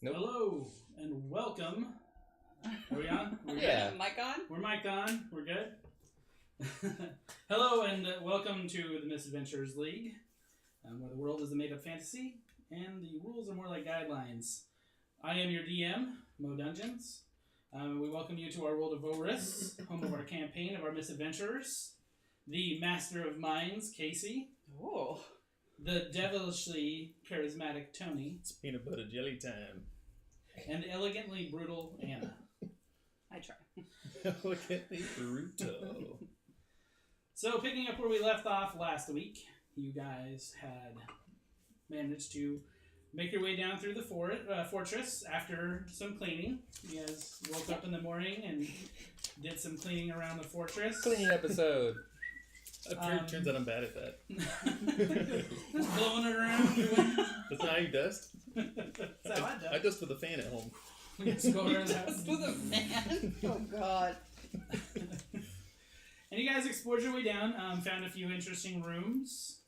Nope. Hello and welcome. Are we on? Yeah. Mic on? We're mic on. We're good. Hello and welcome to the Misadventurers League, where the world is a made-up fantasy and the rules are more like guidelines. I am your DM, Mo Dungeons. We welcome you to our world of Vo'Rys, home of our campaign of our Misadventurers, the Master of Minds, Casey. Oh. The devilishly charismatic Tony. It's peanut butter jelly time. And the elegantly brutal Anna. I try. Elegantly brutal. So, picking up where we left off last week, you guys had managed to make your way down through the fortress after some cleaning. You guys woke up in the morning and did some cleaning around the fortress. Cleaning episode. Turns out I'm bad at that. Blowing it around. That's not how you dust. That's how I I dust with a fan at home. Just go around the house. Just with a fan. Oh, God. And you guys explored your way down, found a few interesting rooms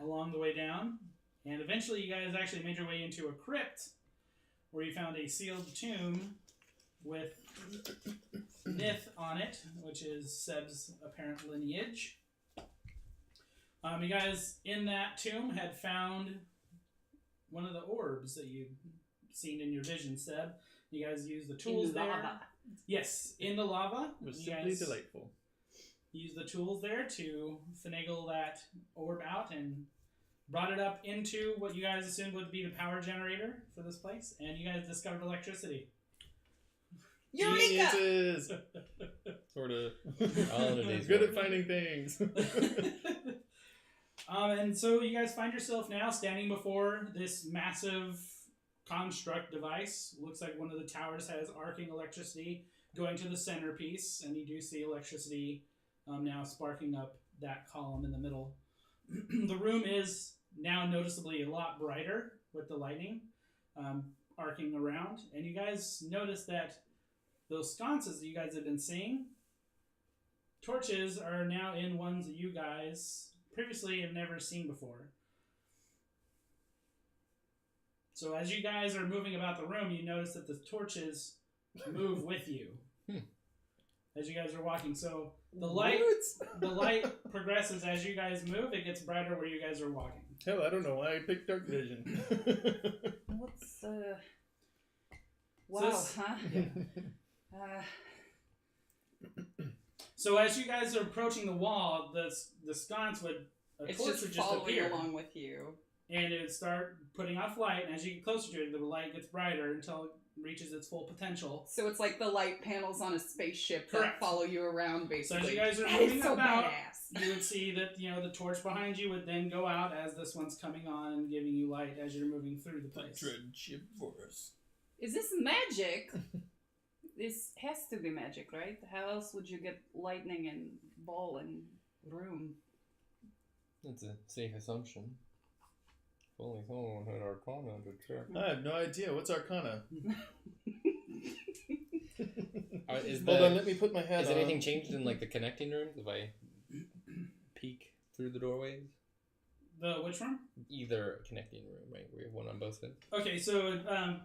along the way down. And eventually you guys actually made your way into a crypt where you found a sealed tomb with Nith on it, which is Seb's apparent lineage. You guys in that tomb had found one of the orbs that you'd seen in your vision, Seb. You guys used the tools there. Lava. Yes, in the lava. It was You simply guys delightful. used the tools there to finagle that orb out and brought it up into what you guys assumed would be the power generator for this place. And you guys discovered electricity. Eureka! Geniuses! Sort of. All in a day's Good work. at finding things. And so you guys find yourself now standing before this massive construct device. Looks like one of the towers has arcing electricity going to the centerpiece, and you do see electricity now sparking up that column in the middle. The room is now noticeably a lot brighter with the lightning arcing around, and you guys notice that those sconces that you guys have been seeing, torches are now in ones that you guys previously have never seen before. So as you guys are moving about the room, you notice that the torches move with you as you guys are walking. So the light progresses as you guys move. It gets brighter where you guys are walking. Hell, I don't know why I picked dark vision. What's, wow, So huh? Yeah. So as you guys are approaching the wall, the sconce would It's torch just would just following appear, along with you. and it would start putting off light. And as you get closer to it, the light gets brighter until it reaches its full potential. So it's like the light panels on a spaceship Correct. that follow you around, So basically. as you guys are That moving is so about, badass. you would see that the torch behind you would then go out as this one's coming on and giving you light as you're moving through the place. Dread chip for us. Is this magic? This has to be magic, right? How else would you get lightning and ball and room? That's a safe assumption. If only someone had Arcana to check. I have no idea. What's Arcana? Hold on, let me put my hat Is on. anything changed in like the connecting rooms if I peek through the doorways? The which room? Either connecting room, right? We have one on both sides. Okay, so the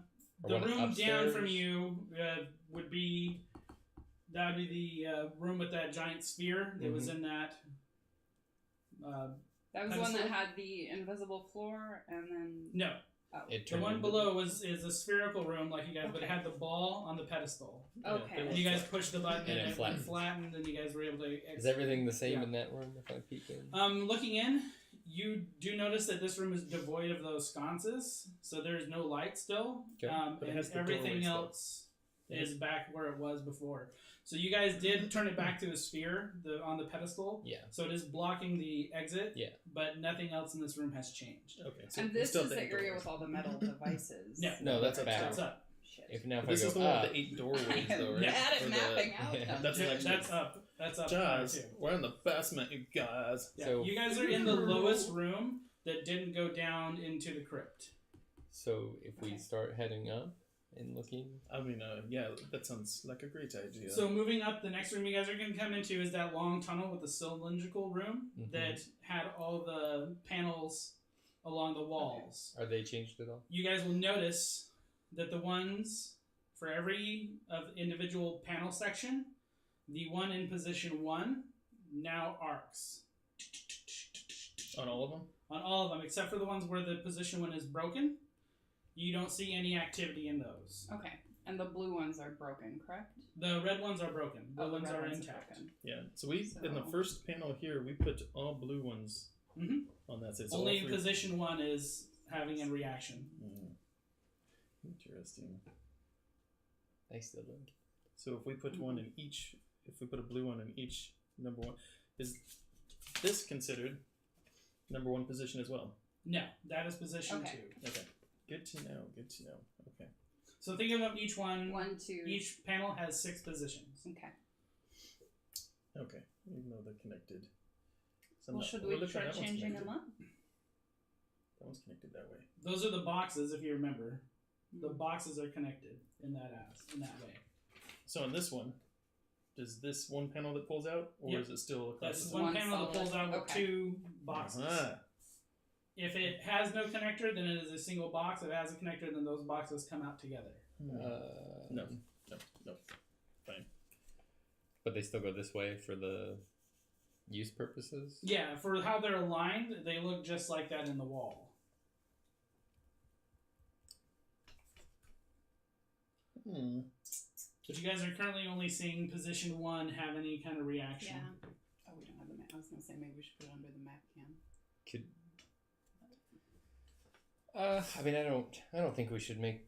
one room down upstairs. from you would be the room with that giant sphere that was in that. That was the one that had the invisible floor, and then... No, It the turned one into- below is a spherical room like you guys, but it Okay. had the ball on the pedestal. Okay. And you guys pushed the button And it and it flattened. flattened, and you guys were able to. Is everything the same Yeah. in that room if I peek in? Looking in, you do notice that this room is devoid of those sconces, so there's no light still, Okay. But it and has the everything doorways, though. else is back where it was before. So you guys did turn it back to a sphere on the pedestal. Yeah. So it is blocking the exit. Yeah. But nothing else in this room has changed. Okay, so And we this still is have the eight area doors. with all the metal devices. No. No, that's That's back. That's up. Shit. If now if This I is go the one up, with the 8 doorways, though, right? Yeah. Bad at Or the- mapping out. yeah. That's Yeah, actually... that's up. That's up. Guys, too. we're in the basement, you guys. Yeah. So- You guys are in the lowest room that didn't go down into the crypt. so if we Okay. start heading up and looking, I mean, yeah, that sounds like a great idea. So moving up, the next room you guys are going to come into is that long tunnel with the cylindrical room that had all the panels along the walls. are they changed at all? You guys will notice that the ones for every individual panel section, the one in position 1 now arcs. On all of them? On all of them, except for the ones where the position 1 is broken. You don't see any activity in those. Okay. And the blue ones are broken, correct? The red ones are broken. The the ones red are ones intact. broken. Yeah. So in the first panel here, we put all blue ones on that side. So Only all three- position 1 is having a reaction. Interesting. I still don't. So if we put one in each, if we put a blue one in each number 1, is this considered number 1 position as well? No, that is position 2. Okay. Good to know. Good to know. Okay. So think of them each one. 1, 2. Each panel has 6 positions. Okay. Okay. Even though they're connected. So Well, should we try changing them up? That one's connected that way. Those are the boxes, if you remember. The boxes are connected in that way. So in this one, does this one panel that pulls out, or Yep. is it still across That's the one One panel that solid. pulls out with Okay. 2 boxes. If it has no connector, then it is a single box. If it has a connector, then those boxes come out together. No. Fine. But they still go this way for the use purposes? Yeah, for how they're aligned, they look just like that in the wall. But you guys are currently only seeing position 1 have any kind of reaction. Yeah. Oh, we don't have the map. I was going to say maybe we should put it under the map cam. Could. I mean, I don't think we should make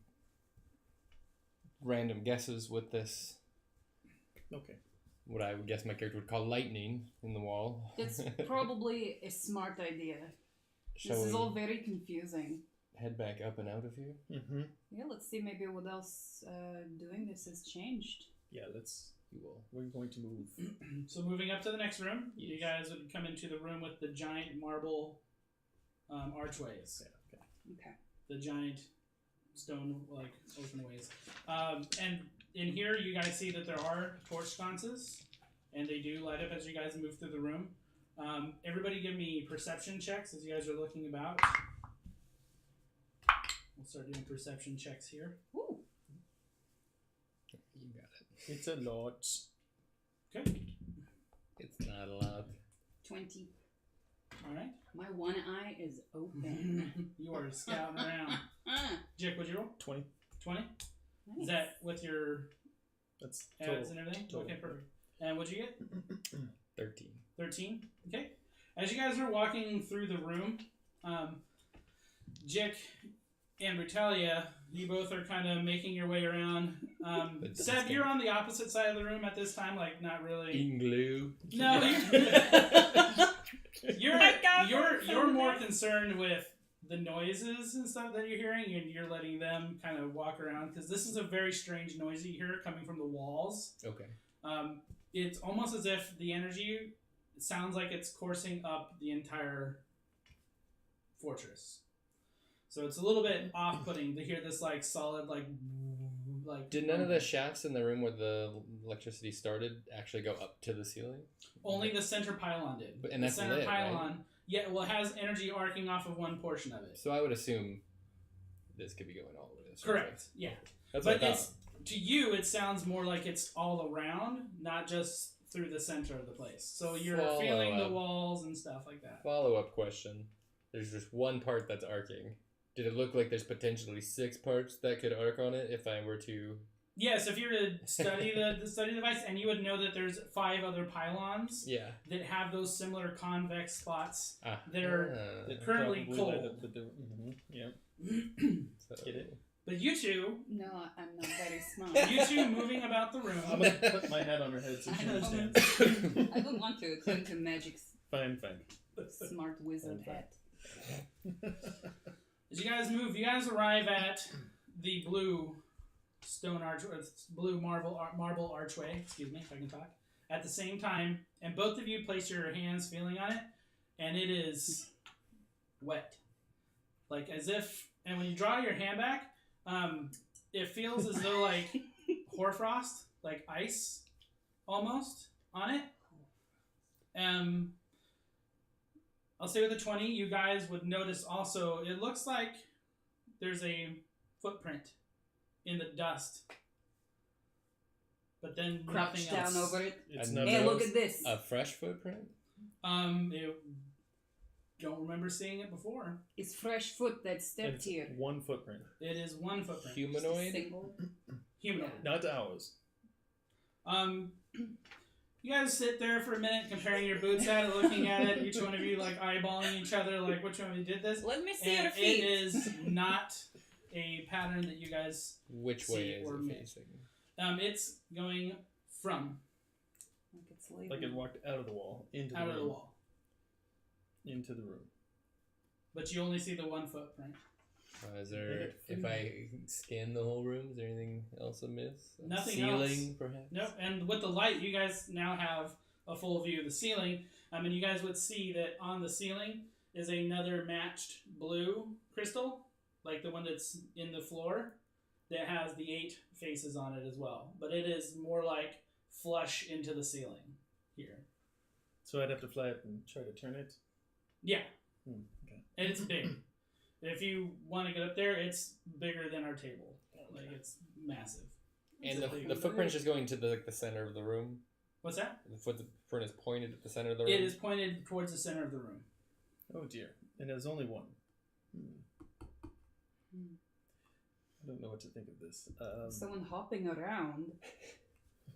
random guesses with this. Okay. What I would guess my character would call lightning in the wall. It's probably a smart idea. Shall This we is all very confusing. head back up and out of here? Mm-hmm. Yeah, let's see maybe what else doing this has changed. Yeah, we're going to move. So moving up to the next room, you Yes. guys would come into the room with the giant marble archways. Okay. The giant stone open-ways. And in here, you guys see that there are torch sconces, and they do light up as you guys move through the room. Everybody give me perception checks as you guys are looking about. We'll start doing perception checks here. Ooh. You got it. It's a lot. Okay. It's not a lot. 20. All right. My one eye is open. You are scouting around. Jiik, what'd you roll? 20. 20? Nice. Is that with your That's ads total. and everything? Total. Okay, perfect. And what'd you get? 13. 13. Okay. As you guys are walking through the room, Jiik and Brutalia, you both are kind of making your way around. Seb, you're on the opposite side of the room at this time, like not really. Eating glue. No, you're more concerned with the noises and stuff that you're hearing, and you're letting them kind of walk around because this is a very strange noise you hear coming from the walls. Okay. It's almost as if the energy sounds like it's coursing up the entire fortress. So it's a little bit off-putting to hear this like solid like. Did none of the shafts in the room where the electricity started actually go up to the ceiling? Only the center pylon did. And that's the center lit, pylon. right? Yeah, well, it has energy arcing off of one portion of it. So I would assume this could be going all the way this way. Correct. Yeah. That's But what I it's thought. to you, it sounds more like it's all around, not just through the center of the place. So you're feeling the walls and stuff like that. Follow-up question. There's just one part that's arcing. Did it look like there's potentially 6 parts that could arc on it if I were to... Yes, if you were to study the study device, and you would know that there's 5 other pylons Yeah. that have those similar convex spots. Ah. They're It currently probably cold. light up with the- Yeah. So- Get it? But you two, No, I'm not very smart. you two moving about the room. I'm going to put my hat on her head so she I don't understands. I don't want to. It's into Magic's Fine. smart wizard Fine. hat. As you guys move, you guys arrive at the blue stone arch, or blue marble archway. Excuse me, if I can talk. At the same time, and both of you place your hands feeling on it, and it is wet, like as if. And when you draw your hand back, it feels as though like hoarfrost, like ice, almost on it. I'll say with a 20, you guys would notice also, it looks like there's a footprint in the dust. But then Crouch nothing else. down over it. It's And not Hey, there look was at this. A fresh footprint? You don't remember seeing it before. It's fresh foot that stepped It's here. one footprint. It is one footprint. Humanoid? Single. Humanoid. Not ours. You guys sit there for a minute comparing your boots at it, looking at it, each one of you like eyeballing each other, like which one of you did this. Let me see And your feet. it is not a pattern that you guys Which See way is or it miss. facing? it's going from Like it's leaving. Like it walked out of the wall into out the of room. the wall. Into the room. But you only see the one footprint. Is there, if I scan the whole room, is there anything else amiss? Nothing Ceiling, else. perhaps? Nope. And with the light, you guys now have a full view of the ceiling. You guys would see that on the ceiling is another matched blue crystal, like the one that's in the floor, that has the 8 faces on it as well. But it is more like flush into the ceiling here. So I'd have to fly up and try to turn it. Yeah. Okay. And it's big. If you want to get up there, it's bigger than our table. Like, it's massive. And It's the footprint's just going to the center of the room? What's that? The footprint is pointed at the center of the room? It is pointed towards the center of the room. Oh dear. And there's only one. Hmm. I don't know what to think of this. Someone hopping around.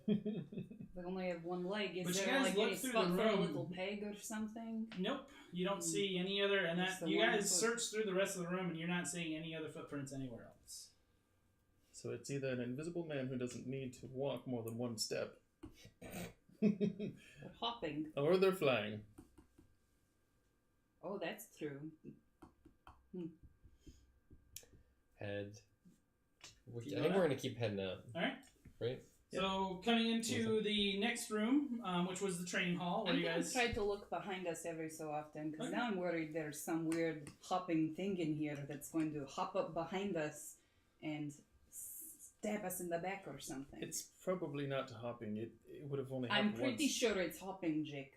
They only have one leg. Is But you there guys like look any through spot the for a room. little peg or something? Nope, you don't see any other, and Just that the you one guys foot. search through the rest of the room, and you're not seeing any other footprints anywhere else. So it's either an invisible man who doesn't need to walk more than one step. They're hopping. Or they're flying. Oh, that's true. Head. I Keep think going we're up. going to keep heading up. All right. Right? So coming into the next room, which was the training hall, where I'm you gonna guys. try to look behind us every so often because Okay. now I'm worried there's some weird hopping thing in here that's going to hop up behind us and stab us in the back or something. It's probably not hopping. It would have only I'm happened pretty once. sure it's hopping, Jiik.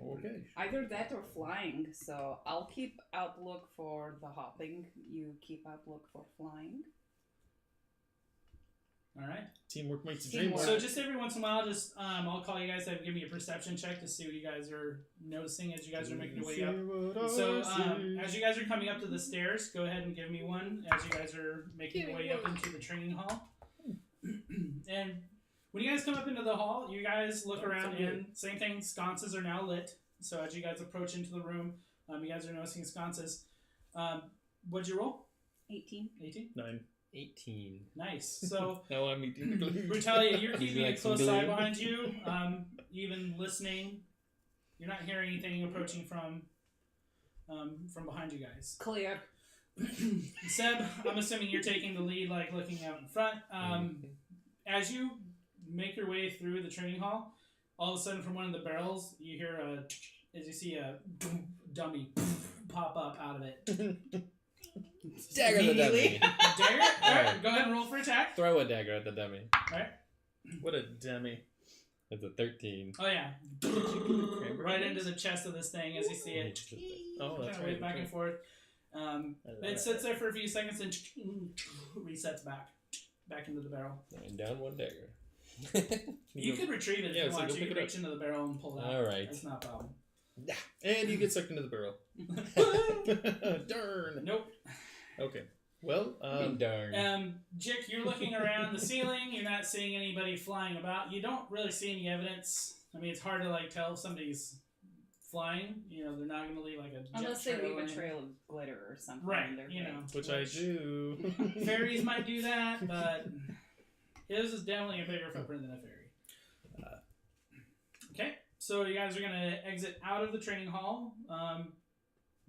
Okay. Either that or flying. So I'll keep outlook for the hopping. You keep outlook for flying. All right. Teamwork makes the Teamwork. dream work. So just every once in a while, just I'll call you guys to give me a perception check to see what you guys are noticing as you guys are making your way up. So as you guys are coming up to the stairs, go ahead and give me one as you guys are making your way up into the training hall. And when you guys come up into the hall, you guys look around and same thing, sconces are now lit. So as you guys approach into the room, you guys are noticing sconces. What'd you roll? 18. 18? 9. 18. Nice. So Now I'm eating the Brutalia, you're Would you keeping like a some close eye glue? behind you, even listening. You're not hearing anything approaching from behind you guys. Clear. Seb, I'm assuming you're taking the lead, like looking out in front. As you make your way through the training hall, all of a sudden from one of the barrels, you hear as you see a dummy pop up out of it. Dagger the Immediately. dummy. Dagger? Alright, go ahead and roll for attack. Throw a dagger at the dummy. Alright. What a dummy. It's a 13. Oh yeah. Right into the chest of this thing as you see it. Oh, that's Kind of wave right. back and forth. It sits there for a few seconds and resets back into the barrel. And down one dagger. You could retrieve it if Yeah, you so want go to. You pick can it reach into the barrel and pull it out. All right. That's not a problem. And you get sucked into the barrel. Darn. Nope. Okay. Well, Darn. Jiik, you're looking around the ceiling. You're not seeing anybody flying about. You don't really see any evidence. I mean, it's hard to like tell if somebody's flying. You know, they're not going to leave like a jet Unless they trail leave or a anything. trail of glitter or something. Right, in their you way. know. which I do. Fairies might do that, but his is definitely a bigger footprint than a fairy. Okay, so you guys are going to exit out of the training hall.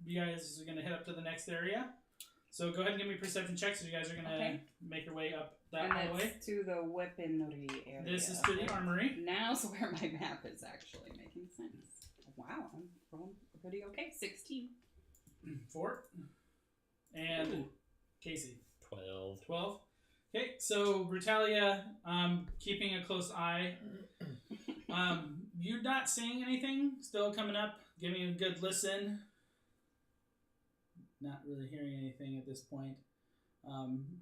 You guys are going to head up to the next area. So go ahead and give me perception checks. So you guys are going to Okay. make your way up that And hallway. that's to the weaponry area. This is to the armory. Now's where my map is actually making sense. Wow, I'm rolling pretty okay. 16. Fort. And Casey. 12. 12. Okay, so Brutalia, keeping a close eye. You're not seeing anything. Still coming up. Giving a good listen. Not really hearing anything at this point.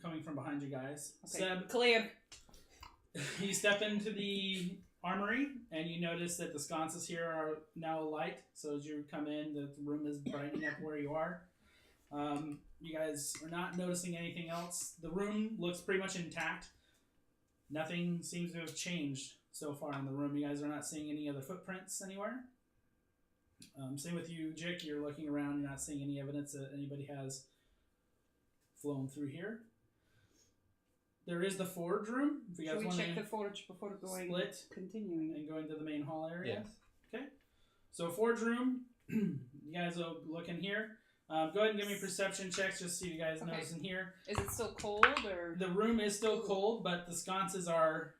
coming from behind you guys. Okay. Seb, Clear. you step into the armory, and you notice that the sconces here are now alight. So as you come in, the room is brightening up where you are. You guys are not noticing anything else. The room looks pretty much intact. Nothing seems to have changed so far in the room. You guys are not seeing any other footprints anywhere. Same with you, Jiik. You're looking around. You're not seeing any evidence that anybody has flown through here. There is the forge room. If you guys Should we want check to the forge before going? split Continuing. and going to the main hall area. Yes. Okay. So forge room. You guys will look in here. Go ahead and give me perception checks just so you guys Okay. notice in here. Is it still cold or? The room is still cold, but the sconces are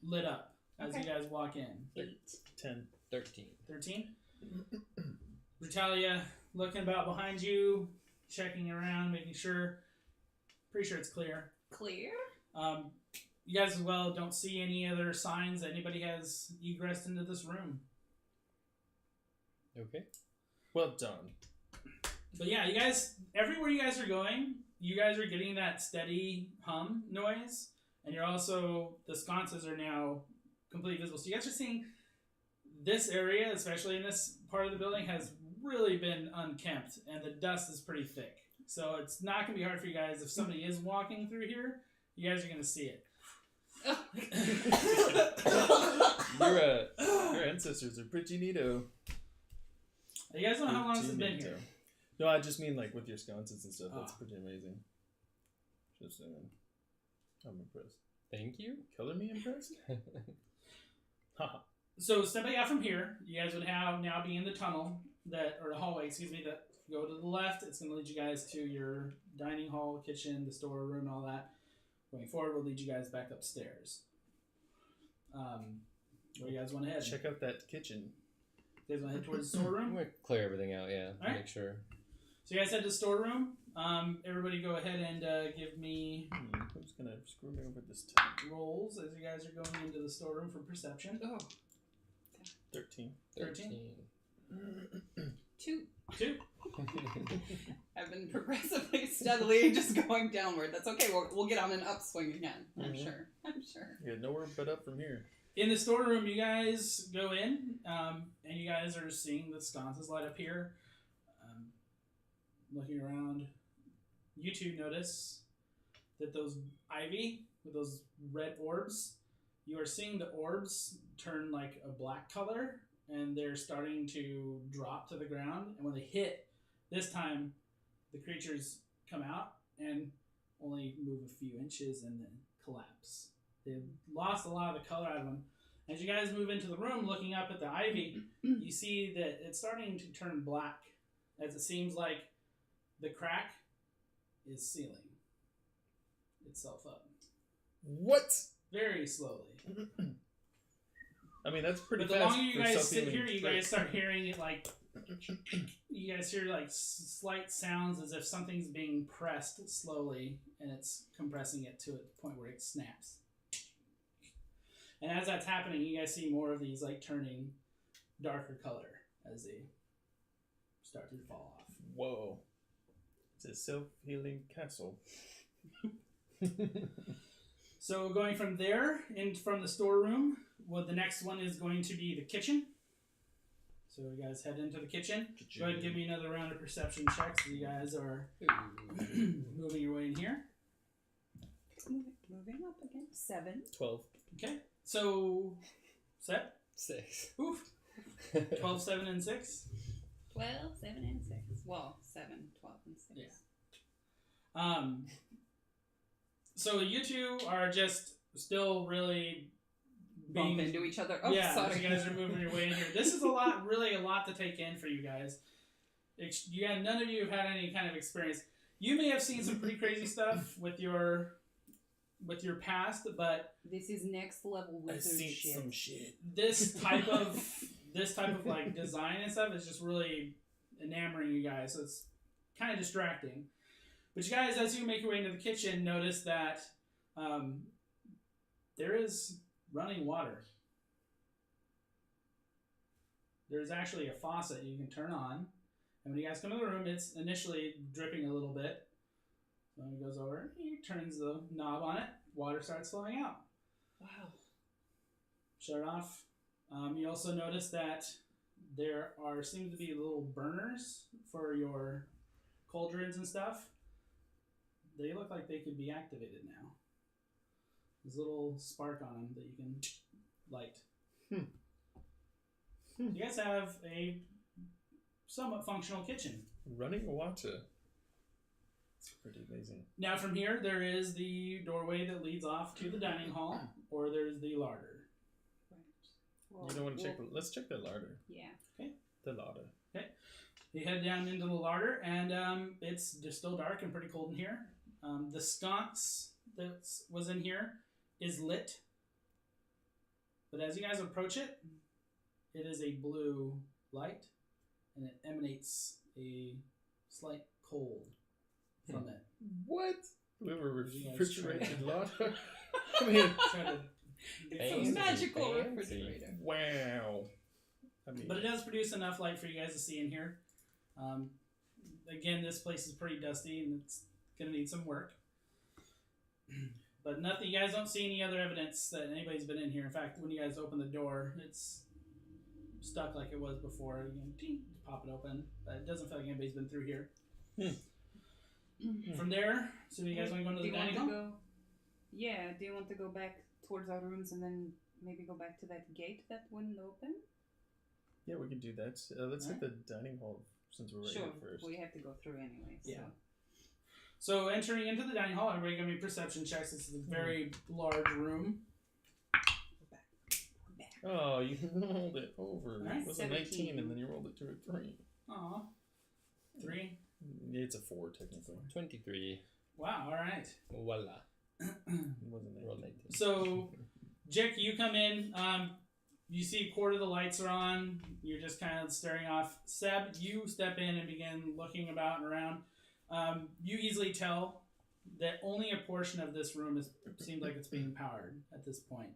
lit up as you Okay. guys walk in. 10. 13. 13. Brutalia looking about behind you, checking around, making sure. Pretty sure it's clear. Clear. You guys as well don't see any other signs that anybody has egressed into this room. Okay. Well done. But yeah, you guys, everywhere you guys are going, you guys are getting that steady hum noise, and you're also, the sconces are now completely visible. So you guys are seeing this area, especially in this part of the building, has really been unkempt, and the dust is pretty thick. So it's not going to be hard for you guys. If somebody is walking through here, you guys are going to see it. Your ancestors are pretty neato. You guys don't know how long this has been Pretty here. neato. No, I just mean like with your sconces and stuff. That's Ah. pretty amazing. Just saying. I'm impressed. Thank you. Color me impressed? Haha. So stepping out from here, you guys would have now be in the tunnel that, or the hallway, excuse me, that go to the left. It's going to lead you guys to your dining hall, kitchen, the storeroom, all that. Going forward will lead you guys back upstairs. Where you guys want to head? Check out that kitchen. You guys want to head towards the I'm storeroom? going to clear everything out, yeah. Alright. Make sure. So you guys head to the storeroom. Everybody go ahead and give me Who's gonna screw me over this time? rolls as you guys are going into the storeroom for perception. Oh, 13. 13. 2. 2. I've been progressively, steadily just going downward. That's okay. We'll get on an upswing again. I'm Mhm. sure. I'm sure. Yeah, nowhere but up from here. In the storeroom, you guys go in, and you guys are seeing the sconces light up here. Looking around, you two notice that those ivy with those red orbs, you are seeing the orbs turn like a black color, and they're starting to drop to the ground. And when they hit, this time the creatures come out and only move a few inches and then collapse. They've lost a lot of the color out of them. As you guys move into the room, looking up at the ivy, you see that it's starting to turn black, as it seems like the crack is sealing itself up. What? Very slowly. I mean, that's pretty But the fast. longer you for guys sit self-healing. here, you guys start hearing it like, you guys hear like slight sounds as if something's being pressed slowly, and it's compressing it to a point where it snaps. And as that's happening, you guys see more of these like turning darker color as they start to fall off. Whoa. It's a self-healing castle. So going from there, in from the storeroom, well, the next one is going to be the kitchen. So you guys head into the kitchen. Go ahead and give me another round of perception checks as you guys are moving your way in here. Moving up again. 7. 12. Okay. So, set. 6. Oof. 12, 7, and 6. 12, 7, and 6. Well, 7, 12, and 6. Yeah. So you two are just still really Bump into each other. Oh, yeah, sorry. you guys are moving your way in here. This is really a lot to take in for you guys. None of you have had any kind of experience. You may have seen some pretty crazy stuff with your past, but This is next level I wizard see shit. some shit. this type of like design and stuff is just really enamoring you guys. So it's kind of distracting. But you guys, as you make your way into the kitchen, notice that there is running water. There's actually a faucet you can turn on. And when you guys come in the room, it's initially dripping a little bit. So he goes over, he turns the knob on it, water starts flowing out. Wow. Shut it off. You also notice that there seem to be little burners for your cauldrons and stuff. They look like they could be activated now. There's a little spark on them that you can light. You guys have a somewhat functional kitchen. Running water. It's pretty amazing. Now from here, there is the doorway that leads off to the dining hall, or there's the larder. Well, You don't want to check. Let's check the larder. Yeah. The larder. Okay. You head down into the larder, and it's just still dark and pretty cold in here. The sconce that was in here is lit, but as you guys approach it, it is a blue light, and it emanates a slight cold from it. What? We were Yeah, it's refrigerated true. larder. I mean, Try to It's Fancy, a magical fancy. refrigerator. wow. I mean, But it does produce enough light for you guys to see in here. Again, this place is pretty dusty and it's going to need some work. But nothing, you guys don't see any other evidence that anybody's been in here. In fact, when you guys open the door, it's stuck like it was before. You can ting, pop it open, but it doesn't feel like anybody's been through here. From there, so you guys want to go into Do the you want dining to hall? go? Yeah. Do you want to go back towards our rooms and then maybe go back to that gate that wouldn't open? yeah, we can do that. Let's hit the dining hall since we're right Sure. here first. We have to go through anyway. So. Yeah. So entering into the dining hall, everybody give me perception checks. It's a very large room. We're back. Oh, you rolled it over. Alright. It was a 19 17. and then you rolled it to a 3. Aw. 3. It's a 4 technically. 23. Wow, alright. Voila. It wasn't Roll 19. 19. So, Jiik, you come in. You see a quarter of the lights are on. You're just kind of staring off. Seb, you step in and begin looking about and around. You easily tell that only a portion of this room seems like it's being powered at this point.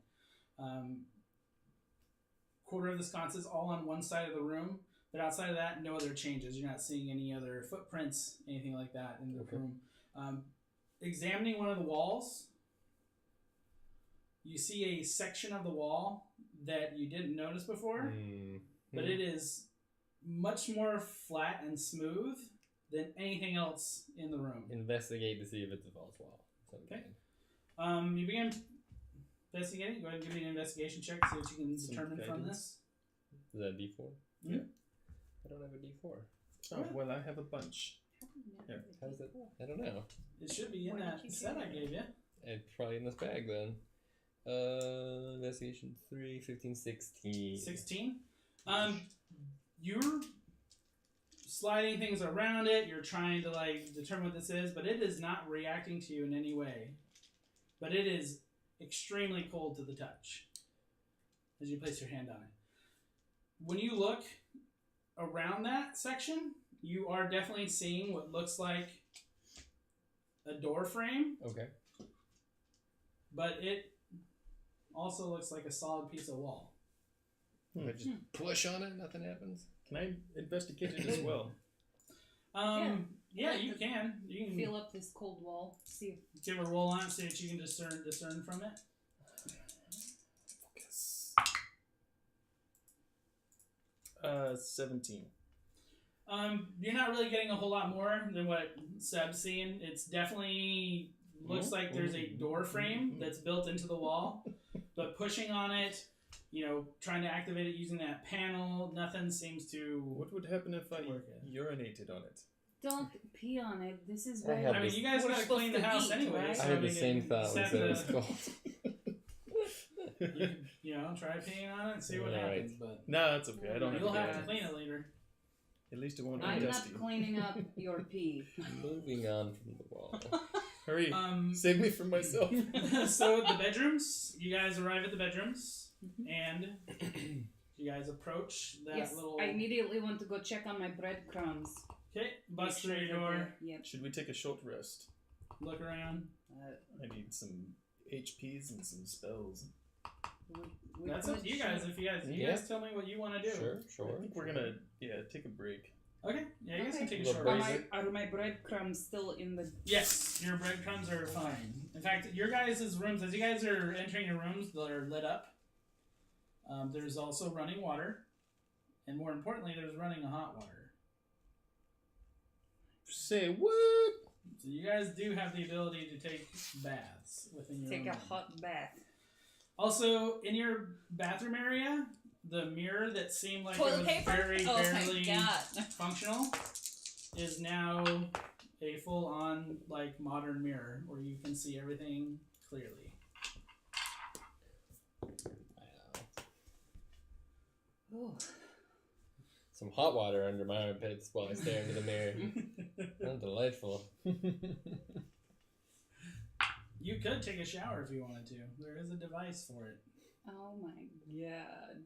Quarter of the sconces all on one side of the room, but outside of that, no other changes. You're not seeing any other footprints, anything like that in the room. Examining one of the walls, you see a section of the wall that you didn't notice before, but it is much more flat and smooth than anything else in the room. Investigate to see if it's a false wall. Okay. You begin investigating. Go ahead and give me an investigation check, see what you can Some determine from guidance. this. Is that a D4? Yeah. I don't have a D4. Oh, well, I have a bunch. Yeah. How does it? I don't know. It should be in Where did that you set get I it? gave you. It's probably in this bag then. Investigation 3, 15, 16. 16. You're sliding things around it. You're trying to determine what this is, but it is not reacting to you in any way. But it is extremely cold to the touch as you place your hand on it. When you look around that section, you are definitely seeing what looks like a door frame, Okay. but it also looks like a solid piece of wall. If I just push on it, nothing happens. Can I investigate it as well? Yeah, you can. You can Feel up this cold wall. See if give a roll on it, see what you can discern from it. Focus. 17. You're not really getting a whole lot more than what Seb's seeing. It's definitely looks like there's a door frame that's built into the wall, but pushing on it, trying to activate it using that panel, nothing seems to. What would happen if I Work it. urinated on it? don't pee on it. This is I where had I mean, you guys We're gotta clean the supposed to house eat, anyway. right? So I had the mean, same you thought just when have said it was to- cold. you try peeing on it and see what All right. happens, but No, it's okay. I don't have you'll to have get to it. clean it later. At least it won't be I'm dusty. not cleaning up your pee. Moving on from the wall. Hurry. Um, Save me from myself. So the bedrooms, you guys arrive at the bedrooms, and you guys approach that Yes, little. I immediately want to go check on my breadcrumbs. Okay, bust Make through sure your door, that they're- Yep. Should we take a short rest? look around. I need some HPs and some spells. we That's up could to you guys. shoot- If you Yeah. guys tell me what you want to do. Sure. I think we're gonna take a break. Okay. Yeah, you guys can take a Little short break. rest. Are my breadcrumbs still in the... Yes, your breadcrumbs are fine. In fact, your guys' rooms, as you guys are entering your rooms, they're lit up. There's also running water. And more importantly, there's running hot water. Say what? So you guys do have the ability to take baths within your Take own a room. hot bath. Also, in your bathroom area, the mirror that seemed like Toilet it was paper? very Oh barely my god. functional is now a full-on like modern mirror where you can see everything clearly. Oh. Some hot water under my armpits while I stare into the mirror. How delightful. You could take a shower if you wanted to. There is a device for it. Oh my god.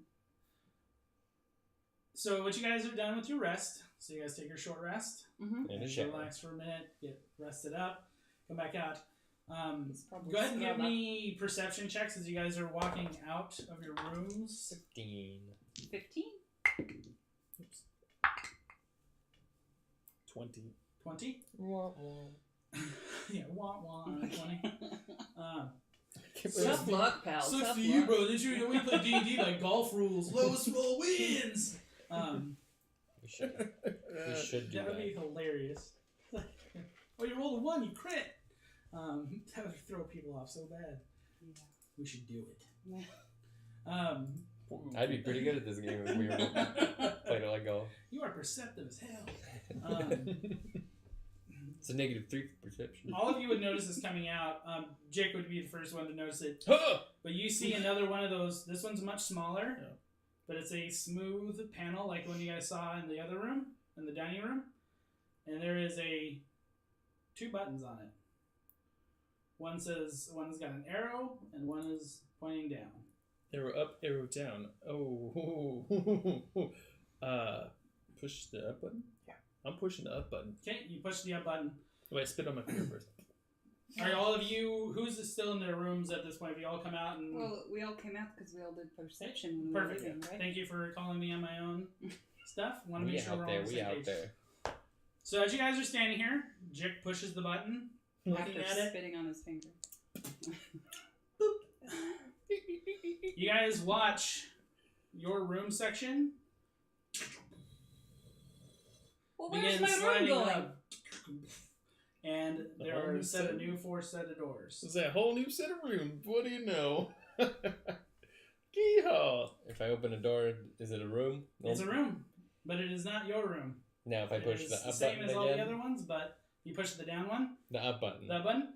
So what you guys are done with your rest. So you guys take your short rest. Mm-hmm. And a Just shower. relax for a minute. Get rested up. Come back out. Probably Go ahead and give scrub up. me perception checks as you guys are walking out of your rooms. 15. 15? Oops. 20. 20? Wah, Yeah, wah 20. Tough luck, pal. Sucks Tough for you, luck. bro. We play D&D by golf rules. Lowest roll wins. We should do That would be that. hilarious. Oh, you rolled a 1, you crit. That would throw people off so bad. Yeah. We should do it. Yeah. I'd be pretty good at this game if we were playing it like golf. You are perceptive as hell. It's a -3 for perception. All of you would notice this coming out. Jiik would be the first one to notice it. Huh! But you see another one of those. This one's much smaller, Yeah. but it's a smooth panel like one you guys saw in the other room, in the dining room. And there is 2 buttons on it. One's got an arrow, and one is pointing down. Arrow up, arrow down. Oh. Push the up button? Yeah. I'm pushing the up button. Okay, you push the up button. Wait, spit on my finger first. All right, all of you, who's still in their rooms at this point? Have you all come out and... Well, we all came out because we all did perception when we were Perfect. leaving, right? Thank you for calling me on my own stuff. Want to We make sure out we're all there, on the we same out page. there. So as you guys are standing here, Jiik pushes the button, looking After at it. spitting on his finger. You guys watch your room section Well, where's begin my room sliding going? up. And there whole are new a set. new 4 set of doors. It's a whole new set of rooms. What do you know? Yeehaw! If I open a door, is it a room? It's a Nope. room, but it is not your room. Now if I It push is the up same button as all the again, other ones, but you push the down one, the up button. that button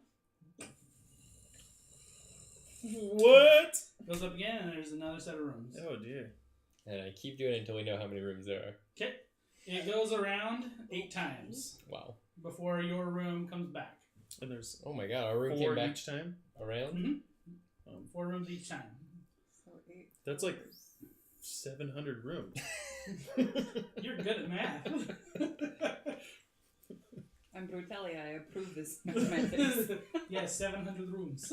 What? goes up again, and there's another set of rooms. Oh dear. And I keep doing it until we know how many rooms there are. Okay, it goes around 8 times Wow. before your room comes back. And there's Oh my god, our room 4 came back each time. around? Mm-hmm. 4 rooms each time. So 8 That's like hours. 700 rooms. You're good at math. I'm Brutalia, I approve this mathematics. Yes, 700 rooms.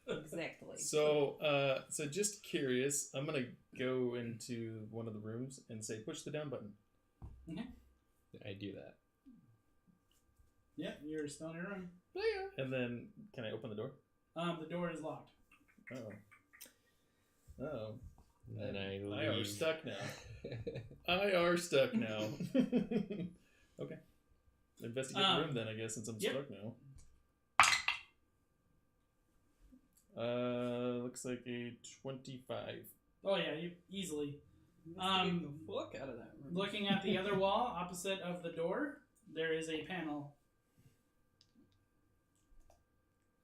Exactly. So just curious, I'm gonna go into one of the rooms and say, push the down button. I do that. Yeah, you're still in your room. And then, can I open the door? The door is locked. Oh. And then I leave. I are stuck now. I are stuck now. Okay. Investigate the room then, I guess, since I'm stuck now. Looks like a 25. Oh yeah, you easily. Investigate the fuck out of that room. Looking at the other wall opposite of the door, there is a panel.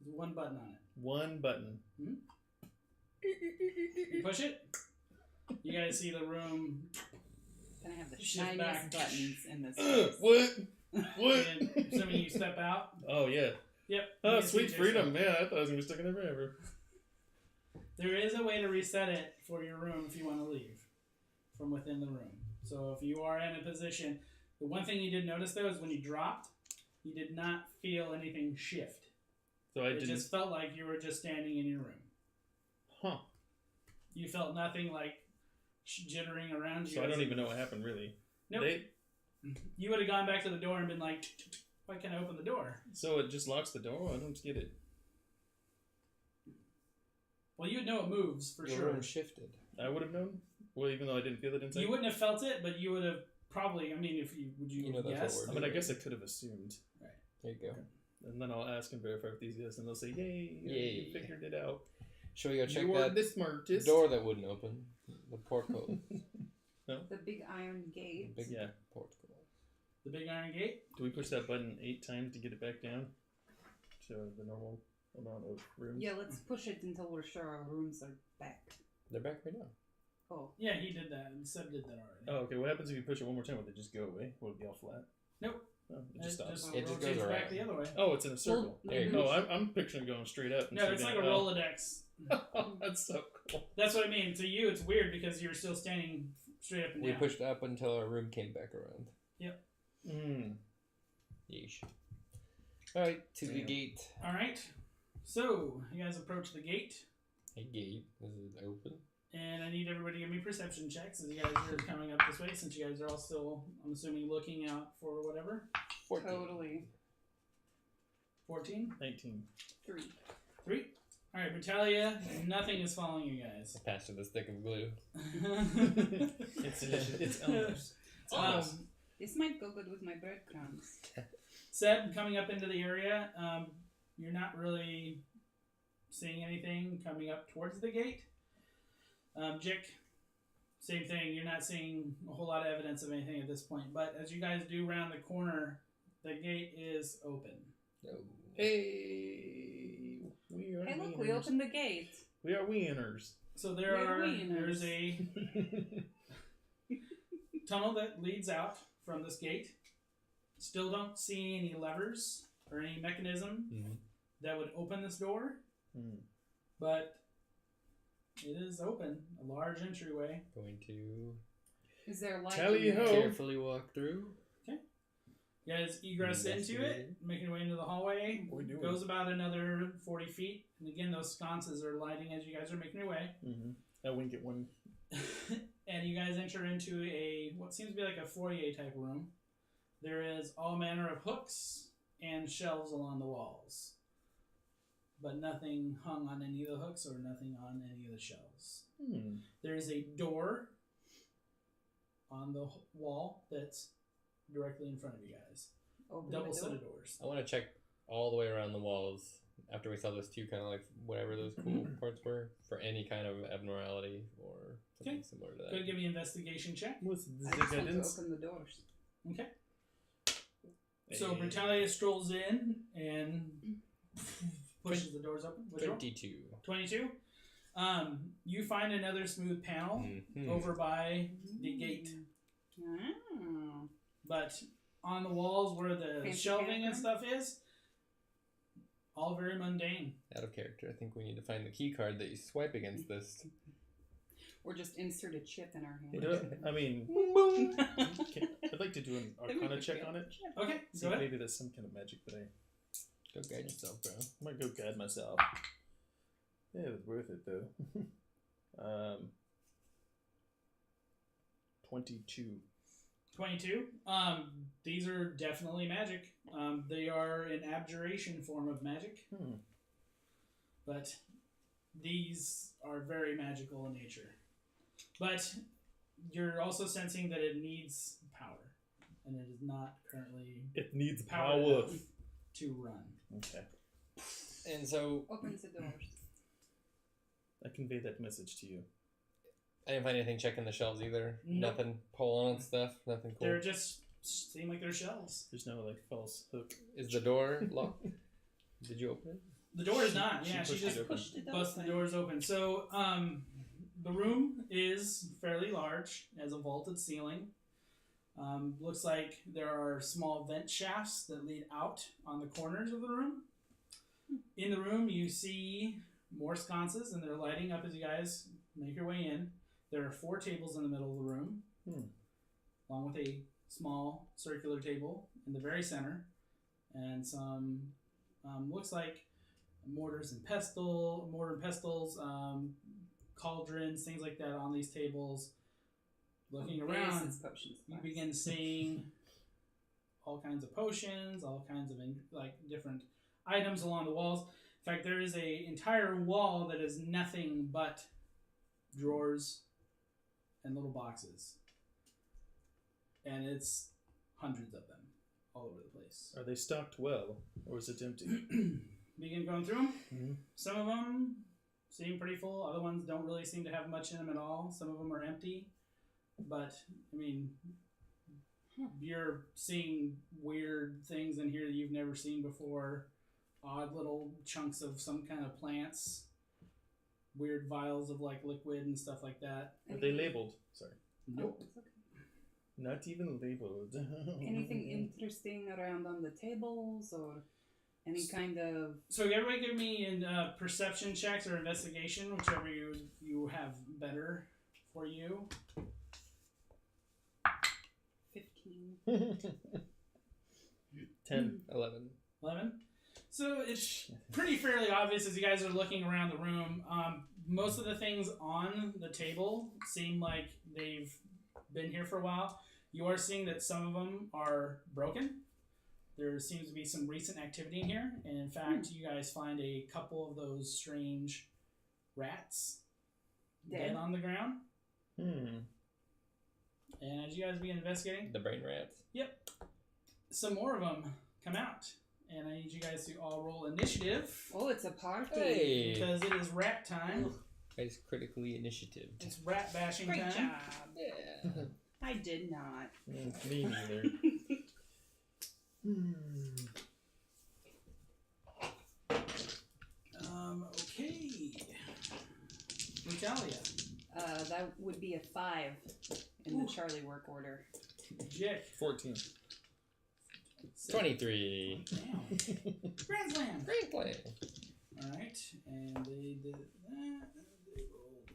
There's 1 button on it. 1 button. You push it. You guys see the room. Can I have the Shift shiniest back. buttons in this place? What? What? And assuming you step out. Oh, yeah. Yep. Oh, you can sweet see freedom. Man, I thought I was going to be stuck in there forever. There is a way to reset it for your room if you want to leave from within the room. So if you are in a position, the one thing you did notice though is when you dropped, you did not feel anything shift. So I It didn't. just felt like you were just standing in your room. Huh. You felt nothing like jittering around you. So I don't even know what happened, really. Nope. You would have gone back to the door and been like, why can't I open the door? So it just locks the door? I don't get it. Well, you'd know it moves for Your sure. room shifted. I would have known? Well, even though I didn't feel it inside? You wouldn't have felt it, but you would have probably, I mean, if you, would you, You know that's what guess? we're I mean, I guess I could have assumed. There you go. And then I'll ask and verify with these guys, and they'll say, yay, Yay. you figured it out. Shall we go check You are that the smartest. door that wouldn't open? The portcullis. The big iron The gate. big Yeah. portcullis. The big iron gate? Do we push that button 8 times to get it back down to the normal amount of rooms? Yeah, let's push it until we're sure our rooms are back. They're back right now. Oh. Yeah, he did that, and Seb did that already. Oh, okay. What happens if you push it one more time? Will it just go away? Will it be all flat? Nope. Oh, it just stops. It just rotates goes back around. the other way. Oh, it's in a circle. There you go. Oh, I'm picturing it going straight up. No, it's like a Rolodex. Oh, that's so cool. That's what I mean. To you, it's weird because you're still standing straight up and We down. pushed up until our room came back around. Mm. Yeesh. Alright, to the Damn. gate. All right. So you guys approach the gate, A gate. Is it open? and I need everybody to give me perception checks as you guys are coming up this way. Since you guys are all still, I'm assuming, looking out for whatever. 14. Totally. 14, 19. 3. 3. All right, Brutalia. Nothing is following you guys. I passed with a stick of glue. It's Elmer's. This might go good with my breadcrumbs. Seb, coming up into the area, you're not really seeing anything coming up towards the gate. Jiik, same thing. You're not seeing a whole lot of evidence of anything at this point. But as you guys do round the corner, the gate is open. No. Hey, we are Hey, look, wieners. we opened the gate. We are wieners. So We're wieners. there's a tunnel that leads out from this gate. Still don't see any levers or any mechanism Mm-hmm. that would open this door, but it is open. A large entryway. Going to Is there light? Tally in there? ho. carefully walk through. You guys egress into it, making your way into the hallway. What are we doing? Goes about another 40 feet. And again, those sconces are lighting as you guys are making your way. Mm-hmm. I wink at one. And you guys enter into what seems to be like a foyer type room. There is all manner of hooks and shelves along the walls, but nothing hung on any of the hooks or nothing on any of the shelves. There is a door on the wall that's directly in front of you guys. Open Double the set door. of doors. I want to check all the way around the walls after we saw those two kind of like whatever those cool parts were for any kind of abnormality or something similar to that. Go ahead, give me an investigation check. What's the I just want to guidance? open the doors. Okay. So Brutalia strolls in and pushes the doors open. What's your roll? 22. 22. You find another smooth panel Mhm. over by the gate, Oh. but on the walls where the Fancy shelving and paper? stuff is, all very mundane. Out of character. I think we need to find the key card that you swipe against this. Or just insert a chip in our You hand. know, I mean, I'd like to do an That'd be Arcana check good. on it. Okay, See go if ahead. maybe there's some kind of magic, but I Go guide yourself, bro. might go guide myself. Yeah, it was worth it though. 22. 22. These are definitely magic. They are an abjuration form of magic, but these are very magical in nature. But you're also sensing that it needs power, and it is not currently It needs powered power. enough to run. Okay, And so Opens the doors. I convey that message to you. I didn't find anything checking the shelves either. Nope. Nothing pulling on stuff. Nothing cool. They're just seem like they're shells. There's no like false hook. Is the door locked? Did you open it? The door is not. She Yeah, she pushed just it open. Pushed it busts the open. doors open. So, the room is fairly large, has a vaulted ceiling. Looks like there are small vent shafts that lead out on the corners of the room. In the room, you see more sconces, and they're lighting up as you guys make your way in. There are 4 tables in the middle of the room, along with a small circular table in the very center, and some looks like mortar and pestles, cauldrons, things like that on these tables. Looking around, Medicines, potions, you spice. begin seeing all kinds of potions, all kinds of different items along the walls. In fact, there is a entire wall that is nothing but drawers and little boxes, and it's hundreds of them all over the place. Are they stocked well, or is it empty? Begin going through them. Mm-hmm. Some of them seem pretty full. Other ones don't really seem to have much in them at all. Some of them are empty. But, I mean, you're seeing weird things in here that you've never seen before. Odd little chunks of some kind of plants. Weird vials of, like, liquid and stuff like that. Are they labeled? Sorry. Nope. Oh, okay. Not even labeled. Anything interesting around on the tables or any kind of... So everybody give me perception checks or investigation, whichever you have better for you. 15. 10. 11. 11. So it's pretty fairly obvious as you guys are looking around the room. Most of the things on the table seem like they've been here for a while. You are seeing that some of them are broken. There seems to be some recent activity in here. And in fact, you guys find a couple of those strange rats dead on the ground. And as you guys begin investigating, The brain rats. yep, some more of them come out. And I need you guys to all roll initiative. Oh, it's a party. Hey! Because it is rat time. Guys, critically initiative. It's rat bashing Great time. job. Yeah. I did not. Me neither. Okay. Brutalia. That would be a 5 in the Charlie work order. Jiik. 14. 23. Damn. Grand Slam. Great play. Alright. And they did that. They rolled.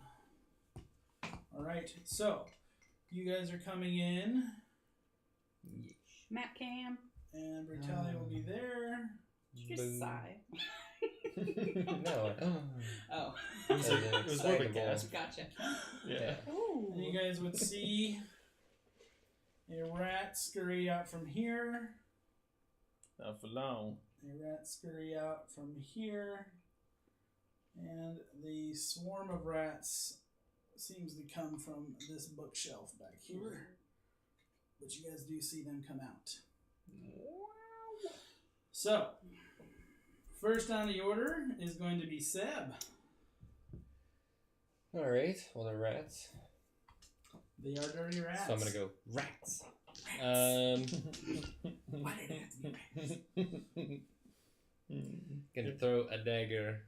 Alright. So, you guys are coming in. Map cam. And Brutalia will be there. Did you just sigh? No. Oh. It was more of a gasp. Gotcha. Yeah. Ooh. And you guys would see a rat scurry out from here. Not for long. A rat scurry out from here. And the swarm of rats seems to come from this bookshelf back here. But you guys do see them come out. So, first on the order is going to be Seb. Alright, well, they're rats. They are dirty rats. So I'm going to go rats. Why did it have to be rats? Gonna throw a dagger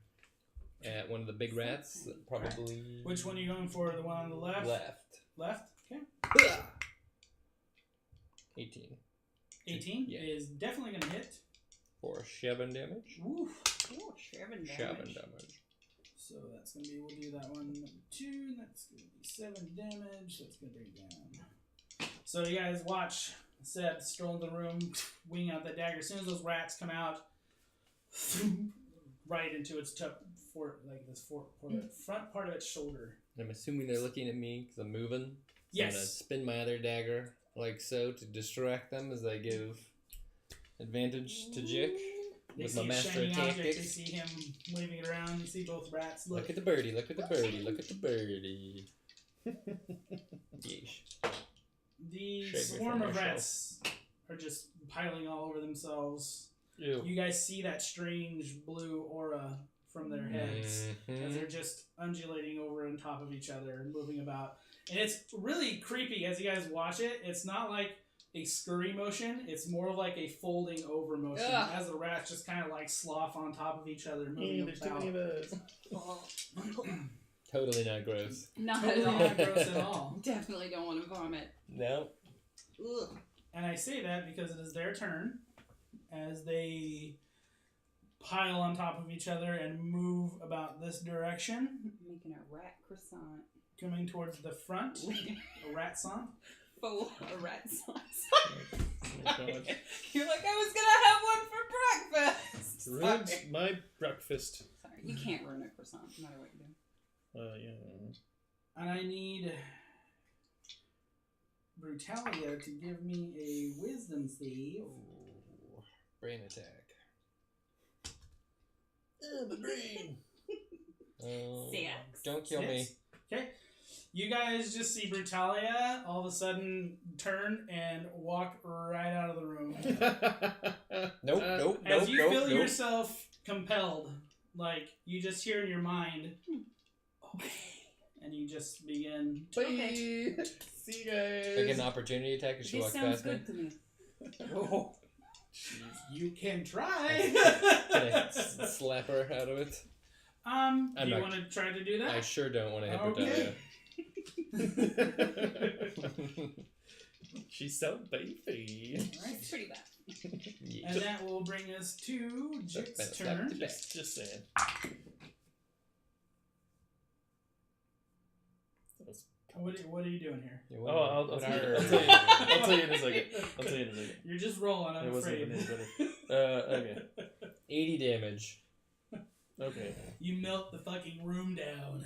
at one of the big rats. Probably. Which one are you going for? The one on the left? Left. Left? Okay. 18. 18 Yeah. is definitely going to hit. For 7 damage. Woof. Oh, 7 damage. 7 damage. So that's going to be, we'll do that one number 2. That's going to be 7 damage. That's going to bring it down. So you guys watch Seb stroll in the room, wing out that dagger. As soon as those rats come out, right into its front part of its shoulder. I'm assuming they're looking at me because I'm moving. So Yes. I'm going to spin my other dagger like so to distract them as I give advantage to Jiik. They With see my a Maestro shiny object. They tactics. see him waving it around. You see both rats look. Look at the birdie, look at the birdie, look at the birdie. Yeesh. The Shake me swarm from of my rats are just piling all over themselves. Ew. You guys see that strange blue aura from their heads as they're just undulating over on top of each other and moving about. And it's really creepy as you guys watch it. It's not like a scurry motion. It's more like a folding over motion as the rats just kind of like slough on top of each other, moving There's too about. many of us. Totally not gross. Not Totally at all. not gross at all. Definitely don't want to vomit. No. Ugh. And I say that because it is their turn as they pile on top of each other and move about this direction, Making a rat croissant. coming towards the front. A rat song. Full a rat sauce. Oh, God. You're like, I was gonna have one for breakfast. Ruined Sorry. my breakfast. Sorry, you can't ruin a croissant no matter what you do. Yeah. And I need Brutalia to give me a wisdom save. Oh, brain attack. The brain. Six. Don't kill me. Okay. You guys just see Brutalia all of a sudden turn and walk right out of the room. Nope. As you feel yourself compelled, like you just hear in your mind, okay, and you just begin. Bye. See you guys. I get an opportunity attack if she This walks sounds past me. good to me. Oh, you can try. Can I slap her out of it? Do you want to try to do that? I sure don't want to hit Okay. Brutalia. She's so baby. Alright. It's pretty bad. Yeah. And that will bring us to Jiik's turn. Just saying. What are you doing here? Yeah, Oh, I'll tell you. I'll tell you in a second. You're just rolling, I'm It wasn't afraid. even any better. Okay. 80 damage. Okay. You melt the fucking room down.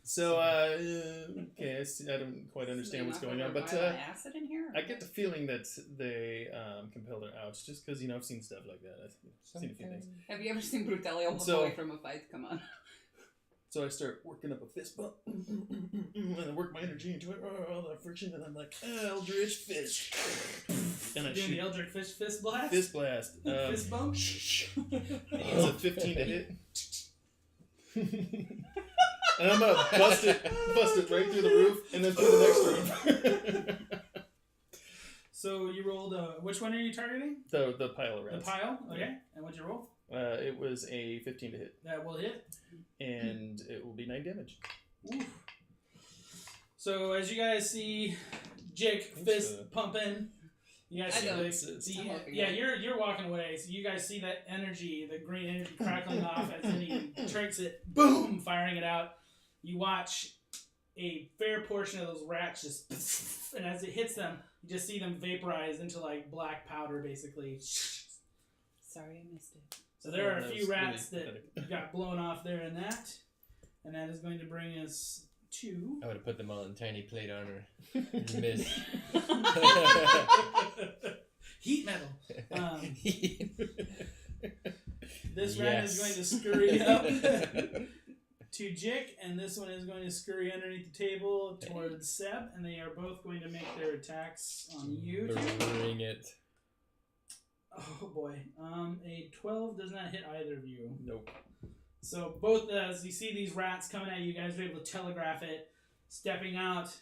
So, okay, I don't quite understand what's going on, but acid in here? I get the feeling that they compelled her out just because, I've seen stuff like that. I've seen a few things. Have you ever seen Brutalia walk So- away from a fight? Come on. So I start working up a fist bump, and I work my energy into it, all that friction, and I'm like, Eldritch Fist. And I Doing the shoot Eldritch Fist Blast? Fist Blast. Fist bump? It's a 15 to hit. And I'm gonna bust it right through the roof, and then through the next roof. So you rolled, which one are you targeting? the pile of The rats. pile? Okay. And what'd you roll? It was a 15 to hit, That will hit. and it will be 9 damage. Oof. So as you guys see Jiik fist pumping, you guys I see know. the I'm walking yeah, away. you're walking away. So you guys see that energy, the green energy crackling off as then he tricks it, boom, firing it out. You watch a fair portion of those rats just, and as it hits them, you just see them vaporize into like black powder, basically. Sorry, I missed it. So there are a That few was rats really that got blown off there in that, and that is going to bring us to. I would have put them all in tiny plate armor. Miss. Heat metal. This rat is Yes. going to scurry up to Jiik, and this one is going to scurry underneath the table towards Seb, and they are both going to make their attacks on you. Bring it. Oh boy. A 12 does not hit either of you. Nope. So both as you see these rats coming at you, you guys are able to telegraph it, stepping out,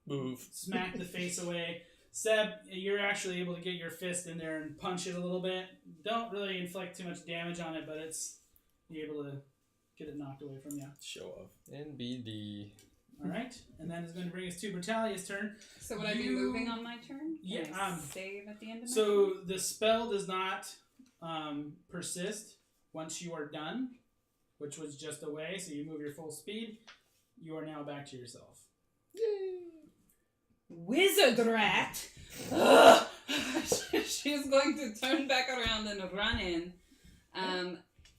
Move. smack the face away. Seb, you're actually able to get your fist in there and punch it a little bit. Don't really inflict too much damage on it, but you're able to get it knocked away from you. Show off. NBD. All right, and that is going to bring us to Brutalia's turn. So would I be You- moving on my turn? Can Yeah, I save at the end of my So turn? the spell does not persist once you are done, which was just away. So you move your full speed. You are now back to yourself. Wizard rat! She's going to turn back around and run in.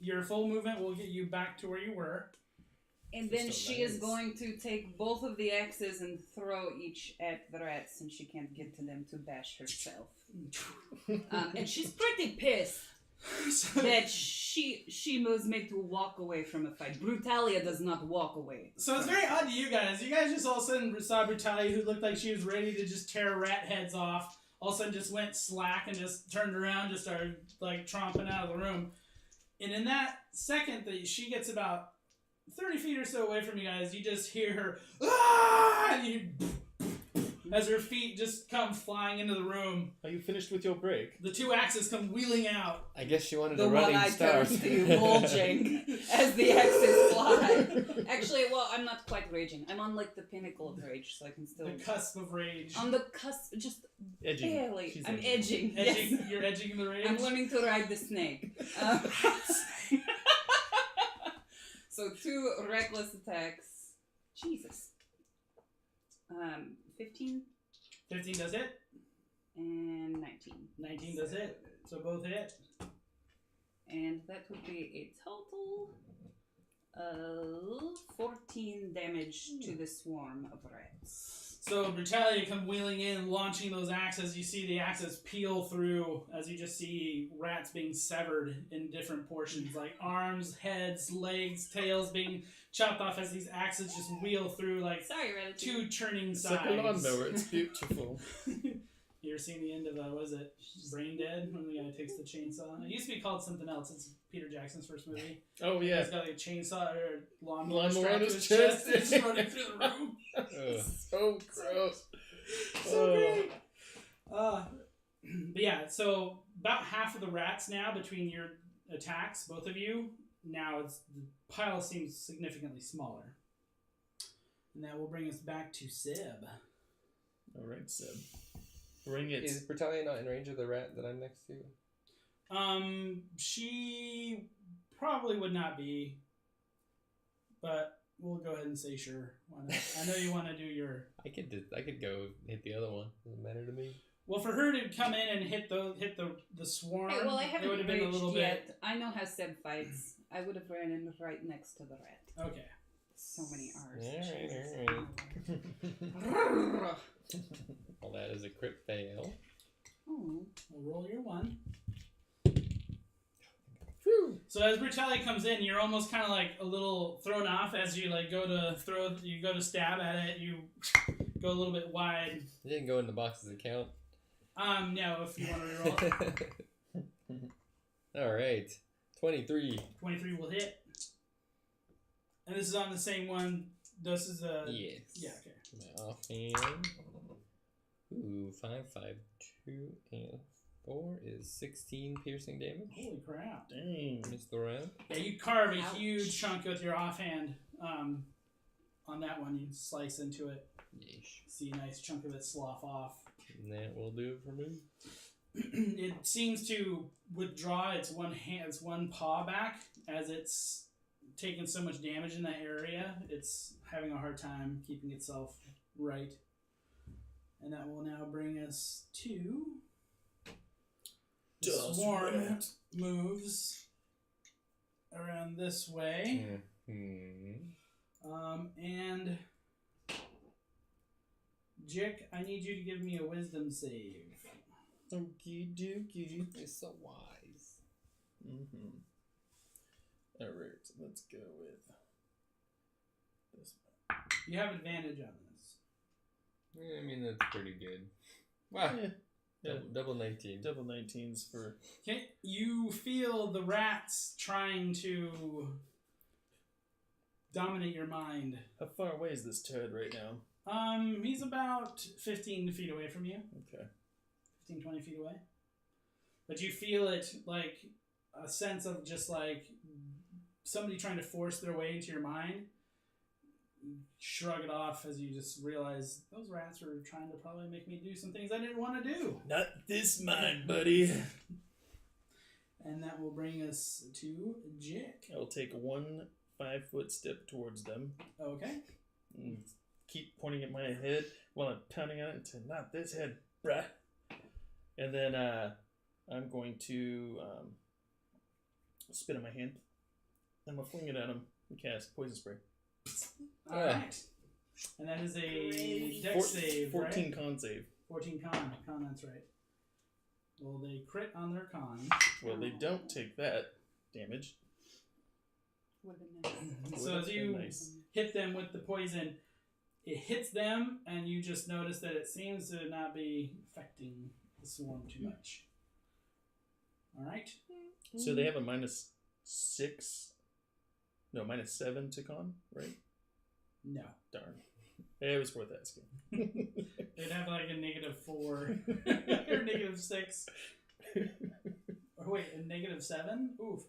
Your full movement will get you back to where you were. And then Still she is nice. going to take both of the axes and throw each at the rats since she can't get to them to bash herself. And she's pretty pissed that she was made to walk away from a fight. Brutalia does not walk away. So it's very odd to you guys. You guys just all of a sudden saw Brutalia, who looked like she was ready to just tear rat heads off. All of a sudden just went slack and just turned around, just started like tromping out of the room. And in that second that she gets about 30 feet or so away from you guys, you just hear her, "Ah!" and you, as her feet just come flying into the room. Are you finished with your break? The two axes come wheeling out. I guess she wanted The a running one-eyed start. turns to you, bulging as the axes fly. Actually, well, I'm not quite raging. I'm on like the pinnacle of rage, so I can still. The cusp of rage. On the cusp, just Edging. barely. She's I'm edging. edging. Yes. You're edging the rage. I'm learning to ride the snake. So 2 reckless attacks. Jesus. 15 15 does hit. and 19. 19 does hit. So both hit. And that would be a total of 14 damage to the swarm of rats. So Brutalia come wheeling in, launching those axes. You see the axes peel through as you just see rats being severed in different portions, like arms, heads, legs, tails being chopped off as these axes just wheel through like Sorry, Relative. two turning It's sides. like a lawnmower. It's beautiful. You ever seen the end of what is it, Brain Dead, when the guy takes the chainsaw? It used to be called something else. It's Peter Jackson's first movie. Oh yeah. He's got like a chainsaw or lawnmower Lawnmower strapped on to his his chest. chest. It's just running through the room. Ugh. So gross. So great. But yeah, so about half of the rats now between your attacks, both of you. Now the pile seems significantly smaller, and that will bring us back to Seb. All right, Seb. Bring it. Is Brutalia not in range of the rat that I'm next to? She probably would not be, but we'll go ahead and say sure. Why not? I know you want to do your. I could go hit the other one. Doesn't matter to me. Well, for her to come in and hit the swarm, Hey, well, I it haven't would have been a little yet. bit. I know how Seb fights. I would have ran in right next to the rat. Okay. So many R's. Alright. Well, that is a crit fail. Oh. We'll roll your one. Whew. So as Brutalia comes in, you're almost kind of like a little thrown off as you like go to stab at it. You go a little bit wide. It didn't go in the box's account. No, if you want to reroll. All right, 23. 23 will hit. And this is on the same one. This is a Yes. Yeah. Okay. My offhand. Ooh, 5, 5, 2, and 4 is 16 piercing damage. Holy crap! Dang. Missed the round. Yeah, you carve a Ouch. huge chunk with your offhand. On that one, you slice into it. Yeesh. See a nice chunk of it slough off. And that will do it for me. It seems to withdraw its one paw back as it's taken so much damage in that area. It's having a hard time keeping itself right. And that will now bring us to the swarm moves around this way. Mm-hmm. And Jiik, I need you to give me a wisdom save. Okie dokie. It's so wise. Mm-hmm. Alright, let's go with this one. You have advantage on this. I mean, that's pretty good. Wow. Yeah. Double 19. Double 19s for. Okay, you feel the rats trying to dominate your mind. How far away is this turd right now? He's about 15 feet away from you. Okay. 15, 20 feet away. But you feel it like a sense of just like somebody trying to force their way into your mind. You shrug it off as you just realize those rats were trying to probably make me do some things I didn't want to do. Not this mine, buddy. And that will bring us to Jiik. I'll take 1 5-foot step towards them. Okay. And keep pointing at my head while I'm pounding on it and say, not this head, bruh. And then I'm going to spit in my hand. I'm going to fling it at him and cast poison spray. Alright. And that is a dex save, 14 right? con save. 14 con. Con, that's right. Well, they crit on their con. Well, they don't take that damage. Would've been nice. So as you Nice. hit them with the poison, it hits them, and you just notice that it seems to not be affecting the swarm too much. Alright? So they have a -6. No, -7 to con, right? No. Darn. It was worth asking. They'd have like a -4 or -6. Or wait, a -7? Oof.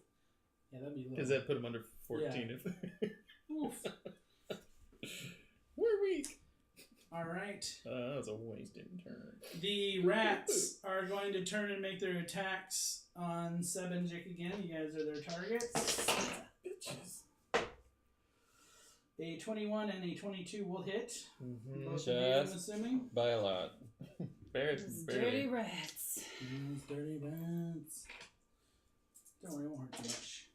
Yeah, that'd be low. Because that put them under 14. If Oof. We're weak. Alright. That was a wasted turn. The rats are going to turn and make their attacks on Seb and Jiik again. You guys are their targets. Bitches. A 21 and a 22 will hit. Mm-hmm. Both of you, I'm Just- assuming. By a lot. Barely. Dirty rats. Those dirty rats. Don't worry, it won't hurt too much.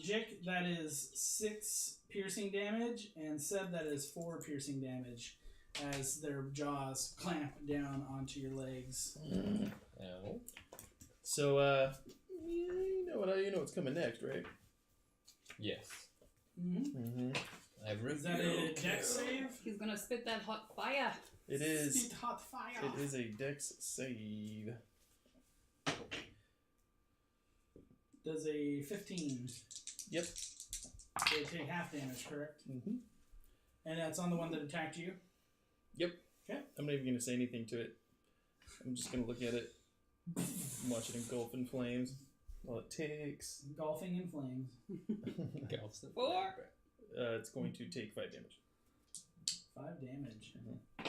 Jiik, that is 6 piercing damage, and Seb, that is 4 piercing damage. as their jaws clamp down onto your legs. Ow. So, you know what's coming next, right? Yes. Mm-hmm. I've Is that a dex save? He's gonna spit that hot fire. It is. Spit hot fire. It is a dex save. Does a 15. Yep. They take half damage, correct? Mm-hmm. And that's on the one that attacked you? Yep. Okay. I'm not even going to say anything to it. I'm just going to look at it. Watch it engulf in flames. All it takes. Golfing in flames. Four. It's going to take 5 damage. 5 damage. Mm-hmm.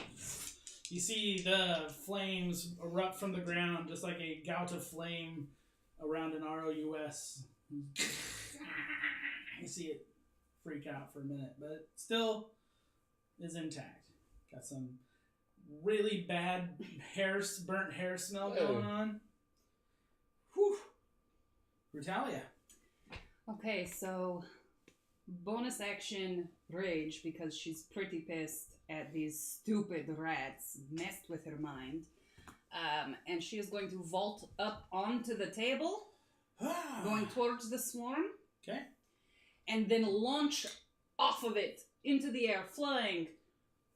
You see the flames erupt from the ground, just like a gout of flame around an ROUS. You see it freak out for a minute, but it still is intact. Got some really bad burnt hair smell going on. Whew. Brutalia. Okay, so bonus action rage because she's pretty pissed at these stupid rats messed with her mind. And she is going to vault up onto the table, going towards the swarm. Okay. And then launch off of it into the air, flying.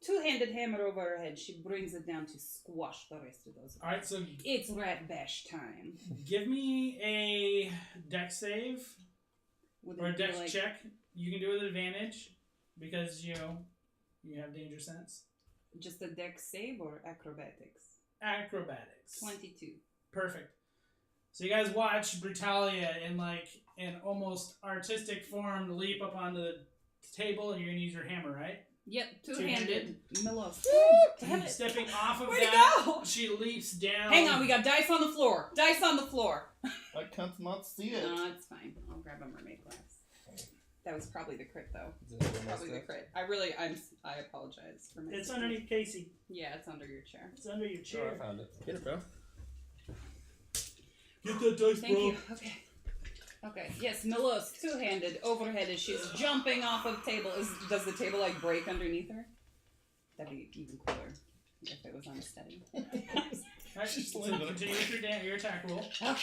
Two-handed hammer over her head. She brings it down to squash the rest of those. Alright, so It's rat bash time. give me a dex save Would or a it be dex like- check. You can do it with advantage because you have danger sense. Just a dex save or acrobatics? Acrobatics. 22. Perfect. So you guys watch Brutalia in like an almost artistic form leap up onto the table, and you're gonna use your hammer, right? Yep, Two-handed. two-handed. Miller. Damn it. Stepping off of Where'd it that, go? she leaps down. Hang on, we got dice on the floor. Dice on the floor. I can't not see it. No, it's fine. I'll grab a mermaid glass. That was probably the crit, though. Probably the crit. I apologize for my. It's underneath Casey. Yeah, it's under your chair. It's under your Sure, chair. I found it. Get it, bro. Get that dice, Thank you. Okay. Okay. Yes, Milos, two-handed, overhead as she's jumping off of the table. Does the table like break underneath her? That'd be even cooler if it was unsteady. Alright, so continue with your attack roll. Okay.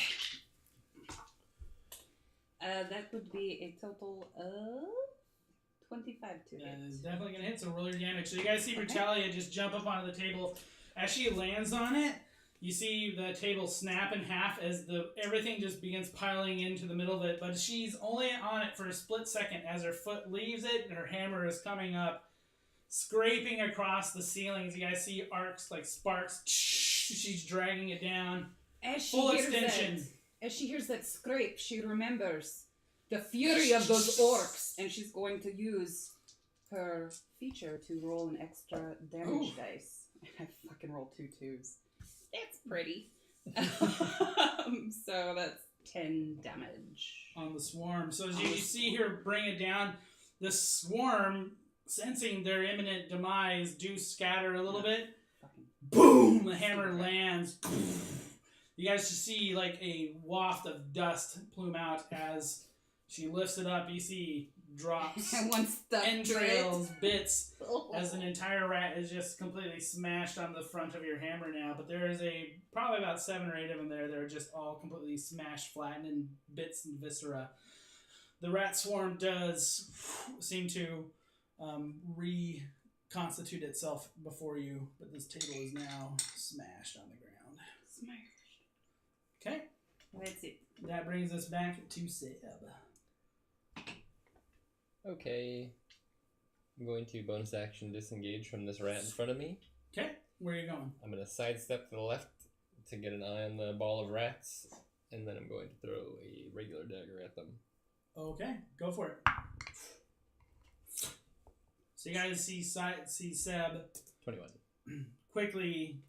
That would be a total of 25 to hit. That is definitely going to hit, so roll your damage. So you guys see Brutalia just jump up onto the table. As she lands on it, you see the table snap in half as everything just begins piling into the middle of it. But she's only on it for a split second. As her foot leaves it, and her hammer is coming up, scraping across the ceilings. You guys see arcs like sparks. She's dragging it down. As she Full hears extension. As she hears that scrape, she remembers the fury of those orcs, and she's going to use her feature to roll an extra damage dice. I fucking rolled 2 2s. That's pretty. So that's 10 damage. On the swarm. So as you see her bring it down, the swarm, sensing their imminent demise, do scatter a little bit. Fucking Boom! The hammer lands. You guys just see like a waft of dust plume out as she lifts it up. You see drops, and one stuck entrails, bits, to it. as an entire rat is just completely smashed on the front of your hammer now. But there is probably about 7 or 8 of them there. They're just all completely smashed, flattened in bits and viscera. The rat swarm does seem to reconstitute itself before you, but this table is now smashed on the ground. Smashed. Okay, That's it. that brings us back to Seb. Okay. I'm going to bonus action disengage from this rat in front of me. Okay, where are you going? I'm going to sidestep to the left to get an eye on the ball of rats, and then I'm going to throw a regular dagger at them. Okay, go for it. So you guys see Seb 21. quickly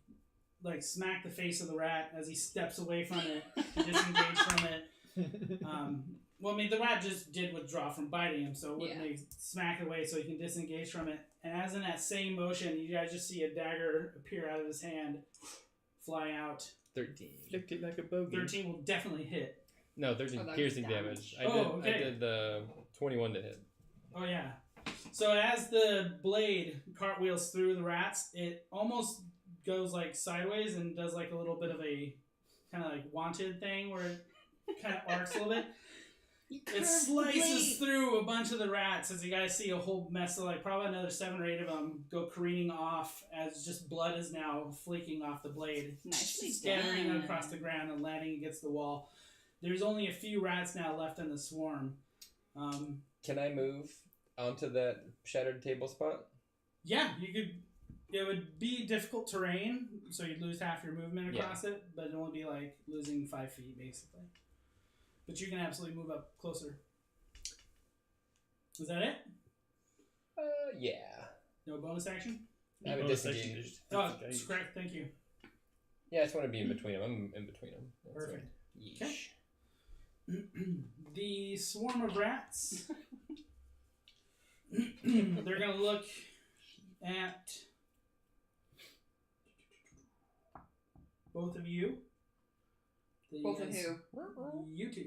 smack the face of the rat as he steps away from it to disengage from it. Well, I mean, the rat just did withdraw from biting him, so it wouldn't make smack away so he can disengage from it. And as in that same motion, you guys just see a dagger appear out of his hand, fly out. 13. Flicked it like a bogey. 13 will definitely hit. No, 13 Oh, that was piercing damage. damage. I did the 21 to hit. Oh, yeah. So as the blade cartwheels through the rats, it almost goes like sideways and does like a little bit of a kind of like wanted thing where it kind of arcs a little bit. It slices through a bunch of the rats as you guys see a whole mess of like probably another 7 or 8 of them go careening off as just blood is now fleeking off the blade, Nicely scattering done. across the ground and landing against the wall. There's only a few rats now left in the swarm. Can I move onto that shattered table spot? Yeah, you could. It would be difficult terrain, so you'd lose half your movement across it, but it'd only be like losing 5 feet basically. But you can absolutely move up closer. Is that it? Yeah. No bonus action? I have a disengaged. Oh, that's correct. Thank you. Yeah, I just want to be in between them. I'm in between them. Perfect. Okay. The swarm of rats. They're going to look at both of you. Both of who? You two.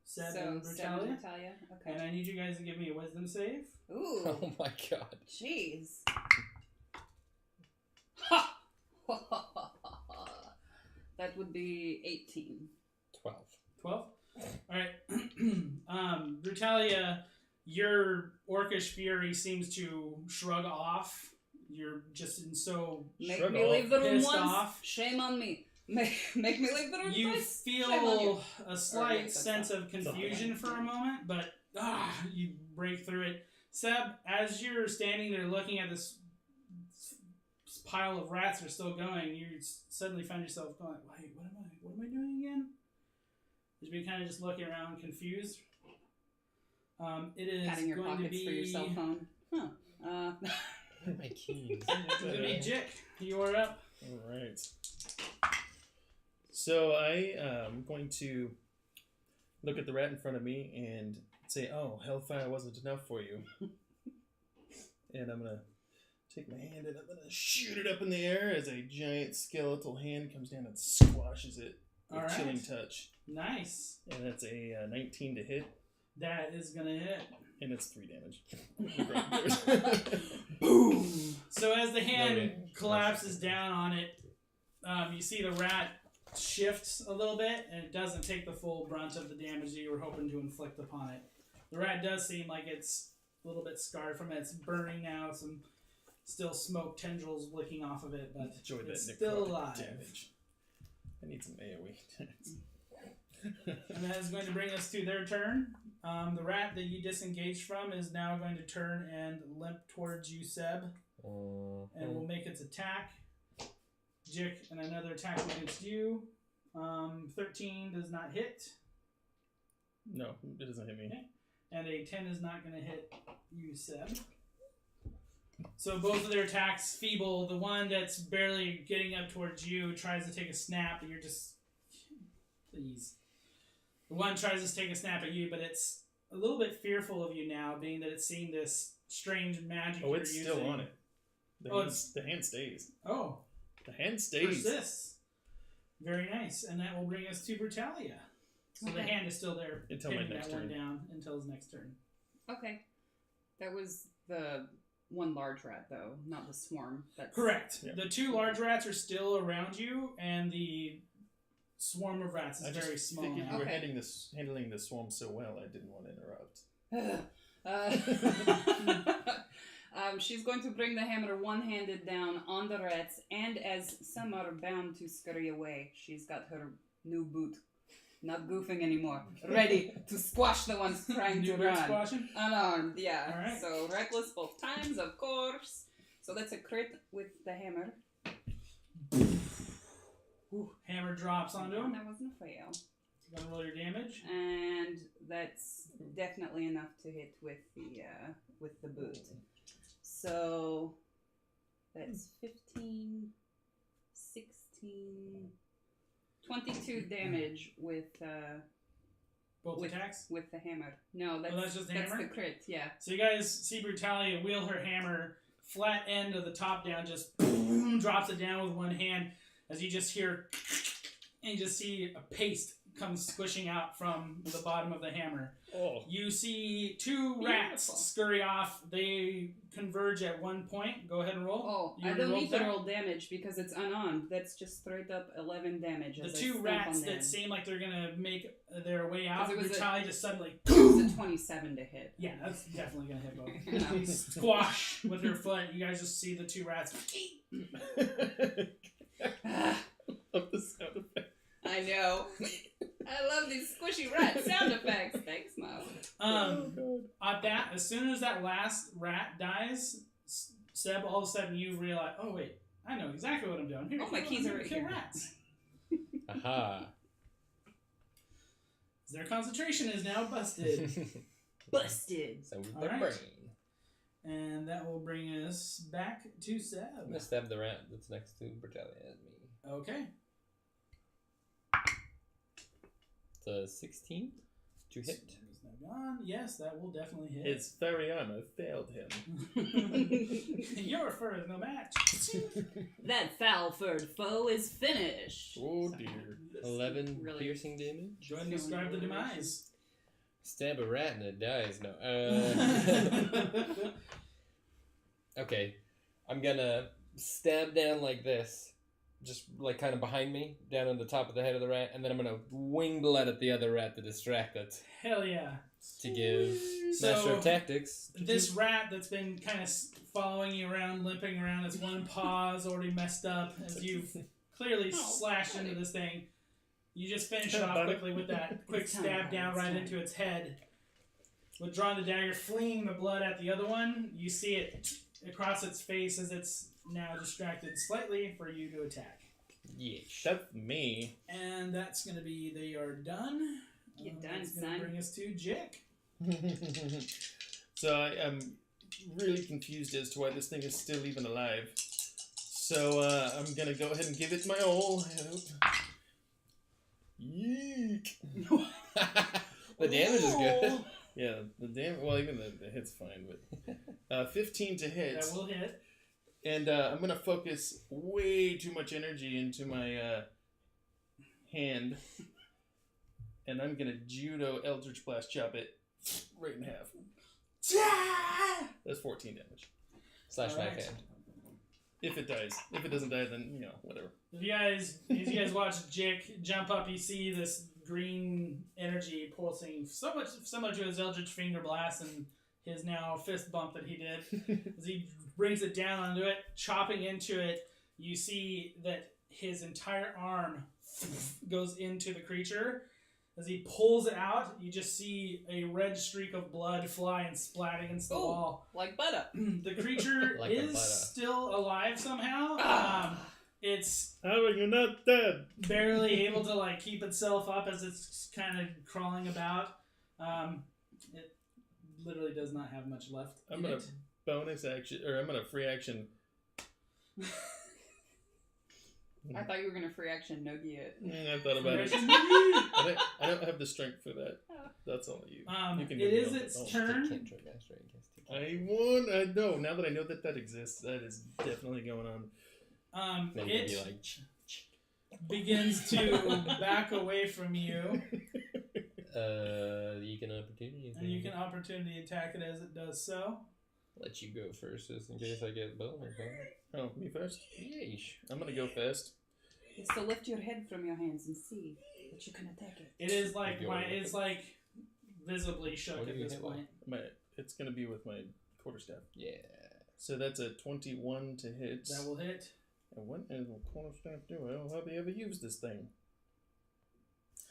Seb So, and Seb and Brutalia. Brutalia. Okay. And I need you guys to give me a wisdom save. Ooh. Oh my god. Jeez. That would be 18. 12. 12? Alright. Brutalia, your orcish fury seems to shrug off. You're just in so Make Shrug me off. leave the room Pissed once. off. Shame on me. Make me leave the room You twice. Shame on you. feel a slight that's sense not- of confusion for a moment, but you break through it. Seb, as you're standing there looking at this pile of rats that are still going, you suddenly find yourself going, wait, what am I doing again? As you kind of just looking around confused. It is Patting your going to pockets be for your cell phone. Huh. Where are my keys? It's going to be Jiik. You are up. All right. So I am going to look at the rat in front of me and say, "Oh, hellfire wasn't enough for you." And I'm gonna take my hand and I'm gonna shoot it up in the air as a giant skeletal hand comes down and squashes it with All right. chilling touch. Nice. And that's a 19 to hit, That is going to hit. and it's 3 damage. Boom! So as the hand Noted. collapses down on it, you see the rat shifts a little bit, and it doesn't take the full brunt of the damage that you were hoping to inflict upon it. The rat does seem like it's a little bit scarred from it. It's burning now, some still smoke tendrils licking off of it, but Enjoy that it's still necrotic alive. damage. I need some AoE. And that is going to bring us to their turn. The rat that you disengaged from is now going to turn and limp towards you, Seb, and will make its attack. Jiik, and another attack against you. 13 does not hit, No, it doesn't hit me. and a 10 is not going to hit you, Seb. So both of their attacks feeble. The one that's barely getting up towards you tries to take a snap, and you're just... Please. The one tries to take a snap at you, but it's a little bit fearful of you now, being that it's seeing this strange magic Oh, you're it's using. still on it. The, Oh, hand, the hand stays. Oh, The hand stays. persists. Very nice. And that will bring us to Brutalia. So the Okay. hand is still there, Until my pinning next that one turn. down until his next turn. Okay. That was the one large rat, though, not the swarm. That's... Correct. Yeah. The 2 large rats are still around you, and the swarm of rats is I just very small figured now. you were Okay. handling the swarm so well, I didn't want to interrupt. She's going to bring the hammer one-handed down on the rats, and as some are bound to scurry away, she's got her new boot, not goofing anymore, ready to squash the ones trying New to bird run. squashing? Unarmed, yeah. Alright. So reckless both times, of course. So that's a crit with the hammer. Ooh, hammer drops onto him. That wasn't a fail. Gonna roll your damage. And that's definitely enough to hit with the boot. So that's 15, 16, 22 damage with Both attacks. with the hammer. No, that's, that's just the that's hammer? the crit, yeah. So you guys see Brutalia wheel her hammer, flat end of the top down, just boom, drops it down with one hand as you just hear, and you just see a paste comes squishing out from the bottom of the hammer. Oh. You see two rats scurry off. They converge at one point. Go ahead and roll. Oh, You I don't roll need to that? roll damage because it's unarmed. That's just straight up 11 damage. The as I two stomp rats on them. that seem like they're gonna make their way out. 'Cause it was Brutalia just suddenly. It was a 27 to hit. Yeah, that's definitely gonna hit both. You squash with her foot. You guys just see the two rats. Love the sound effect. I know. I love these squishy rat sound effects. Thanks, Mom. At that, as soon as that last rat dies, Seb, all of a sudden you realize, oh wait, I know exactly what I'm doing. Here, Oh, my keys are right kill here. rats. Aha. Their concentration is now busted. Busted. So with All the right. brain. And that will bring us back to I'm Seb. gonna stab the rat that's next to Brutalia at me. Okay. It's a 16 to hit. Seb is now gone. Yes, that will definitely hit. His fairy armor failed him. Your fur is no match. That foul-furred foe is finished. Oh dear. 11 Really? piercing damage. Go ahead and describe the demise. Stab a rat and it dies. No. Okay. I'm gonna stab down like this. Just like kind of behind me, down on the top of the head of the rat, and then I'm gonna wing blood at the other rat to distract it. Hell yeah. To give So, Master of Tactics. This rat that's been kind of following you around, limping around, its one paw is already messed up as you've clearly slashed into this thing. You just finish it off quickly with that quick It's time, stab down it's right time. into its head. Withdrawing the dagger, fleeing the blood at the other one, you see it across its face as it's now distracted slightly for you to attack. Yeesh. That's me. And that's going to be, they are done. Get done, That's going son. to bring us to Jiik. So I am really confused as to why this thing is still even alive. So I'm gonna go ahead and give it my all. I hope. Yeek. The damage is good. Yeah, the damage. Well, even the hit's fine, but 15 to hit. That will hit. And I'm gonna focus way too much energy into my hand, and I'm gonna judo Eldritch Blast chop it right in half. That's 14 damage. Slash Alright. backhand. If it dies. If it doesn't die, then whatever. As you guys watch Jiik jump up, you see this green energy pulsing so much similar to his Eldritch Finger Blast and his now fist bump that he did. As he brings it down onto it, chopping into it, you see that his entire arm goes into the creature. As he pulls it out, you just see a red streak of blood fly and splat against the Ooh. wall. Like butter. The creature Like a is butter. still alive somehow. It's How are you not dead? barely able to keep itself up as it's kind of crawling about. It literally does not have much left. I'm in gonna it. bonus action, or I'm gonna free action. I thought you were gonna free action Nogi it. I thought about it. It I don't have the strength for that. That's all you. You can it do is it. its Oh. turn. Cantrip Master, I guess. I won. I know. Now that I know that exists, that is definitely going on. Then you'd It be like, begins to back away from you, you can opportunity. and you can opportunity attack it as it does so. Let you go first, just in case I get bonus. Oh, me first? Yeesh. I'm gonna go first. So lift your head from your hands and see that you can attack it. It is like Go with it's like visibly shook What do at you this hit point. It's gonna be with my quarterstaff. Yeah. So that's a 21 to hit. That will hit. And what is a quarterstaff do? I don't hardly ever use this thing.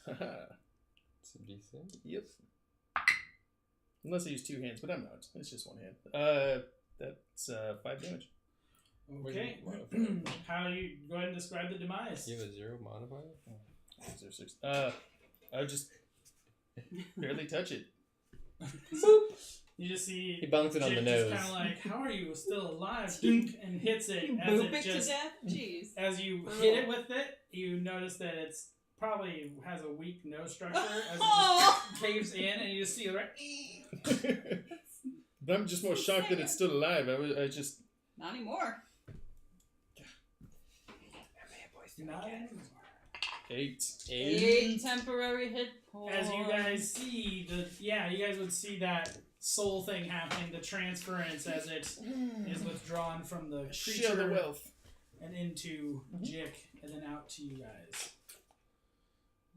Haha. It's a decent. Yep. Unless I use two hands, but I'm not. It's just one hand. That's 5 damage. Okay. Where's your modifier? How do you go ahead and describe the demise? You have a 0 modifier? 6. I would just barely touch it. You just see He bonks it on the Jiik nose. just kind of like, how are you still alive? Dunk, and hits it as Boop it it to just death? Jeez. as you hit it with it. You notice that it's probably has a weak nose structure as it just caves in, and you just see it right. But I'm just more shocked that it's still alive. I just Not anymore. Not anymore. 8 temporary hit points. As you guys see, you guys would see that soul thing happening, the transference as it is withdrawn from the Share the creature wealth. and into Jiik, and then out to you guys.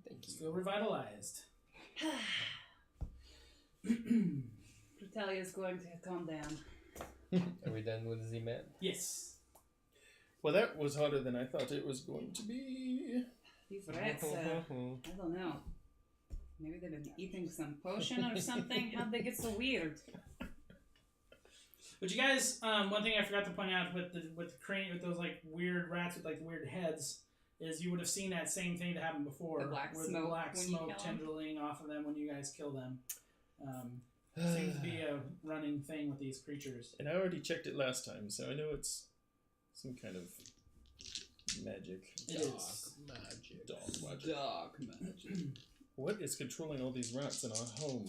Thank you. Still revitalized. Brutalia is going to calm down. Are we done with Z-Man? Yes. Well, that was harder than I thought it was going to be. These rats, I don't know. Maybe they've been eating some potion or something. How'd they get so weird? But you guys, one thing I forgot to point out with those like weird rats with like weird heads is you would have seen that same thing that happened before, The black with smoke the black when you smoke kill 'em. tendriling off of them when you guys kill them. Seems to be a running thing with these creatures. And I already checked it last time, so I know it's some kind of magic. It is. Magic. Dog magic. Dark magic. What is controlling all these rats in our home?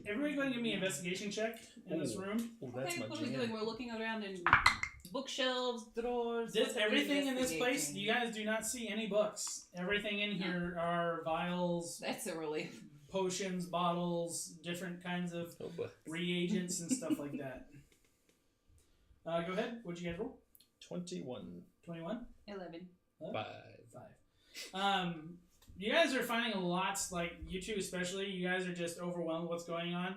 Everybody go and give me an investigation check in this room. Oh, that's Okay, my what are we jam. doing? We're looking around in bookshelves, drawers. This, what are we everything in this place, investigating? you guys do not see any books. Everything in here are vials, That's a relief. potions, bottles, different kinds of Oh, but reagents and stuff like that. Go ahead. What'd you guys roll? 21. 21? 11. 5. 5. You guys are finding lots, like you two especially, you guys are just overwhelmed with what's going on.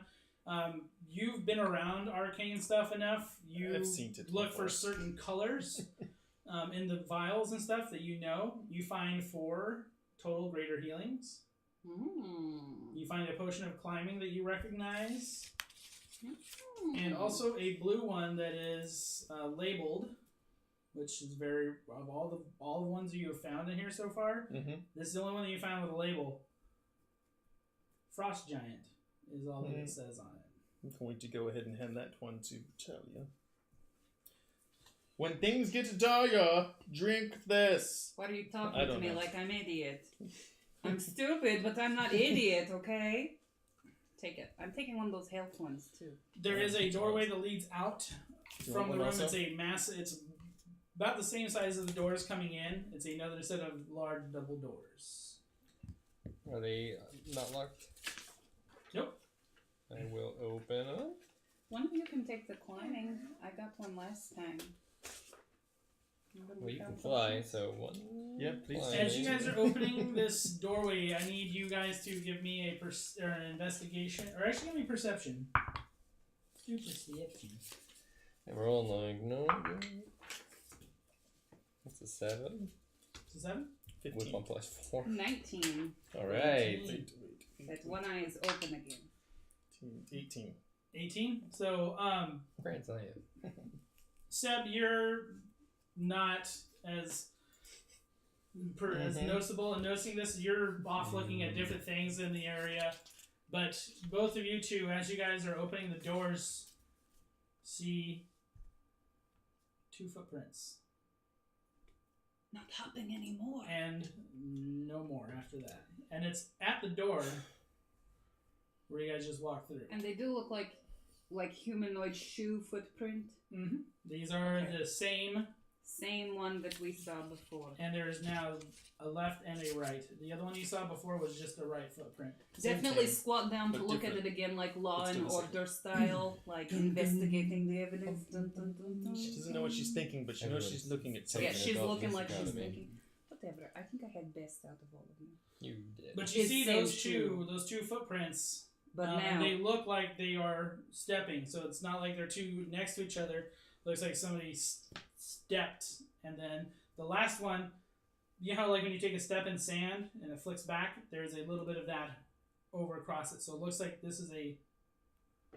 You've been around arcane stuff enough. You I've seen it look before. for certain colors in the vials and stuff that you know. You find 4 total greater healings. You find a potion of climbing that you recognize. And also a blue one that is labeled, which is very of all the ones you have found in here so far. Mm-hmm. This is the only one that you found with a label. Frost Giant is all that it says on it. I'm going to go ahead and hand that one to Brutalia. When things get dire, drink this. Why are you I talking to don't me know. like I'm idiot? I'm stupid, but I'm not idiot, okay? Take it. I'm taking one of those health ones, too. There is a doorway that leads out You from want the one room. also? It's about the same size as the doors coming in. It's another set of large double doors. Are they not locked? Nope. I will open up. One of you can take the climbing. I got one last time. Well, you can fly, so one. Yeah, please. climbing. As you guys are opening this doorway, I need you guys to give me an investigation, or actually give me perception. Do perception. And we're all like, no. That's a 7 Is it 7? with 15. 1 plus 4. 19. All right. Wait. That one eye is open again. 18. 18. So, Grand science. Seb, you're not as noticeable in noticing this. You're off looking at different things in the area, but both of you two, as you guys are opening the doors, see 2 footprints Not hopping anymore. and no more after that. And it's at the door where you guys just walked through. And they do look like humanoid shoe footprint. Mm-hmm. These are Okay. the same, Same one that we saw before. and there is now a left and a right. The other one you saw before was just a right footprint. Same Definitely thing. squat down to but look at different. it again, like Law It's and still the same. Order style, like investigating the evidence. Dun, dun, dun, dun. She doesn't know what she's thinking, but she knows she's looking at something. Yeah, she's about looking this like she's economy. thinking. Whatever. I think I had best out of all of you. You did. But you It see says those two footprints, But and now, they look like they are stepping. So it's not like they're two next to each other. Looks like somebody stepped, and then the last one, you know how like when you take a step in sand and it flicks back, there's a little bit of that over across it. So it looks like this is a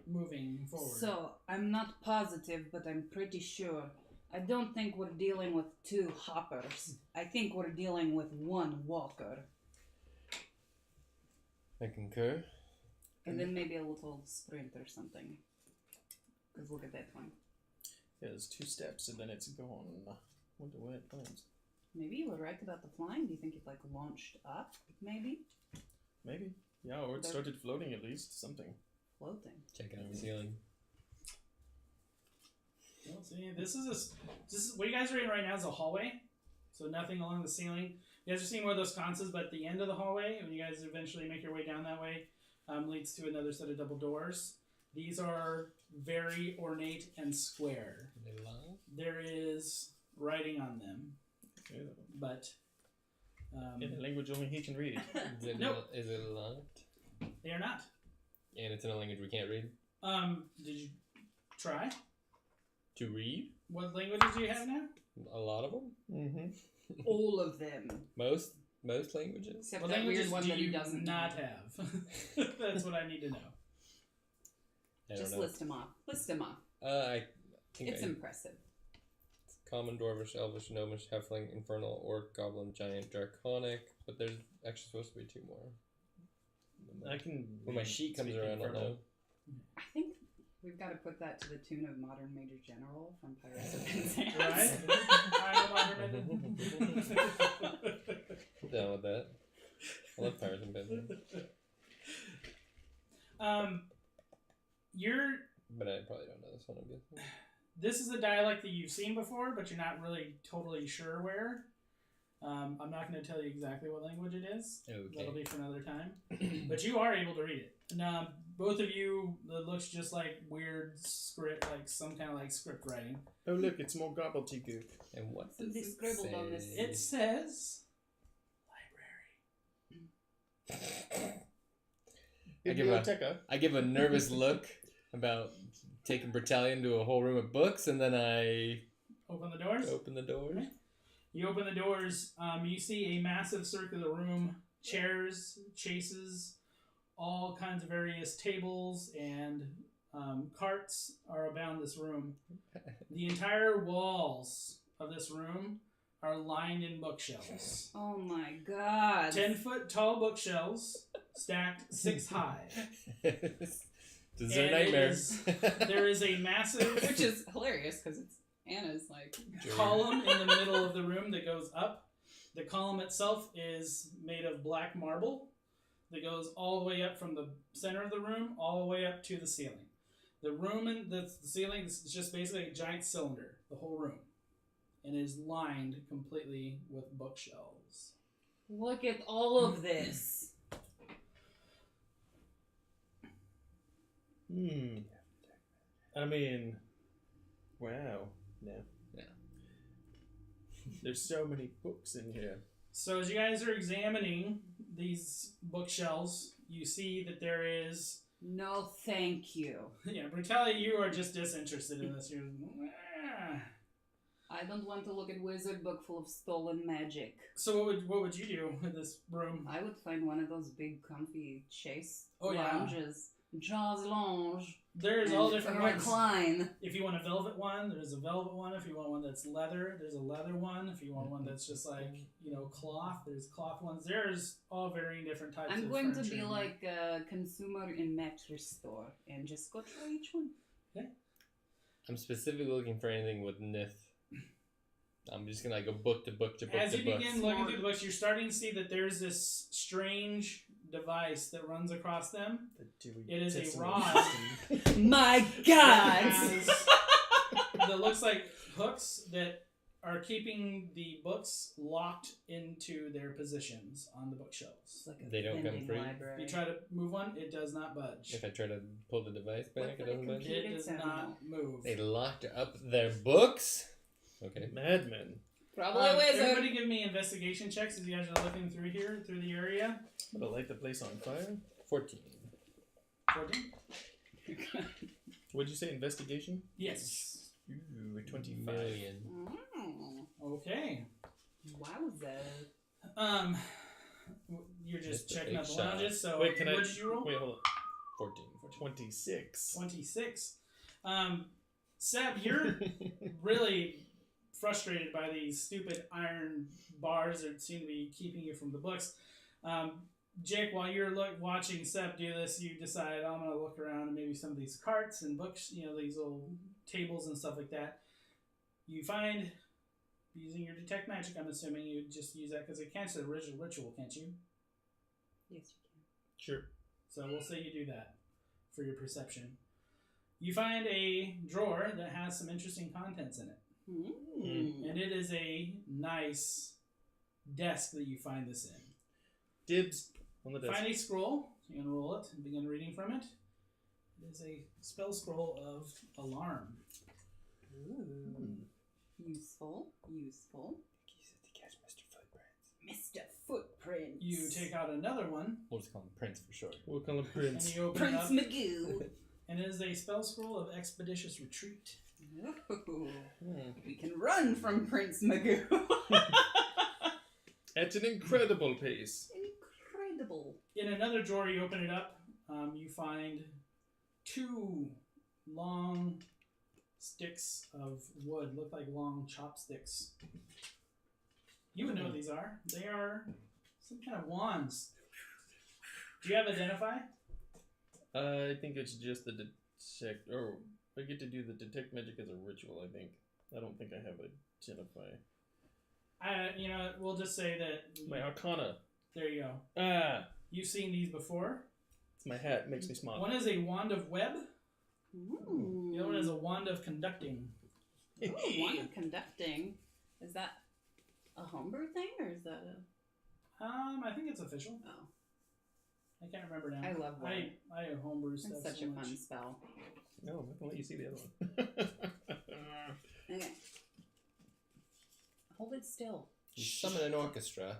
moving forward. so I'm not positive, but I'm pretty sure. I don't think we're dealing with 2 hoppers. I think we're dealing with 1 walker. I concur. And then maybe a little sprint or something. Because look at that one. Yeah, there's 2 steps and then it's gone. Wonder where it lands. Maybe you were right about the flying. Do you think it like launched up? Maybe? Maybe. Yeah, or it There- started floating at least. Something. Floating. Check out the ceiling. Well, see, this is what you guys are in right now is a hallway, so nothing along the ceiling. You guys are seeing one of those sconces, but at the end of the hallway, when you guys eventually make your way down that way, leads to another set of double doors. These are very ornate and square. Are they locked? There is writing on them, but in a language only he can read. Nope. Is it locked? they are not. And it's in a language we can't read? Did you try? To read? What languages do you have now? A lot of them? Mm-hmm. All of them. Most languages? Except What that languages weird one do that he you doesn't not know. have? That's what I need to know. I don't Just know. list them off. List them off. I think It's impressive. Common, Dwarvish, Elvish, Gnomish, Halfling, Infernal, Orc, Goblin, Giant, Draconic, but there's actually supposed to be 2 more. I can. When my sheet comes speak around, I'll Infernal. know. I think we've got to put that to the tune of Modern Major General from Pirates of Penzance. Right? Down with that. I love Pirates and Penzance. But I probably don't know this one, I'm guessing. This is a dialect that you've seen before, but you're not really totally sure where. I'm not going to tell you exactly what language it is. Okay. That'll be for another time. But you are able to read it. Now, both of you, it looks just like weird script, like some kind of like script writing. Oh look, it's more gobbledygook. And what Somebody does it scribbled say? on this. It says Biblioteca. I give a nervous look about taking Brutalia into a whole room of books, and then I open the doors. open the doors. You open the doors. You see a massive circular room, chairs, chases, all kinds of various tables and carts are around this room. The entire walls of this room are lined in bookshelves. Oh my god. 10-foot tall bookshelves stacked 6 high. Dessert And nightmares. There is a massive Which is hilarious because it's Anna's like. column in the middle of the room that goes up. The column itself is made of black marble that goes all the way up from the center of the room all the way up to the ceiling. The room and the ceiling is just basically a giant cylinder, the whole room. And it is lined completely with bookshelves. Look at all of this. I mean, wow. No. Yeah. There's so many books in here. So as you guys are examining these bookshelves, you see that there is... No, thank you. Yeah, Brutalia, you are just disinterested in this. You're... "Ah." I don't want to look at wizard book full of stolen magic. So what would you do in this room? I would find one of those big comfy chase Yeah. lounges. Jaws lounge. There's and all different ones. recline. If you want a velvet one, there's a velvet one. If you want one that's leather, there's a leather one. If you want one that's just like, cloth, there's cloth ones. There's all varying different types I'm of going to furniture be in like a consumer in mattress store and just go try each one. I'm specifically looking for anything with Nith. I'm just gonna go book to book to book As to you book. begin looking through the books, you're starting to see that there's this strange device that runs across them. It is a rod. My That God! has- that looks like hooks that are keeping the books locked into their positions on the bookshelves. It's like a They don't come vending free? library. If you try to move one, it does not budge. If I try to pull the device back, What it for doesn't the budge. computer? It does not move. They locked up their books. Okay. Madmen. Probably a wizard. Everybody give me investigation checks as you guys are looking through here, through the area. I'm gonna light the place on fire. 14. 14? What'd you say? Investigation? Yes. Ooh, 25. Million. Oh, Okay. wowza. You're just Just a checking big out the shot. lounges, so Wait, can I? what did you roll? Wait, hold on. 14. 26. 26. Seb, you're really frustrated by these stupid iron bars that seem to be keeping you from the books. Jake, while you're watching Seb do this, you decide, I'm going to look around and maybe some of these carts and books, these little tables and stuff like that. You find, using your detect magic, I'm assuming you just use that because it cancels the original ritual, can't you? Yes, you can. Sure. So we'll say you do that for your perception. You find a drawer that has some interesting contents in it. Mm. And it is a nice desk that you find this in. Dibs on the desk. Find a scroll. You can roll it and begin reading from it. It is a spell scroll of alarm. Ooh. Useful. Useful. Use it to catch Mr. Footprints. Mr. Footprints. You take out another one. We'll just call him Prince for short. We'll call him And Prince. you open Prince it up. Magoo. And it is a spell scroll of expeditious retreat. Ooh. We can run from Prince Magoo. At an incredible pace. Incredible. In another drawer, you open it up. You find 2 long sticks of wood. Look like long chopsticks. You would know what these are. They are some kind of wands. Do you have Identify? I think it's just the detect. Oh, I get to do the detect magic as a ritual. I think. I don't think I have identify. We'll just say that. My Arcana. There you go. Ah, You've seen these before. it's my hat. It makes me smile. One is a wand of web. Ooh. The other one is a wand of conducting. Oh, wand of conducting. Is that a homebrew thing or is that a? I think it's official. Oh, I can't remember now. I love web. I homebrew stuff. It's such so a much. fun spell. No, I'm not gonna let you see the other one. Okay. Hold it still. You summon an orchestra.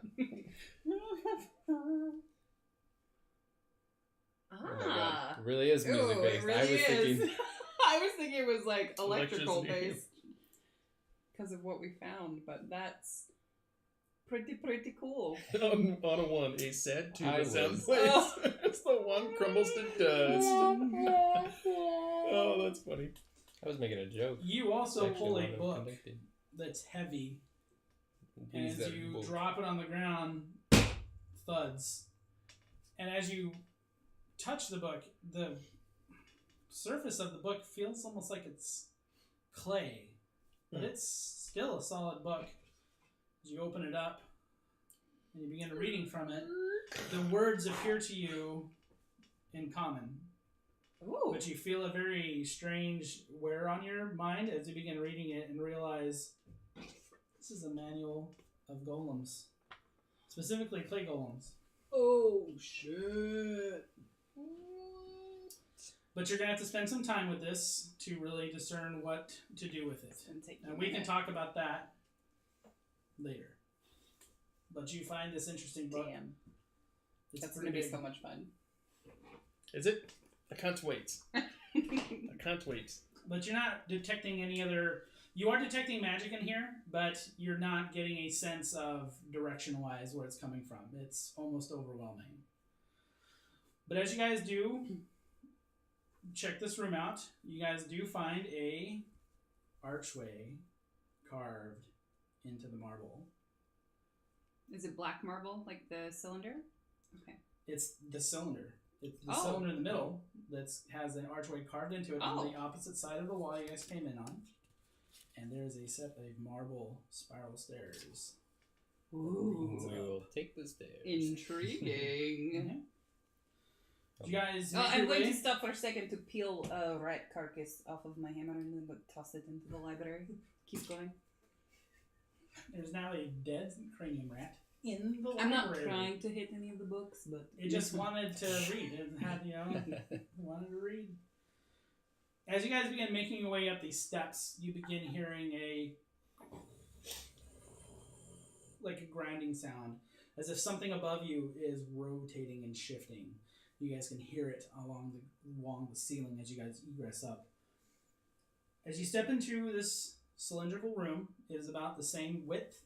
Oh my god. It really is music Ooh, based. it really I was is. thinking I was thinking it was like electrical Electricity. based because of what we found, but that's pretty cool. on a 1, a sad to I the sound was- plays. Oh. It's the one crumbles to dust. Oh, that's funny. I was making a joke. You also It's actually pull a one of book conducting. that's heavy, and Who's as that you book? drop it on the ground, thuds. And as you touch the book, the surface of the book feels almost like it's clay, but it's still a solid book. As you open it up and you begin reading from it, the words appear to you in common. Ooh. But you feel a very strange wear on your mind as you begin reading it and realize this is a manual of golems. Specifically clay golems. Oh shit. But you're going to have to spend some time with this to really discern what to do with it. It's gonna take And we can talk about that later. But you find this interesting book. Damn. It's That's pretty gonna be big. so much fun. Is it? I can't wait. I can't wait. But you're not detecting any other... You are detecting magic in here, but you're not getting a sense of direction-wise where it's coming from. It's almost overwhelming. But as you guys do check this room out, you guys do find a archway carved into the marble. Is it black marble, like the cylinder? Okay. It's the cylinder. It's the Oh. cylinder in the middle that has an archway carved into it on Oh. the opposite side of the wall you guys came in on. And there's a set of marble spiral stairs. Ooh. We will take the stairs. Intriguing. You guys Oh, make I'm your going way. to stop for a second to peel a rat carcass off of my hammer and then go toss it into the library. Keep going. There's now a dead cranium rat in the library. I'm not trying to hit any of the books, but It just wanted to read. It had, it wanted to read. As you guys begin making your way up these steps, you begin hearing a grinding sound, as if something above you is rotating and shifting. You guys can hear it along the ceiling as you guys egress up. As you step into this cylindrical room, it is about the same width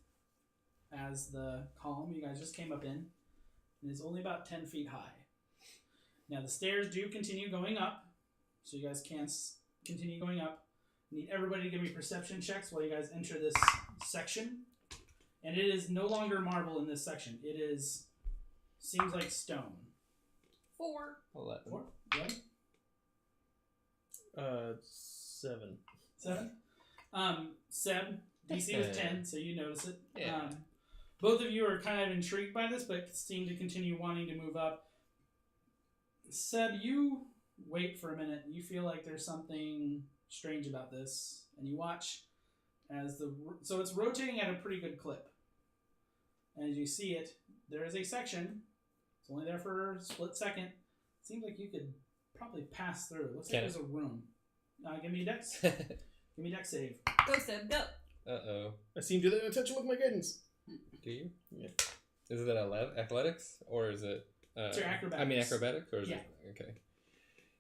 as the column you guys just came up in. It is only about 10 feet high. Now the stairs do continue going up, so you guys can continue going up. I need everybody to give me perception checks while you guys enter this section. And it is no longer marble in this section. It seems like stone. 4. 11. 4? Good. 7. 7. Seb, DC was 10, so you notice it. Yeah. Both of you are kind of intrigued by this, but seem to continue wanting to move up. Seb, you wait for a minute. You feel like there's something strange about this, and you watch as so it's rotating at a pretty good clip. As you see it, there is a section. It's only there for a split second. Seems like you could probably pass through. It looks like there's a room. Give me a dex. Give me a dex save. Go, Seb, go. Uh-oh. I seem to have attention with my guidance. Do you? Yeah. Is it athletics? Or is it... It's your acrobatics. I mean acrobatics? Or is it... Okay.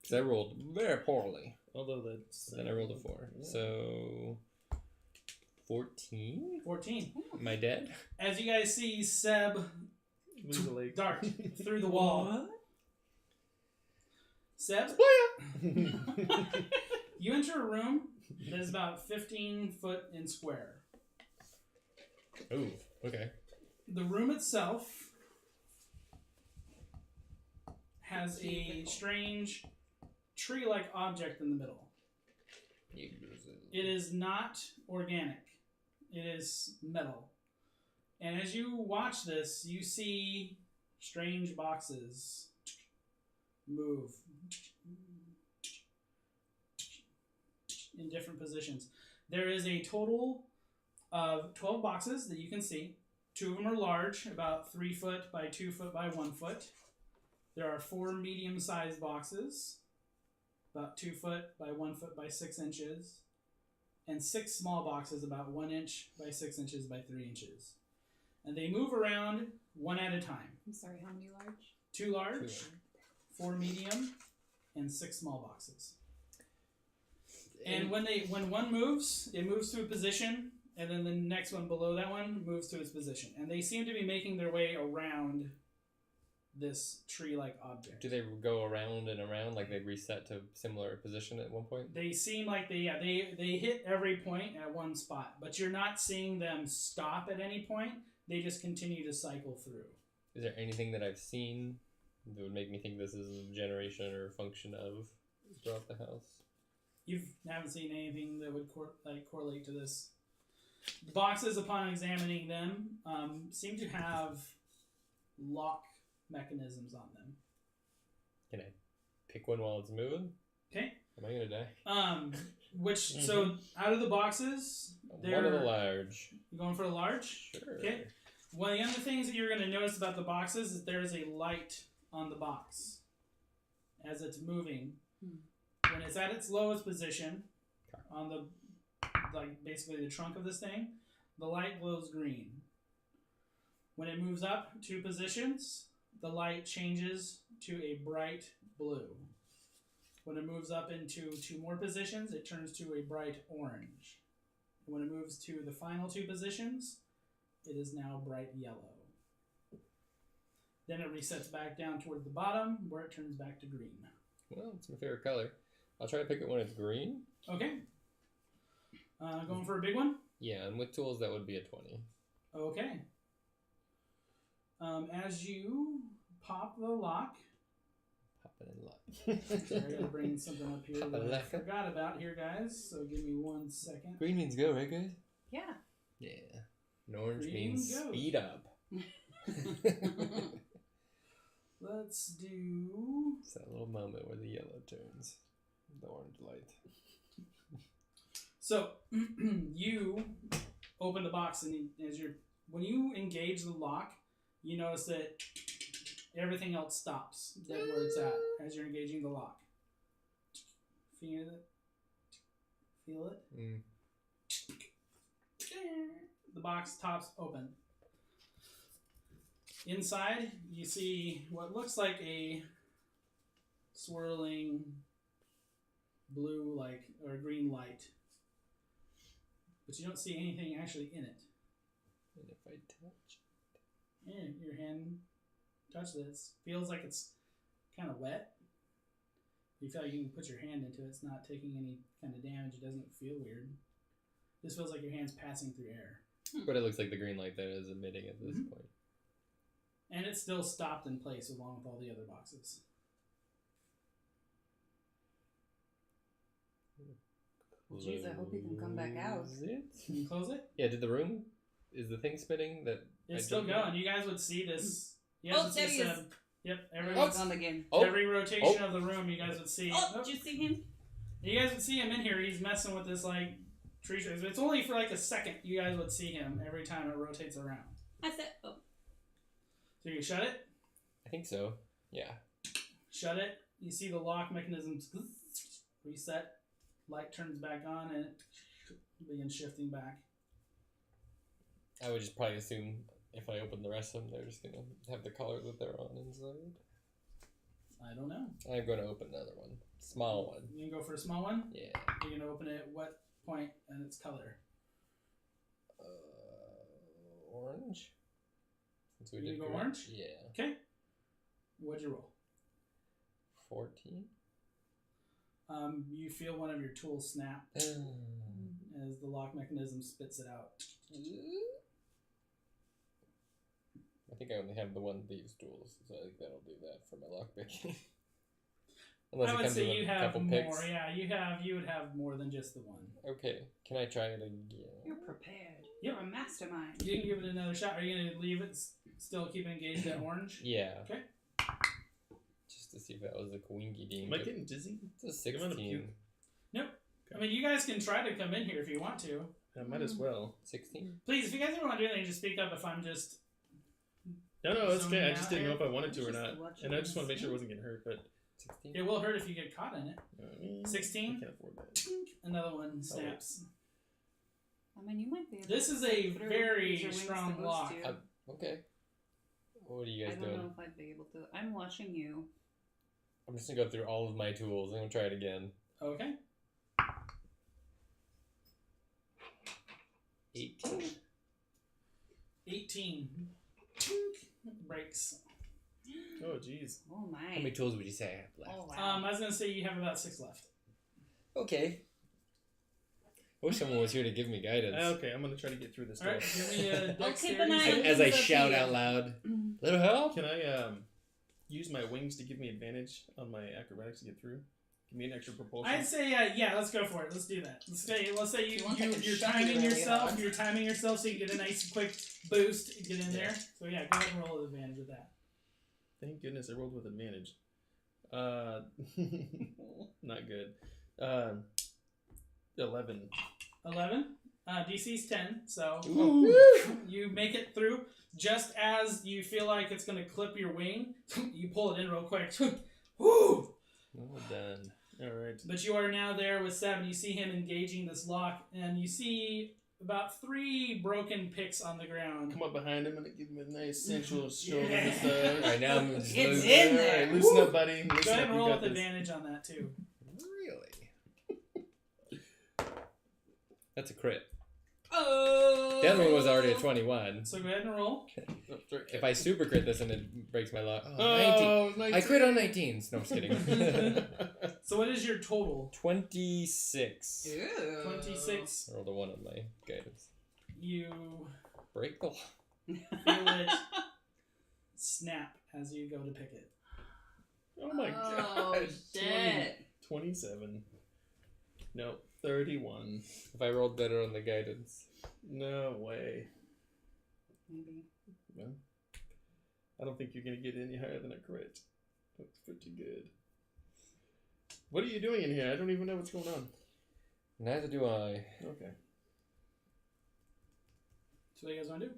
Because I rolled very poorly. Although that's... Then I rolled a 4. Yeah. So... 14? 14. Am I dead? As you guys see Seb Lose a leg. dart through the wall. What? Seb, you enter a room that is about 15 foot in square. Ooh, okay. The room itself has a strange tree-like object in the middle. It is not organic. It is metal. And as you watch this, you see strange boxes move in different positions. There is a total of 12 boxes that you can see. 2 of them are large, about 3 foot by 2 foot by 1 foot. There are 4 medium-sized boxes, about 2 foot by 1 foot by 6 inches, and 6 small boxes about 1 inch by 6 inches by 3 inches. And they move around one at a time. I'm sorry, how many large? 2 large, 4 medium, and 6 small boxes. And when one moves, it moves to a position, and then the next one below that one moves to its position. And they seem to be making their way around this tree-like object. Do they go around and around, like they reset to similar position at one point? They seem like they hit every point at one spot, but you're not seeing them stop at any point. They just continue to cycle through. Is there anything that I've seen that would make me think this is a generation or a function of throughout the house? You haven't seen anything that would correlate to this. The boxes, upon examining them, seem to have lock mechanisms on them. Can I pick one while it's moving? Okay. Am I gonna die? So out of the boxes, One of the large. You going for a large? Sure. Okay. One of the other things that you're going to notice about the boxes is there is a light on the box as it's moving. When it's at its lowest position on the basically the trunk of this thing, the light glows green. When it moves up 2 positions, the light changes to a bright blue. When it moves up into 2 more positions, it turns to a bright orange. And when it moves to the final 2 positions, it is now bright yellow. Then it resets back down toward the bottom, where it turns back to green. Well, it's my favorite color. I'll try to pick it when it's green. Okay. Going for a big one? Yeah, and with tools, that would be a 20. Okay. As you pop the lock... Pop it in luck. Sorry, I gotta bring something up here Pop a that I lock. forgot about here, guys. So give me 1 second. Green means go, right, guys? Yeah. Yeah. And orange Green means goes. speed up. Let's do... It's that little moment where the yellow turns the orange light. So, you open the box, and when you engage the lock, you notice that everything else stops dead where it's at as you're engaging the lock. Feel it? Feel it? Mm. The box tops open. Inside, you see what looks like a swirling blue or green light. But you don't see anything actually in it. And if I touch... Yeah, your hand touch this. Feels like it's kind of wet. You feel like you can put your hand into it. It's not taking any kind of damage. It doesn't feel weird. This feels like your hand's passing through air. But it looks like the green light there is emitting at this point. And it's still stopped in place along with all the other boxes. Jeez, I hope you can come back out. Close it? Can you close it? Yeah, did the room... Is the thing spinning that... It's I still jumped going. You guys would see this. You Oh, guys would there see he is. Seb. Yep, Everyone's on again. every rotation of the room, you guys would see. Oh, Oh, did you see him? you guys would see him in here. He's messing with this tree. It's only for a second. You guys would see him every time it rotates around. I said, oh. So you shut it? I think so. Yeah. Shut it. You see the lock mechanisms reset. Light turns back on and it begins shifting back. I would just probably assume if I open the rest of them, they're just going to have the color that they're on inside. I don't know. I'm going to open another one. Small one. You can go for a small one? Yeah. You're going to open it at what point and its color? Orange? Since we You did go green. orange? Yeah. Okay. What'd you roll? 14? You feel one of your tools snap as the lock mechanism spits it out. I think I only have the one of these tools, so I think that'll do that for my lockpicking. Unless I it would comes say with you a have couple more. picks. Yeah, you would have more than just the one. Okay, can I try it again? You're prepared. Yep. You're a mastermind. You can give it another shot. Are you going to leave it, still keep engaged at orange? Yeah. Okay. Just to see if that was a winky dink. Am I getting dizzy? It's a I'm gonna 16. puke. Nope. I mean, you guys can try to come in here if you want to. I might as well. 16? Please, if you guys ever want to do anything, just speak up if I'm just... No, it's Zoning okay. I out just didn't know here. if I wanted to or Just not. watch And I it just want to make and sure I see. wasn't getting hurt, but 16? It will hurt if you get caught in it. 16? I can't afford that. Tink, another one snaps. I mean, you might be able This to is slip a through, very use your wings strong to boost lock. you. Okay. What are you I guys don't doing? know if I'd be able to. I'm watching you. I'm just gonna go through all of my tools. I'm gonna try it again. Okay. 18. 18. Tink, breaks. Oh, jeez. Oh my. How many tools would you say I have left? Oh wow. I was going to say you have about 6 left. Okay. I wish someone was here to give me guidance. Okay, I'm gonna try to get through this door. Alright, give me a keep dexterity. an eye save. on As I Sophia. shout out loud, little help? Can I use my wings to give me advantage on my acrobatics to get through? Give me an extra propulsion. I'd say, yeah, let's go for it. Let's do that. Let's say You want like a you're shove timing really yourself. hard. You're timing yourself so you get a nice quick boost. Get in there. So yeah, go ahead and roll with advantage with that. Thank goodness I rolled with advantage. Not good. 11. 11. DC's 10. So Ooh. you make it through. Just as you feel like it's going to clip your wing, you pull it in real quick. Woo! Well done. Alright. But you are now there with 7. You see him engaging this lock, and you see about 3 broken picks on the ground. Come up behind him and give him a nice sensual shoulder Yeah. massage. Alright, now I'm just It's losing. in there. Alright, loosen Woo! up, buddy. Go Listen ahead up, and you roll got with this. advantage on that, too. Really? That's a crit. Oh. The other one was already a 21. So go ahead and roll. If I super crit this and it breaks my luck. Oh, 19. Oh, 19. I crit on 19s. No, I'm just kidding. So what is your total? 26. Ew. 26. I rolled a 1 on my guidance. You Break the feel it snap as you go to pick it. Oh my Oh, gosh. shit. 27. No, 31. If I rolled better on the guidance. No way. Maybe. Well, I don't think you're going to get any higher than a crit. That's pretty good. What are you doing in here? I don't even know what's going on. Neither do I. Okay. So what do you guys want to do?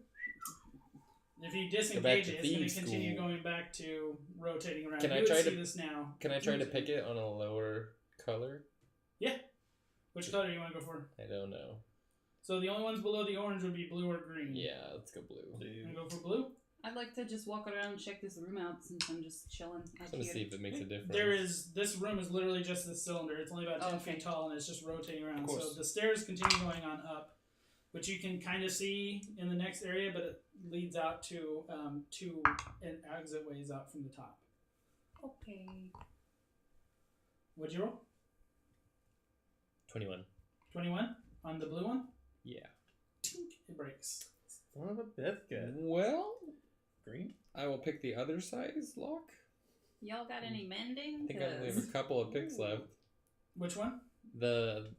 If you Go back disengage to it, it's going thieves' to continue school. going back to rotating around. Can you I would try see to- this now. Can I try to pick it on a lower color? Which color do you want to go for? I don't know. So the only ones below the orange would be blue or green. Yeah, let's go blue. You want to go for blue? I'd like to just walk around and check this room out since I'm just chilling I'm out gonna here. see if it makes a difference. This room is literally just this cylinder. It's only about 10 Okay. feet tall and it's just rotating around. Of So course. the stairs continue going on up, which you can kind of see in the next area, but it leads out to 2 exit ways out from the top. Okay. What'd you roll? 21. 21 on the blue one? Yeah. Tink, it breaks. Son of a Bethka. Well, Green? I will pick the other size lock. Y'all got any mending? I think I only have 'Cause- a couple of picks left. Which one? The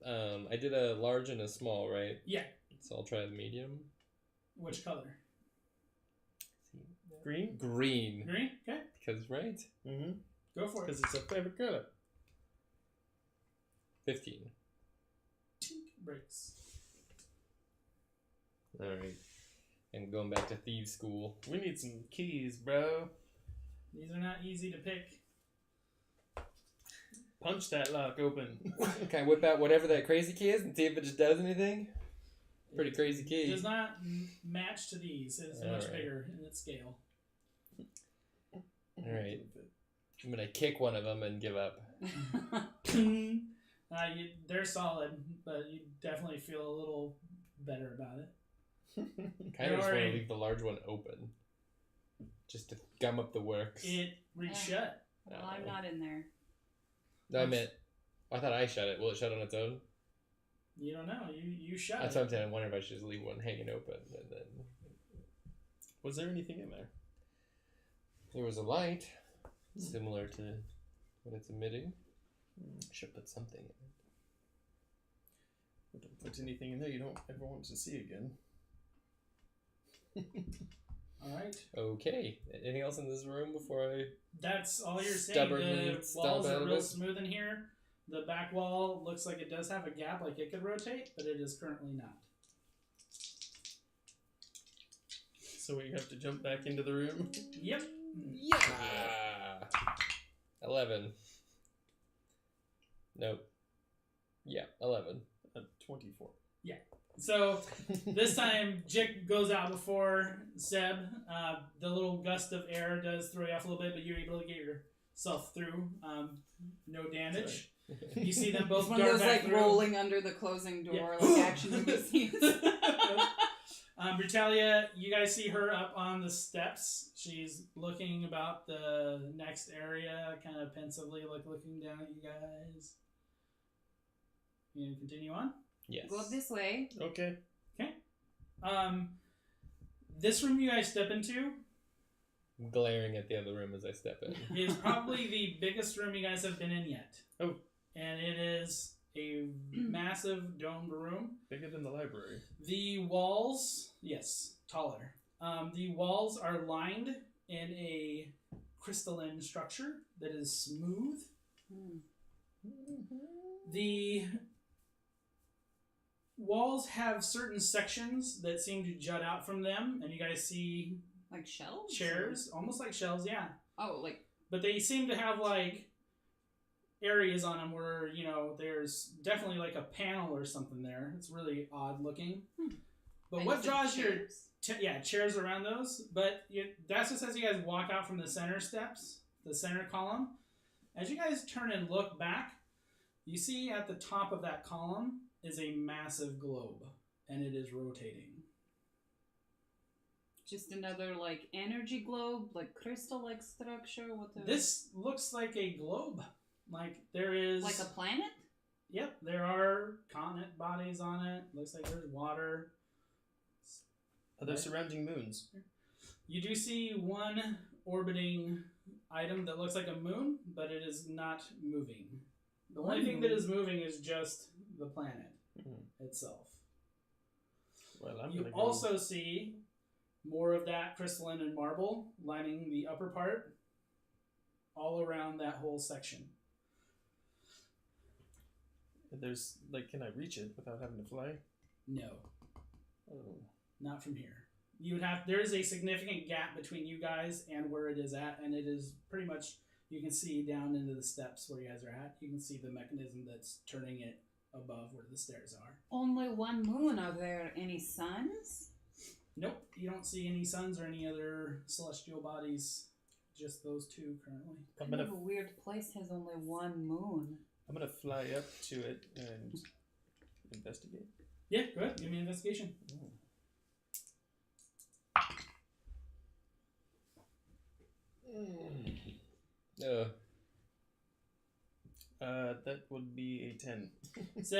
I did a large and a small, right? Yeah. So I'll try the medium. Which color? Green? Green. Green? Okay. Because right? Mm-hmm. Go for it. Because it's a favorite color. 15. Tink, breaks. Alright. and going back to thieves school. We need some keys, bro. These are not easy to pick. Punch that lock open. Can I whip out whatever that crazy key is and see if it just does anything? Pretty crazy key. It does not match to these. It is much Alright. bigger in its scale. Alright. I'm gonna kick one of them and give up. They're solid, but you definitely feel a little better about it. Kind of just want to Alright. leave the large one open. Just to gum up the works. It reads Yeah. shut. Well, I'm not in there. No, I meant... I thought I shut it. Will it shut on its own? You don't know. You shut That's it. what I'm saying. I wonder if I should just leave one hanging open. And then Was there anything in there? there was a light, similar to what it's emitting. Should put something in it. Don't put anything in there you don't ever want to see again. Alright. Okay. Anything else in this room before I... That's all you're saying. Stubbornly The stomp walls out are of real it? smooth in here. The back wall looks like it does have a gap, like it could rotate, but it is currently not. So we have to jump back into the room. Yep. Yeah! 11. Nope. Yeah, 11. 24. So this time, Jiik goes out before Seb. The little gust of air does throw you off a little bit, but you're able to get yourself through. No damage. You see them both It's one of dart those back like through. rolling under the closing door Yeah. like action movies. Brutalia, you guys see her up on the steps. She's looking about the next area, kind of pensively, like looking down at you guys. You gonna continue on? Yes. Go this way. Okay. This room you guys step into I'm glaring at the other room as I step in. is probably the biggest room you guys have been in yet. Oh. And it is a massive domed room. Bigger than the library. The walls, yes, taller. The walls are lined in a crystalline structure that is smooth. The walls have certain sections that seem to jut out from them, and you guys see Like shelves? chairs, almost like shelves, yeah. Oh, like But they seem to have like areas on them where, you know, there's definitely like a panel or something there. It's really odd looking. But I what see draws your chairs. chairs around those? But that's just as you guys walk out from the center steps, the center column. As you guys turn and look back, you see at the top of that column is a massive globe, and it is rotating. Just another like energy globe, like crystal-like structure. What? This looks like a globe. Like there is Like a planet? Yep, there are continent bodies on it. Looks like there's water. Are there Right. surrounding moons? You do see one orbiting item that looks like a moon, but it is not moving. The only thing that is moving is just the planet itself. Well, I'm You gonna go. also see more of that crystalline and marble lining the upper part all around that whole section. There's like, can I reach it without having to fly? No, Oh. not from here. You would have. There is a significant gap between you guys and where it is at, and it is pretty much. You can see down into the steps where you guys are at. You can see the mechanism that's turning it above where the stairs are. Only one moon. Are there any suns? Nope, you don't see any suns or any other celestial bodies. Just those two currently. I'm Kind gonna of a weird place has only one moon. fly up to it and investigate. Yeah, go ahead. Give me an investigation. That would be a 10. So,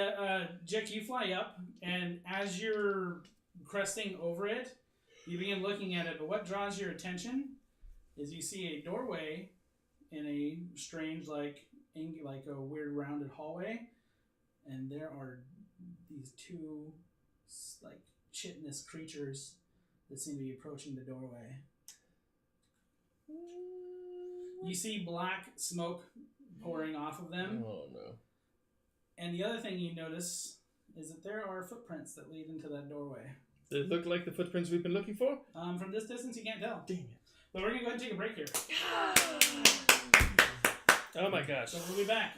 Jiik, you fly up, and as you're cresting over it, you begin looking at it. But what draws your attention is you see a doorway in a strange, like a weird rounded hallway, and there are these two, like chitinous creatures that seem to be approaching the doorway. You see black smoke pouring off of them. Oh no. And the other thing you notice is that there are footprints that lead into that doorway. Does it look like the footprints we've been looking for? From this distance, you can't tell. Dang it. But we're going to go ahead and take a break here. Oh my gosh. So we'll be back.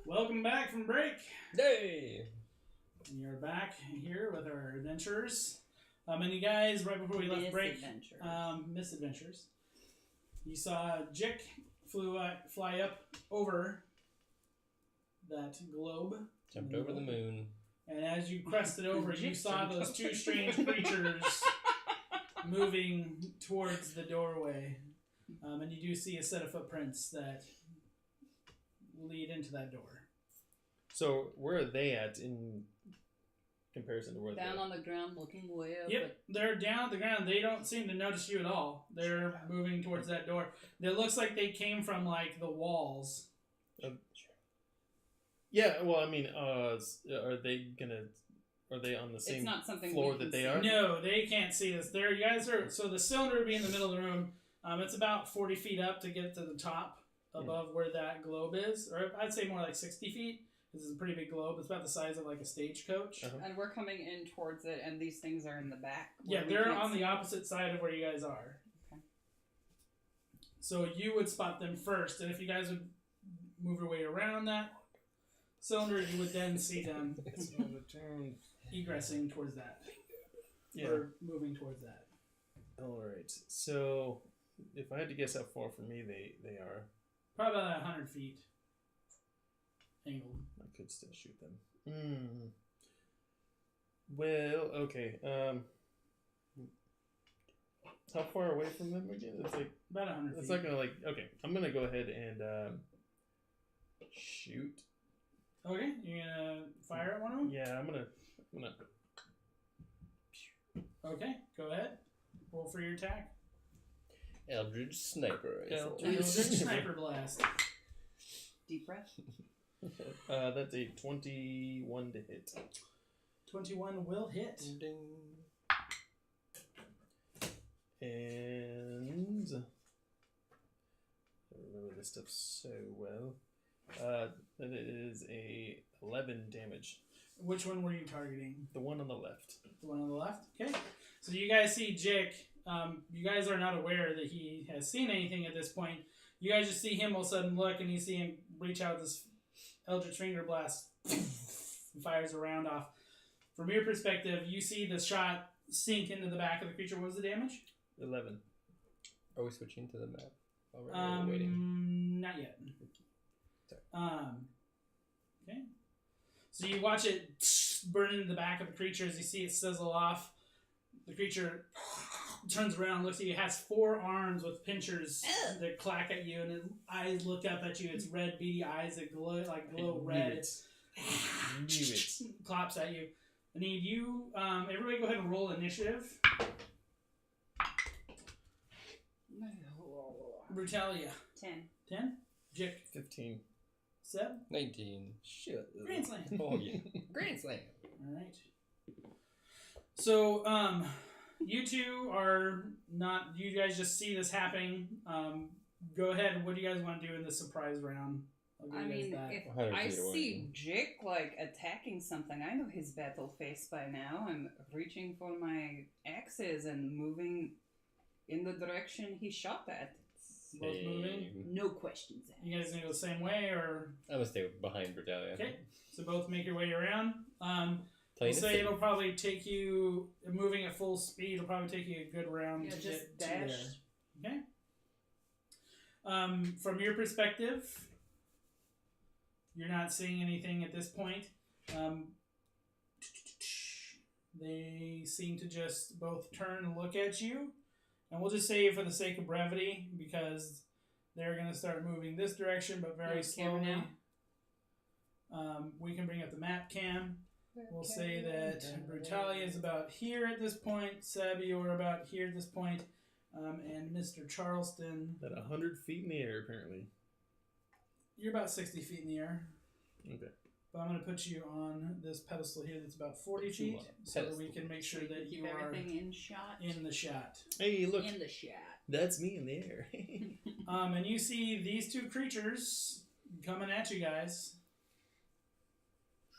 Welcome back from break. Hey! You're back here with our adventurers. And you guys, right before we left break, Misadventures, you saw Jiik fly up over that globe. Jumped over the moon. And as you crested over, you saw those two strange creatures moving towards the doorway. And you do see a set of footprints that lead into that door. So where are they at in comparison to where Down they're on the ground, looking way up. Yep, they're down at the ground. They don't seem to notice you at all. They're moving towards that door. It looks like they came from like the walls. Yeah, well, I mean, are they on the same It's not something floor we can that they see. are? No, they can't see this. There, you guys are. So the cylinder would be in the middle of the room. It's about 40 feet up to get to the top above where that globe is, or I'd say more like 60 feet. This is a pretty big globe. It's about the size of like a stagecoach. Uh-huh. And we're coming in towards it, and these things are in the back. Yeah, where we they're can't on see. the opposite side of where you guys are. Okay. So you would spot them first, and if you guys would move your way around that cylinder, you would then see them egressing towards that. Yeah. Or moving towards that. All right. So if I had to guess how far from me they are, Probably about 100 feet. Angled. I could still shoot them. Well, okay. How far away from them again? It's like About 100 feet. it's not gonna like. Okay, I'm gonna go ahead and shoot. Okay, you're gonna fire at one of them? Yeah, I'm gonna. Okay, go ahead. Roll for your attack. Eldritch Sniper Rifle. Eldritch Sniper Blast. Deep breath. That's a 21 to hit. 21 will hit. Ding. And I remember this stuff so well. That is a 11 damage. Which one were you targeting? The one on the left. The one on the left? Okay. So you guys see Jiik. You guys are not aware that he has seen anything at this point. You guys just see him all of a sudden look, and you see him reach out this Eldritch Finger Blast and fires a round off. From your perspective, you see the shot sink into the back of the creature. What was the damage? 11. Are we switching to the map already? Or waiting? Not yet. Sorry. Okay. So you watch it burn into the back of the creature as you see it sizzle off. The creature turns around, looks at you, has 4 arms with pinchers that clack at you, and its eyes look up at you. It's red, beady eyes that glow red. Knew it. Claps at you. I need you. Everybody, go ahead and roll initiative. Brutalia. 10. 10. Jiik. 15. 7. 19. Shit. Grand Slam. Oh, yeah. Grand Slam. All right. So, you two are not. You guys just see this happening. Go ahead. What do you guys want to do in this surprise round? I'll give I you guys mean, that. if 100 I feet away. see Jiik like attacking something, I know his battle face by now. I'm reaching for my axes and moving in the direction he shot at. Both moving. No questions asked. You guys gonna go the same way, or I'm gonna stay behind Brutalia. okay? So both make your way around. Tell We'll you to say sit. it'll probably take you moving at full speed. It'll probably take you a good round Yeah, to just get dash. to there. Okay. From your perspective, you're not seeing anything at this point. They seem to just both turn and look at you. And we'll just say for the sake of brevity, because they're going to start moving this direction, but very Yeah, camera slowly. now. We can bring up the map cam. We'll say that Brutalia is about here at this point, Seb, you're about here at this point, and Mr. Charleston, At 100 feet in the air, apparently. you're about 60 feet in the air. Okay. But I'm going to put you on this pedestal here that's about 40 Put you feet, on a so that we pedestal. can make sure that Keep you are everything in shot. in the shot. Hey, look. In the shot. That's me in the air. And you see these two creatures coming at you guys.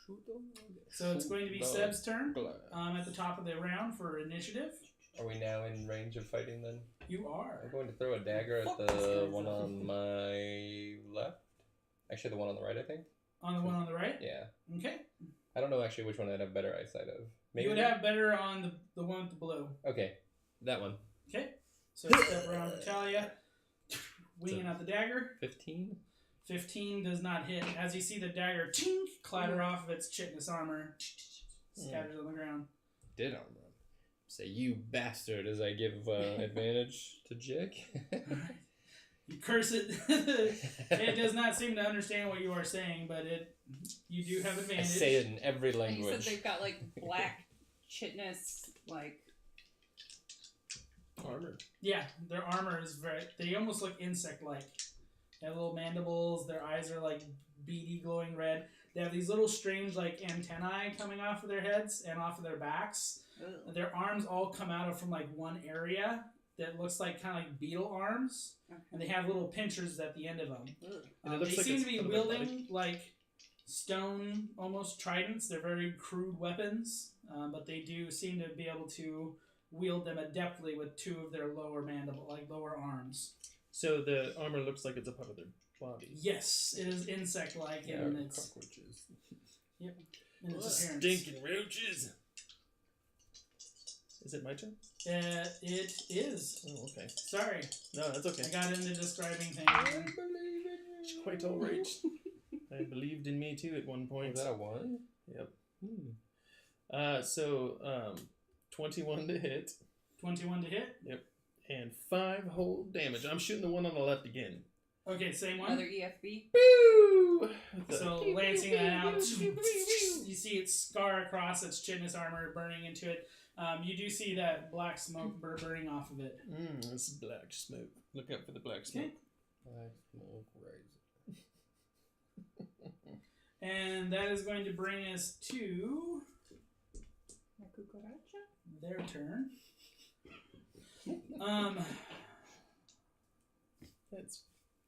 Shoot them. So it's going to be Shoot Seb's turn them. at the top of the round for initiative. Are we now in range of fighting then? You are. I'm going to throw a dagger Fuck at this the guy's one up. on my left. Actually, the one on the right, I think. On the one on the right? Yeah. Okay. I don't know actually which one I'd have better eyesight of. You would have better on the one with the blue. Okay, that one. Okay. So step around Brutalia. Winging out the dagger. 15? 15 does not hit. As you see the dagger tink, clatter off of its chitinous armor. Scatters on the ground. Did armor. Say, you bastard, as I give advantage to Jiik. You curse it. It does not seem to understand what you are saying, but you do have I advantage. say it in every And language. you said they've got like black chitinous, like. Armor. Yeah, their armor is they almost look insect-like. They have little mandibles, their eyes are like beady glowing red. They have these little strange like antennae coming off of their heads and off of their backs. Ugh. Their arms all come out of from like one area that looks like kind of like beetle arms. Okay. And they have little pinchers at the end of them. And it looks They like seem it's to be part of their body. wielding like stone almost tridents. They're very crude weapons, but they do seem to be able to wield them adeptly with two of their lower lower arms. So the armor looks like it's a part of their body. Yes, it is insect-like in its cockroaches. in its appearance. Stinking roaches. Is it my turn? It is. Oh, okay. Sorry, No, that's okay. I got into describing things. It's quite all right. I believed in me too at one point. Was that a 1? Yep. Hmm. So 21 to hit. 21 to hit. Yep. And 5 whole damage. I'm shooting the one on the left again. Okay, same one. Another EFB. Woo! So lancing that out, you see it scar across its chitinous armor, burning into it. You do see that black smoke burning off of it. It's black smoke. Look out for the black smoke. Black smoke rising. And that is going to bring us to La cucaracha? their turn. That's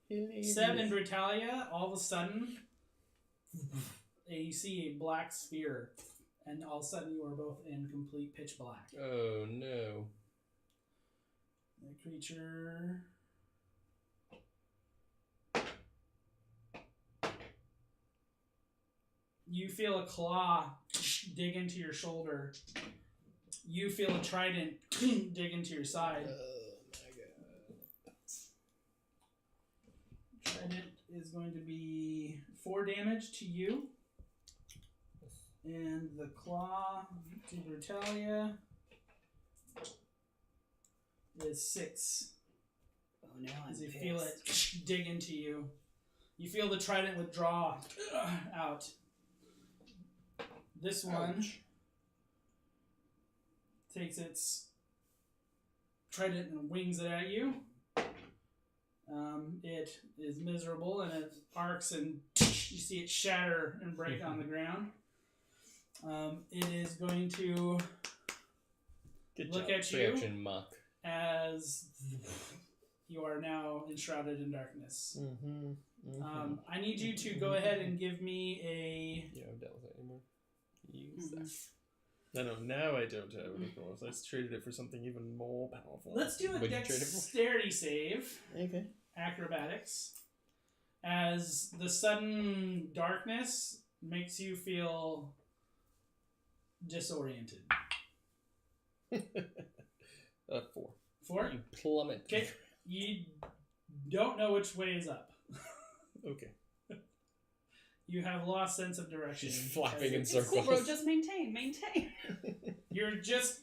hilarious. 7 Brutalia, all of a sudden, you see a black sphere, and all of a sudden you are both in complete pitch black. Oh no. The creature... You feel a claw dig into your shoulder. You feel a trident dig into your side. Oh my god. Trident is going to be 4 damage to you. And the claw to Brutalia is 6. Oh no, I'm As you pissed. feel it dig into you. You feel the trident withdraw out. This one Ouch. takes its trident and wings it at you. It is miserable and it arcs and you see it shatter and break on the ground. It is going to Good look job. at you Reaction muck. as you are now enshrouded in darkness. I need you to go ahead and give me a... You don't deal with it anymore. Use that. No, now I don't have it, of course. Let's trade it for something even more powerful. Let's do a What'd you trade it for? dexterity save. Okay. Acrobatics. As the sudden darkness makes you feel disoriented. 4. 4? You plummet. Okay. You don't know which way is up. Okay. You have lost sense of direction. She's flapping As in It's cool, circles. bro. Just maintain. You're just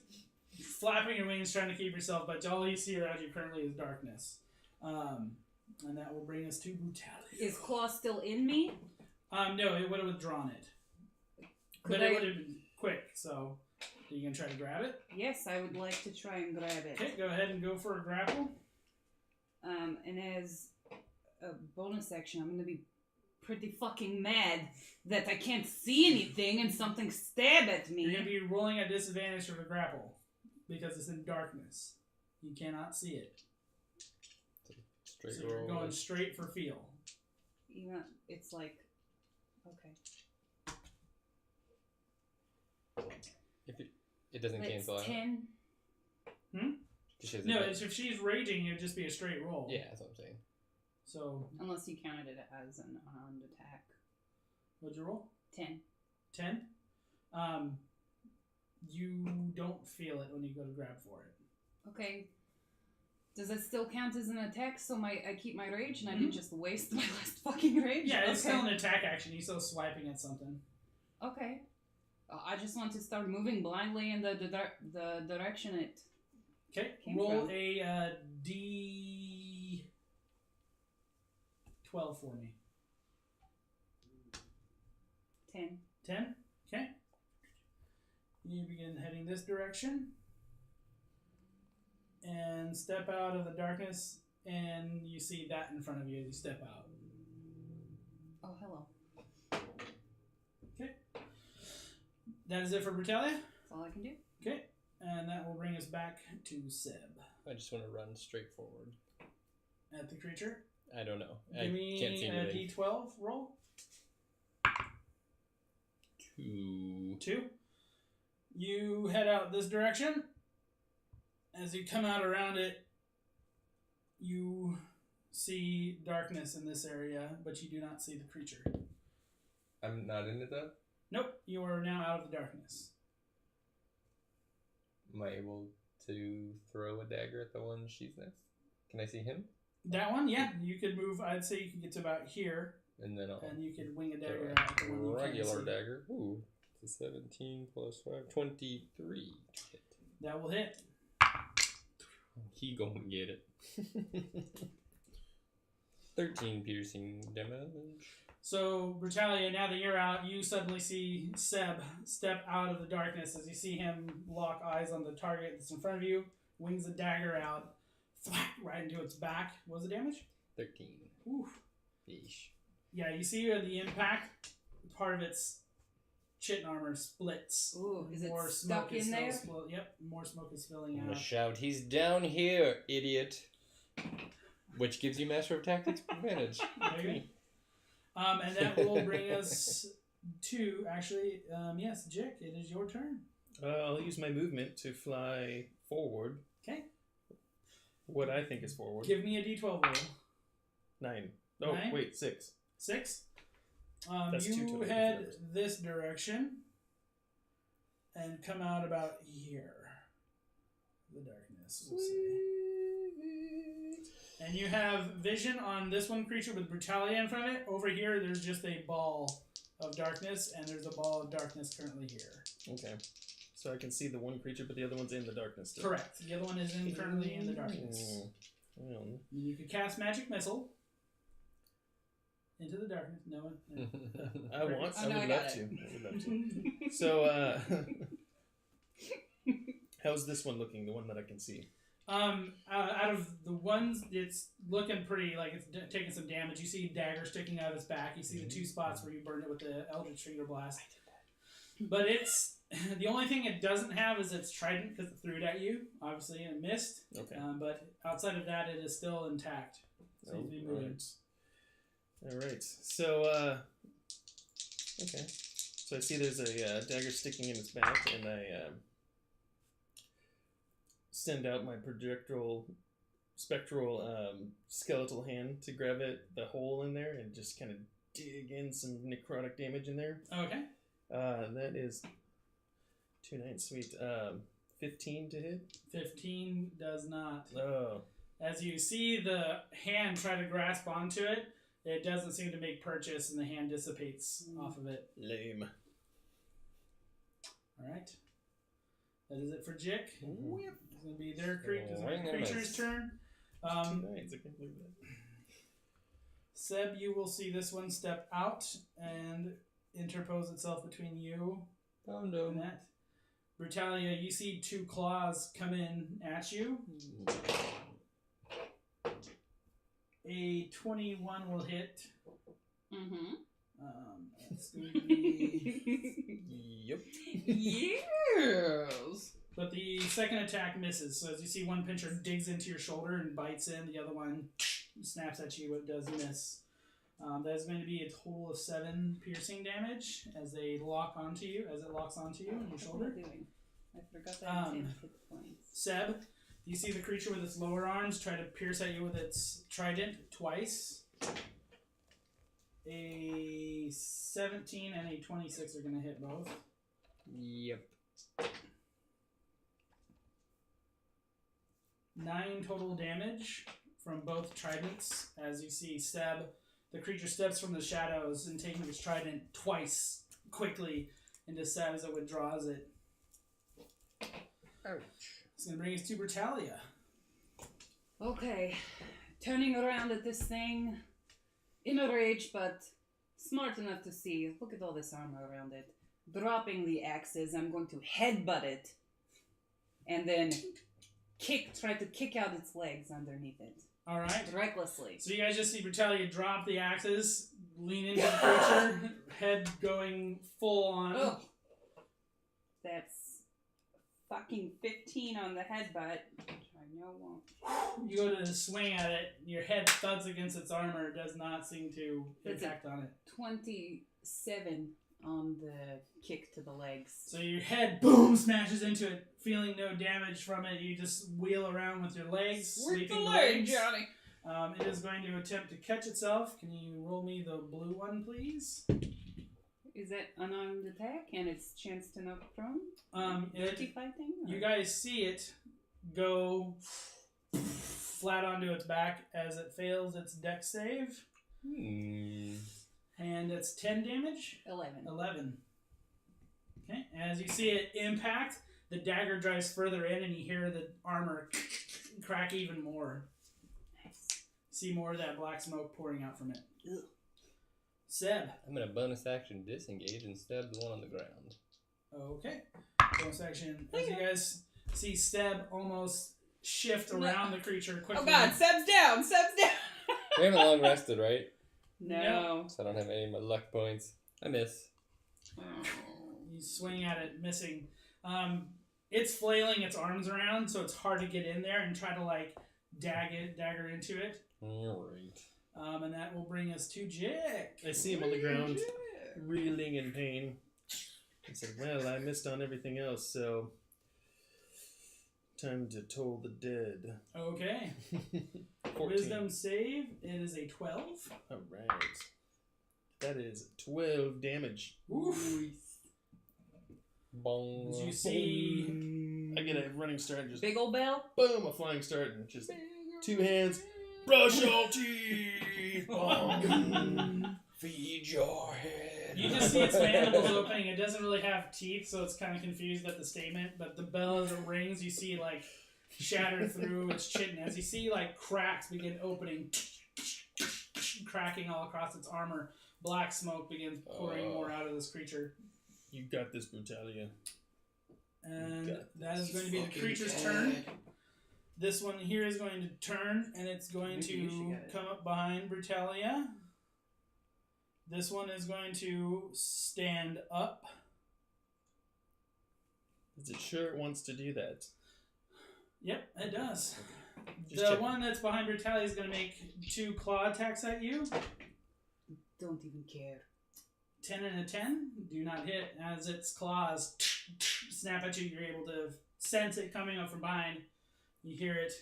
flapping your wings trying to keep yourself, but all you see around you currently is darkness. And that will bring us to Brutalia. Is claw still in me? No, it would have withdrawn it. Could But I- it would have been quick, so are you going to try to grab it? Yes, I would like to try and grab it. Okay, go ahead and go for a grapple. And as a bonus action, I'm gonna be pretty fucking mad that I can't see anything and something stab at You're going to me. be rolling at disadvantage for the grapple because it's in darkness. You cannot see it. Straight So you're roll. going straight for feel. Even it's like, okay. If it doesn't That's cancel out. 10. She has No, advantage. if she's raging, it'd just be a straight roll. Yeah, that's what I'm saying. So, Unless you counted it as an unarmed attack. What'd you roll? 10. 10. You don't feel it when you go to grab for it. Okay. Does it still count as an attack? So I keep my rage and I didn't just waste my last fucking rage? Yeah, it's okay. still an attack action. You're still swiping at something. Okay. I just want to start moving blindly in the direction it. Okay, Came roll from. a D12 for me. 10. 10? Okay. You begin heading this direction. And step out of the darkness, and you see that in front of you as you step out. Oh, hello. Okay. That is it for Brutalia. That's all I can do. Okay. And that will bring us back to Seb. I just want to run straight forward. At the creature. I don't know. Give I me can't see a anything. D12 roll. 2. 2. You head out this direction. As you come out around it, you see darkness in this area, but you do not see the creature. I'm not in it though? Nope, you are now out of the darkness. Am I able to throw a dagger at the one she's next? Can I see him? That one, yeah, you could move. I'd say you could get to about here, And then I'll and you could wing a throw dagger a at the one you can't regular see. dagger. Ooh, it's a 17 plus 5, 23. Hit. That will hit. He gonna get it. 13 piercing damage. So, Brutalia, now that you're out, you suddenly see Seb step out of the darkness as you see him lock eyes on the target that's in front of you, wings the dagger out, thwack, right into its back. What was the damage? 13. Oof. Yeesh. Yeah, you see the impact, part of its chitin armor splits. Ooh, is it More stuck smoke is in still there? Yep, more smoke is spilling I'm gonna out. shout, he's down here, idiot. Which gives you Master of Tactics advantage. There you go. And that will bring us to, actually, yes, Jiik, it is your turn. I'll use my movement to fly forward. Okay. What I think is forward. Give me a D12 roll. 9. Oh, 9? wait, 6. 6. That's 2 You total head numbers. this direction and come out about here. The darkness, we'll see. And you have vision on this one creature with Brutalia in front of it. Over here, there's just a ball of darkness, and there's a ball of darkness currently here. Okay. So I can see the one creature, but the other one's in the darkness still. Correct. The other one is currently in the darkness. Well, You could cast Magic Missile into the darkness. No. I would Oh, no, I love got to. it. I would love to. So, how's this one looking? The one that I can see. Out of the ones, it's looking pretty like it's taking some damage. You see a dagger sticking out of its back. You see the 2 spots where you burned it with the Eldritch Finger Blast. But it's the only thing it doesn't have is its trident because it threw it at you, obviously, and it missed. Okay. But outside of that, it is still intact. So you'd be moving. All right. So, okay. So I see there's a dagger sticking in its back, and I send out my spectral skeletal hand to grab the hole in there and just kind of dig in some necrotic damage in there. Okay. That is 2 9, sweet. 15 to hit. 15 does not. Oh. As you see the hand try to grasp onto it, it doesn't seem to make purchase, and the hand dissipates off of it. Lame. All right. That is it for Jiik. Whip. It's going to be their Ring and creature's miss. turn. 2 9s, I can't believe that. Seb, you will see this one step out and interpose itself between you Found and him. that. Brutalia, you see 2 claws come in at you. A 21 will hit. Mm-hmm. It's going to be... Yep. Yes. But the second attack misses. So as you see, one pincher digs into your shoulder and bites in. The other one snaps at you, but does miss. That is going to be a total of 7 piercing damage as they lock onto you, as it locks onto you on your shoulder. What am I doing? I forgot that I had 10 hit points. Seb, you see the creature with its lower arms try to pierce at you with its trident twice. A 17 and a 26 are going to hit both. Yep. 9 total damage from both tridents. As you see, the creature steps from the shadows and taking his trident twice quickly into Seb as it withdraws it. Ouch. It's going to bring us to Brutalia. Okay, turning around at this thing, in a rage, but smart enough to see. Look at all this armor around it. Dropping the axes, I'm going to headbutt it, and then try to kick out its legs underneath it. All right. Recklessly. So you guys just see Brutalia drop the axes, lean into the creature, head going full on. Oh. That's fucking 15 on the headbutt. I know won't. You go to swing at it, your head thuds against its armor, does not seem to That's impact on it. 27 on the kick to the legs. So your head, boom, smashes into it, feeling no damage from it. You just wheel around with your legs, sweeping the legs. Johnny. It is going to attempt to catch itself. Can you roll me the blue one, please? Is that unarmed attack and its chance to knock prone? 55 thing? You guys see it go flat onto its back as it fails its dex save. And it's 10 damage? 11. Okay, as you see it impact, the dagger drives further in and you hear the armor crack even more. Nice. See more of that black smoke pouring out from it. Ugh. Seb. I'm going to bonus action disengage and stab the one on the ground. Okay. Bonus action. As you guys see Seb almost shift around the creature quickly. Oh god, Seb's down! Seb's down! We haven't long rested, right? No. So I don't have any of my luck points. I miss. You swing at it, missing. It's flailing its arms around, so it's hard to get in there and try to like dagger into it. Alright. And that will bring us to Jiik. I see him on the ground, reeling in pain. I said, well, I missed on everything else, so time to toll the dead. Okay. 14. Wisdom save. It is a 12. Alright. That is 12 damage. Oof. Bong. As you see... I get a running start and just Big ol' bell? boom, a flying start and just 2 hands. Brush your teeth! Feed your head. You just see its mandibles opening. It doesn't really have teeth, so it's kind of confused at the statement. But the bell, as it rings, you see like shatter through its chin. As you see like cracks begin opening, cracking all across its armor, black smoke begins pouring more out of this creature. You got this, Brutalia. And that is going to be the creature's turn. This one here is going to turn, and it's going to come up behind Brutalia. This one is going to stand up. Is it sure it wants to do that? Yep, it does. Just The checking. one that's behind Brutalia is going to make 2 claw attacks at you. Don't even care. 10 and a 10 do not hit. As its claws snap at you, you're able to sense it coming up from behind. You hear it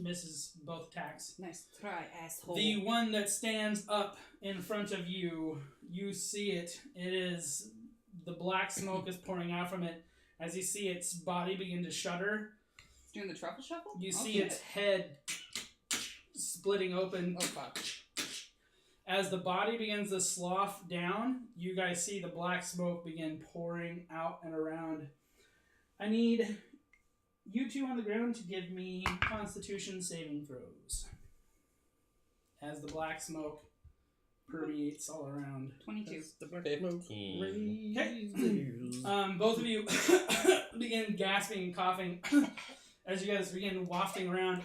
misses both attacks. Nice try, asshole. The one that stands up in front of you, you see it. It is the black smoke is pouring out from it. As you see its body begin to shudder, It's doing the truffle shuffle? you Oh, see shit. its head splitting open. Oh fuck. As the body begins to slough down, you guys see the black smoke begin pouring out and around. I need you two on the ground to give me Constitution saving throws. As the black smoke permeates all around. 22. The black 15. smoke. Both of you begin gasping and coughing as you guys begin wafting around.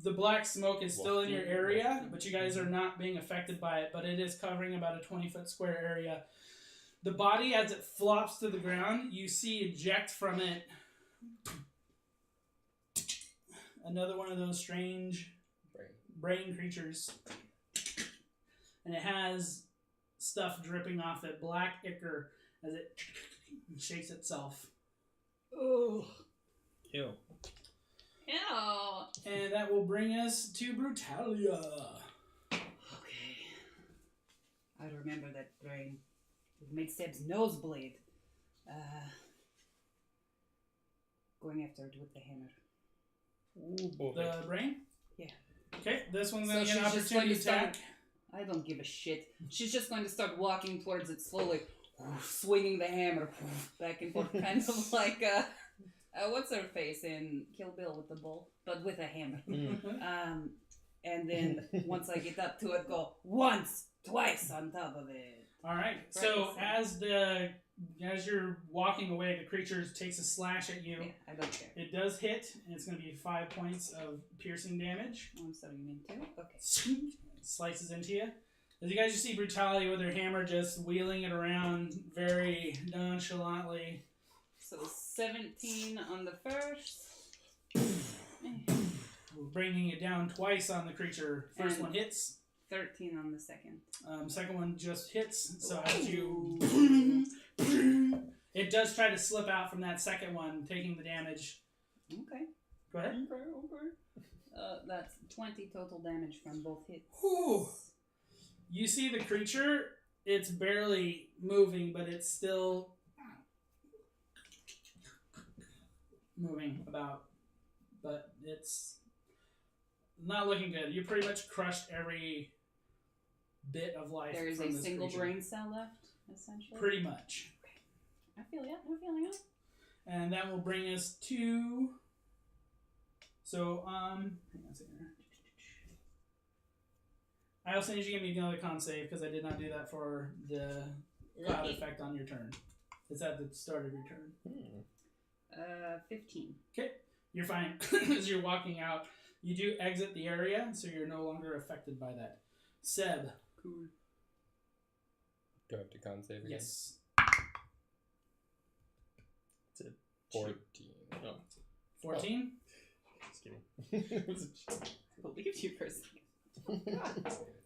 The black smoke is still in your area, but you guys are not being affected by it, but it is covering about a 20-foot square area. The body, as it flops to the ground, you see eject from it another one of those strange brain creatures. And it has stuff dripping off it, black ichor, as it shakes itself. Oh. Ew. Ew. And that will bring us to Brutalia. Okay. I remember that brain. It made Seb's nose bleed. Going after it with the hammer. Ooh, boy. The brain? Yeah. Okay, this one's So going to get an she's just going opportunity to attack. I don't give a shit. She's just going to start walking towards it slowly, swinging the hammer back and forth, kind of like what's her face in Kill Bill with the bull, but with a hammer. And then once I get up to it, go once, twice on top of it. All right. So as you're walking away, the creature takes a slash at you. Yeah, I don't care. It does hit, and it's going to be 5 points of piercing damage. Oh, I'm sorry, you mean 2? Okay. Slices into you. As you guys just see Brutalia with her hammer just wheeling it around very nonchalantly. So 17 on the first. Bringing it down twice on the creature. First And one hits. 13 on the second. Second one just hits. So as you... It does try to slip out from that second one, taking the damage. Okay. Go ahead. Okay. That's 20 total damage from both hits. Whew. You see the creature, it's barely moving, but it's still moving about. But it's not looking good. You pretty much crushed every bit of life. There is from a this single creature. brain cell left, essentially. Pretty much. I feel ya. I'm feeling ya. And that will bring us to... So, hang on a second here. I also need you to give me another con save because I did not do that for the cloud effect on your turn. It's at the start of your turn. 15. Okay, you're fine. As you're walking out, you do exit the area, so you're no longer affected by that. Seb. Cool. Do I have to con save again? Yes. It's a 14. Oh, 14? just kidding. Believe you for a second.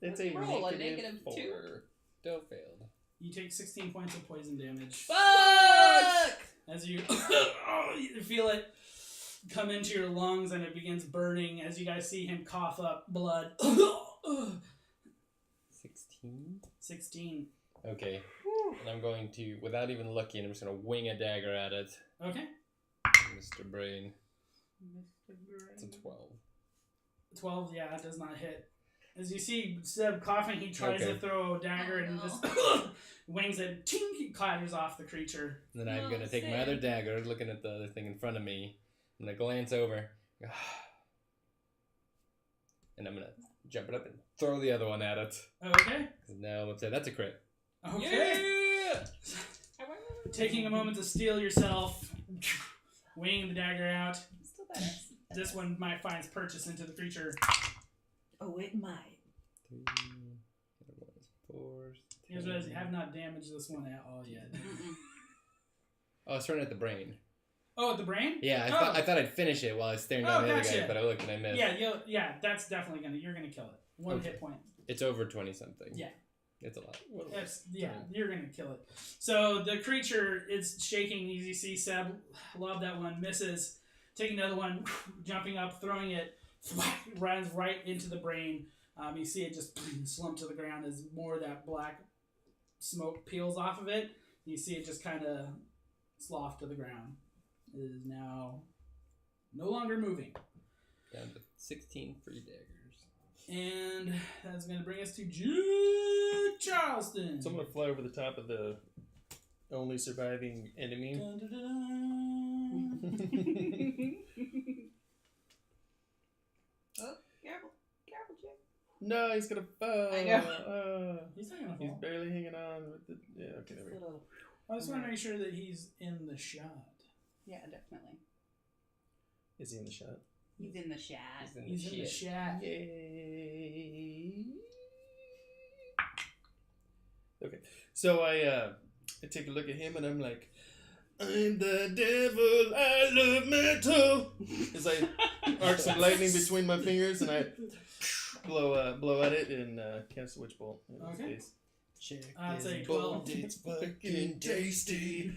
It's a Roll a negative -2. 4. Still failed. You take 16 points of poison damage. Fuck! As you you feel it come into your lungs and it begins burning as you guys see him cough up blood. 16? 16. Okay. And I'm going to, without even looking, I'm just going to wing a dagger at it. Okay. Mr. Brain. Mr. It's a 12. 12, yeah, it does not hit. As you see Seb coughing, he tries Okay. to throw a dagger and no. just wings it, tink, it clatters off the creature. And then I'm No, going to take my Sam. other dagger, looking at the other thing in front of me. I'm going to glance over. And I'm going to jump it up and throw the other one at it. Okay. 'Cause now I'm upset. That's a crit. Okay. Yeah! Taking a moment to steel yourself, winging the dagger out. Still badass. This one might find its purchase into the creature. Oh, it might. 3, the other one is 4. Here's what I have not damaged this one at all yet. Oh, I was throwing at the brain. Oh, at the brain? Yeah, I thought I'd finish it while I was staring down the other guy, but I looked and I missed. Yeah, that's definitely you're gonna kill it. One Okay. hit point. It's over 20 something. Yeah. It's a lot. You're gonna kill it. So the creature is shaking. As you see, Seb, love that one, misses. Taking another one, jumping up, throwing it, runs right into the brain. You see it just slump to the ground as more of that black smoke peels off of it. You see it just kind of slough to the ground. It is now no longer moving. Down to 16 free daggers. And that's going to bring us to Jiik Charleston. So I'm going to fly over the top of the only surviving enemy. Dun, dun, dun, dun. Oh, careful, Jack. No, he's going to fall. I know. He's not going to He's fall. barely hanging on with the... Yeah, okay, there we go. I just want to make sure that he's in the shot. Yeah, definitely. Is he in the shot? He's in the shot. He's in the shot. Yay. Okay, so I take a look at him and I'm like, I'm the devil, I love metal. As I arc some lightning between my fingers and I blow at it and cast a witch bolt in his Okay. face. Check I'd say this 12. bolt, it's fucking tasty.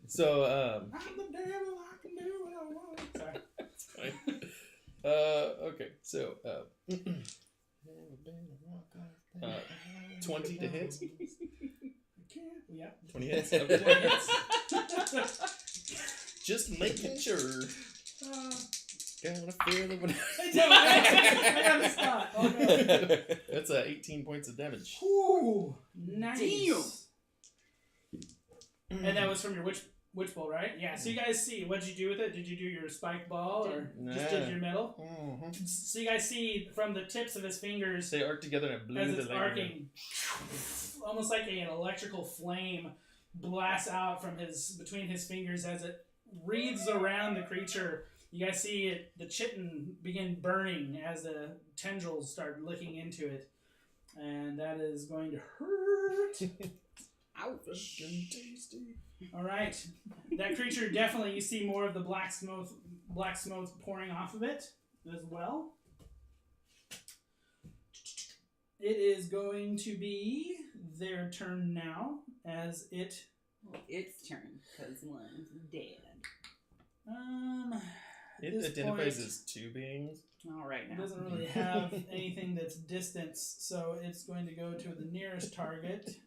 So, I'm the devil, I can do what I want. Sorry. okay, so, 20 to hit. Yeah. 20 hits. 20 Okay. hits. Just making sure. Gotta feel the wind. I gotta stop. Oh no. That's 18 points of damage. Ooh, nice. Damn. And that was from your witch bolt, right? Yeah. So you guys see, what'd you do with it? Did you do your spike ball or just did your metal? Mm-hmm. So you guys see from the tips of his fingers They arc together and it blew as the it's leg. arcing, almost like an electrical flame blasts out from between his fingers as it wreathes around the creature. You guys see the chitin begin burning as the tendrils start licking into it, and that is going to hurt. Ouch. Tasty. All right, that creature definitely. You see more of the black smoke pouring off of it as well. It is going to be their turn now, as it. Well, it's turn because one's dead. It this identifies point, as two beings. All right It now. doesn't really have anything that's distance, so it's going to go to the nearest target,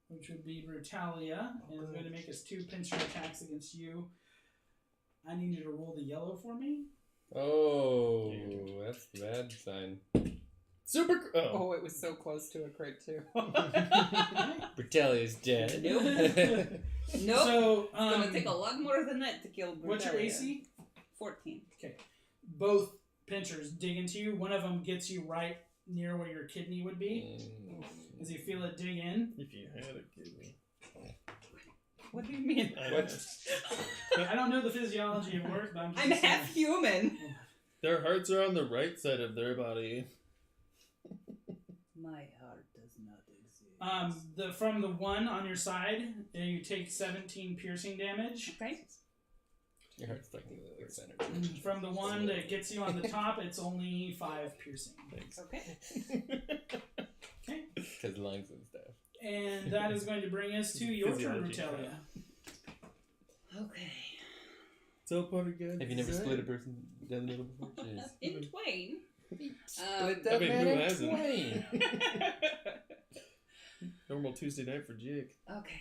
which would be Brutalia, and it's going to make its 2 pincer attacks against you. I need you to roll the yellow for me. Oh, that's the bad sign. Super. Oh, it was so close to a crit too. Brutalia's dead. Nope. Nope. So, It's gonna take a lot more than that to kill Brutalia. what's your AC? 14. Both pinchers dig into you. One of them gets you right near where your kidney would be. As you feel it dig in. If you had a kidney. What do you mean? I don't know the physiology of work, but I'm half human. Their hearts are on the right side of their body. My heart does not exist. From the one on your side, you take 17 piercing damage. Okay. Your heart's stuck in the center. From the one that gets you on the top, it's only 5 piercing. Thanks. Okay. Okay. Because lungs and stuff. And that is going to bring us to your turn, Physiology. Brutalia. Okay. So part of good. Have you never split a person down the middle before? Jeez. In twain. Split I mean, man who in hasn't? twain. Normal Tuesday night for Jiik. Okay.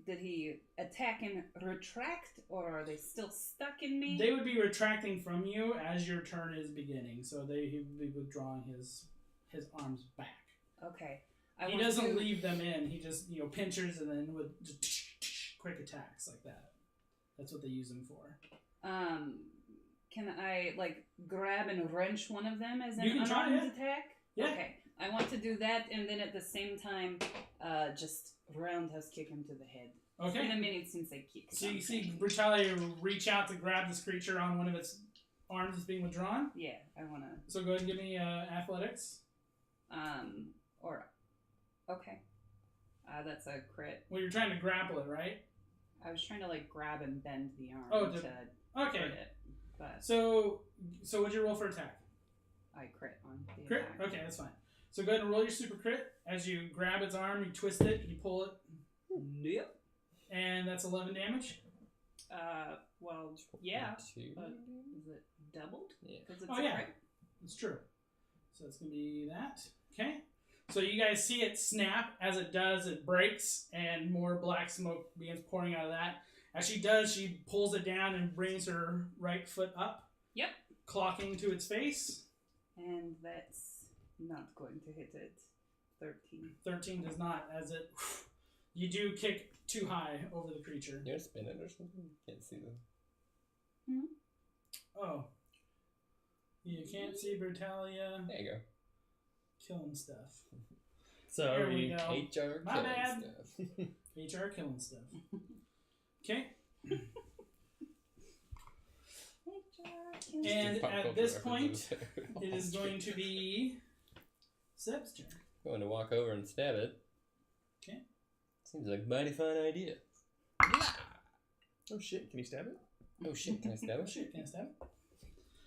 Did he attack and retract, or are they still stuck in me? They would be retracting from you as your turn is beginning, so he would be withdrawing his arms back. Okay. He doesn't leave them in. He just pinchers and then with just quick attacks like that. That's what they use him for. Can I grab and wrench one of them as an You can try, unarmed yeah. attack? Yeah. Okay. I want to do that, and then at the same time, just roundhouse kick him to the head. It's been a Okay. minute since I kicked. So you see something. Brutalia reach out to grab this creature on one of its arms that's being withdrawn. Yeah, I wanna. So go ahead and give me athletics. Okay. That's a crit. Well, you're trying to grapple it, right? I was trying to grab and bend the arm Oh, to Okay. hurt it, but So what'd you roll for attack? I crit on the Crit? attack. Okay, that's fine. So go ahead and roll your super crit. As you grab its arm, you twist it, you pull it, Yep. and that's 11 damage. Well, yeah. 22. But is it doubled? Yeah. Because it's Oh, a yeah. crit. It's true. So it's going to be that. Okay. So you guys see it snap. As it does, it breaks, and more black smoke begins pouring out of that. As she does, she pulls it down and brings her right foot up. Yep. Clocking to its face. And that's not going to hit it. 13. 13 does not, as it... You do kick too high over the creature. You want to spin it or something? Can't see them. Oh. You can't see Brutalia There you go. killing stuff. Sorry. Here we go. HR My killing bad. stuff. HR killing stuff. Okay. And Pop at culture this point, references. it is going to be Seb's turn. Going to walk over and stab it. Okay. Seems like a mighty fine idea. Oh shit, can you stab it? Oh shit, can I stab Oh it? shit, can I stab?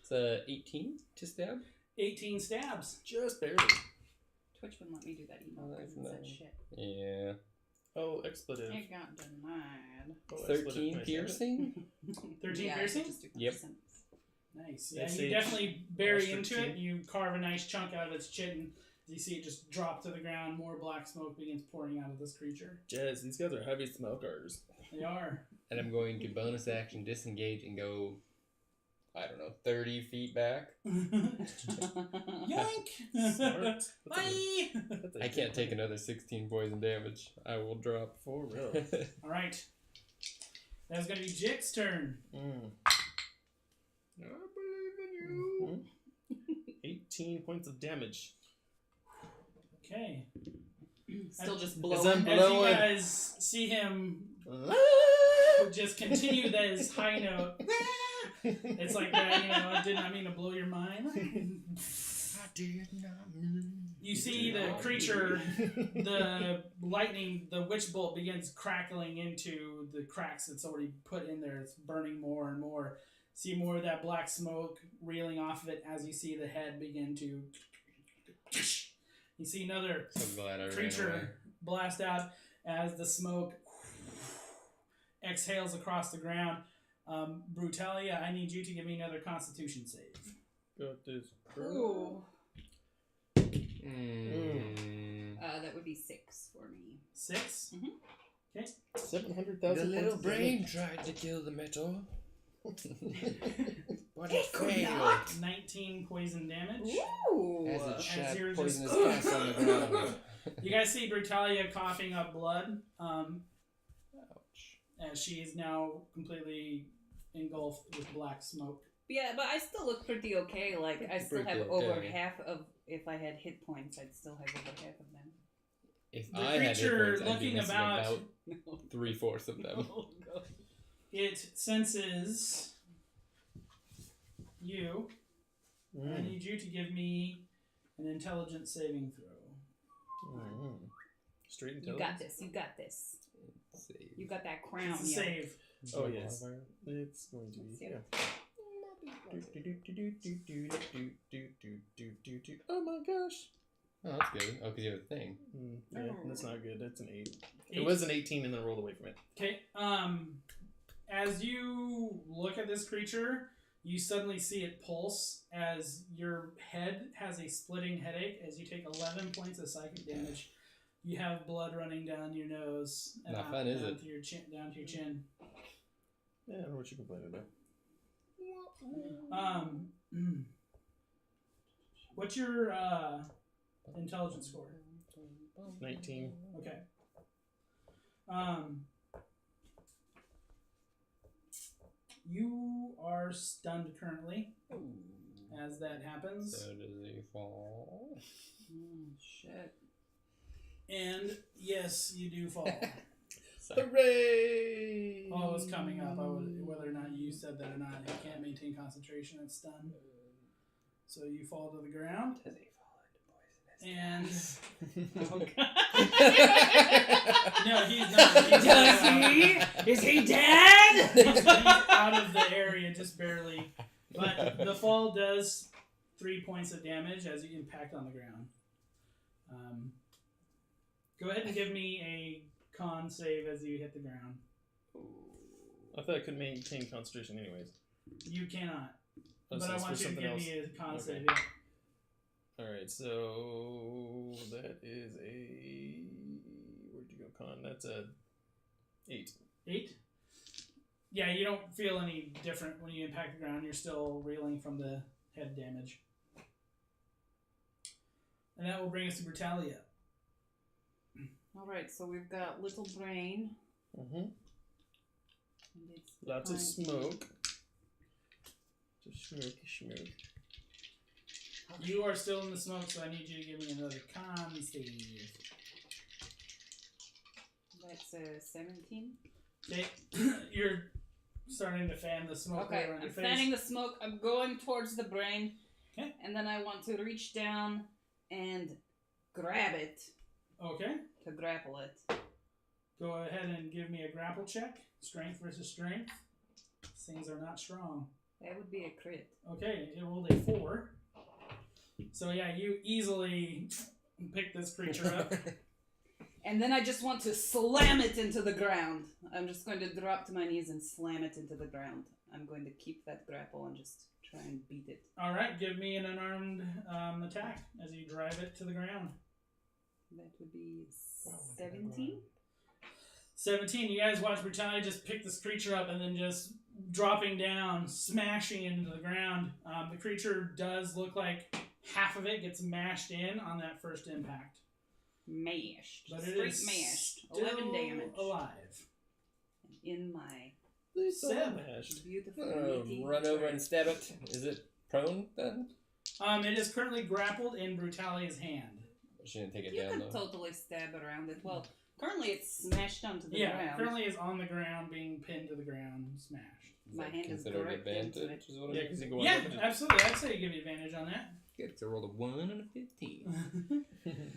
It's 18 to stab. 18 stabs. Just barely. Twitch wouldn't let me do that email Oh, because that's it said nice. shit. Yeah. Oh, expletive. It got denied. Oh, expletive. 13 Can I stab it? piercing? 13 Yeah, piercing? just do Yep. percents. Nice. Yeah, That's you it. definitely bury Maestro into it. team. You carve a nice chunk out of its chin. You see it just drop to the ground. More black smoke begins pouring out of this creature. Jazz, these guys are heavy smokers. They are. And I'm going to bonus action disengage and go, I don't know, 30 feet back. Yoink! Smart. Bye! I can't take another 16 poison damage. I will drop. For real. All right. That's going to be Jiik's turn. I believe in you. 18 points of damage. Okay. Still just As I'm blowing. As you blowing. guys see him just continue this high note, it's like that, I did not mean to blow your mind. I did not mean. You see the creature, the lightning, the witch bolt begins crackling into the cracks it's already put in there. It's burning more and more. See more of that black smoke reeling off of it as you see the head begin to... You see another So glad I ran away. creature blast out as the smoke exhales across the ground. Brutalia, I need you to give me another Constitution save. Got this. Ooh. That would be 6 for me. 6? Mhm. Okay. 700,000 The little points of brain damage. tried to kill the metal. But It it could failed. not. 19 poison damage. Ooh. As it shat you're poisonous just- gas on the ground. You guys see Brutalia coughing up blood Ouch. as she is now completely engulfed with black smoke. Yeah, but I still look pretty okay. Like, I still Pretty have over okay. half of... If I had hit points, I'd still have over half of them. If The I had hit creature points, I'd be looking missing about- about No. 3/4 of them. Oh, God. It senses you. I need you to give me an intelligence saving throw. Straight You intelligence. got this. You got this. Save. You got that crown. It's a yo. save. Oh, yes. It's going to be. Let's see. Yeah. Oh my gosh. Oh, that's good. Oh, because you have a thing. Yeah, that's not good. That's an 8. It Eight. was an 18 and then rolled away from it. Okay. As you look at this creature, you suddenly see it pulse as your head has a splitting headache as you take 11 points of psychic damage. You have blood running down your nose and Not out- fun, is down it? to your chin, down to your chin. Yeah, I don't know what you're complaining about. What's your intelligence score? 19. Okay. You are stunned currently as that happens. So does he fall? Shit. And yes, you do fall. Hooray! Oh, it's coming up. Whether or not you said that or not, you can't maintain concentration and stun. So you fall to the ground. Does he fall into poisonous And Oh, God. no, he's not. He's Does out. he? Is he dead? He's out of the area, just barely. But the fall does 3 points of damage as you impact on the ground. Go ahead and give me a con save as you hit the ground. I thought I could maintain concentration anyways. You cannot. Oh, But so I it's want for you to something give else. me a con Okay. save. Yeah. Alright, so that is a... Where'd you go, con? That's a 8. 8? Yeah, you don't feel any different when you impact the ground. You're still reeling from the head damage. And that will bring us to Brutalia. Alright, so we've got Little Brain. Mm-hmm. And it's Lots of behind- smoke. Just smoke. You are still in the smoke, so I need you to give me another con save. That's 17. Okay, you're starting to fan the smoke Okay, around I'm your face. fanning the smoke. I'm going towards the brain. Okay. And then I want to reach down and grab it Okay, to grapple it. go ahead and give me a grapple check. Strength versus strength. These things are not strong. That would be a crit. Okay, it rolled a 4. So yeah, you easily pick this creature up. And then I just want to slam it into the ground. I'm just going to drop to my knees and slam it into the ground. I'm going to keep that grapple and just try and beat it. All right, give me an unarmed attack as you drive it to the ground. That would be 17. 17. You guys watch Brutalia just pick this creature up and then just dropping down, smashing into the ground. The creature does look like half of it gets mashed in on that first impact. Mashed. But it Straight is mashed. still 11 damage. alive. In my Seb. beautiful meaty Run over turret. and stab it. Is it prone then? It is currently grappled in Brutalia's hand. She didn't take it You down could though. totally stab around it. Well, currently it's smashed onto the Yeah, ground. currently is on the ground, being pinned to the ground, smashed. Is My that hand is considered gripped into advantage? Is what Yeah, it because is? you go Yeah, up and just- absolutely. I'd say give you advantage on that. Good. So I rolled a 1 and a 15.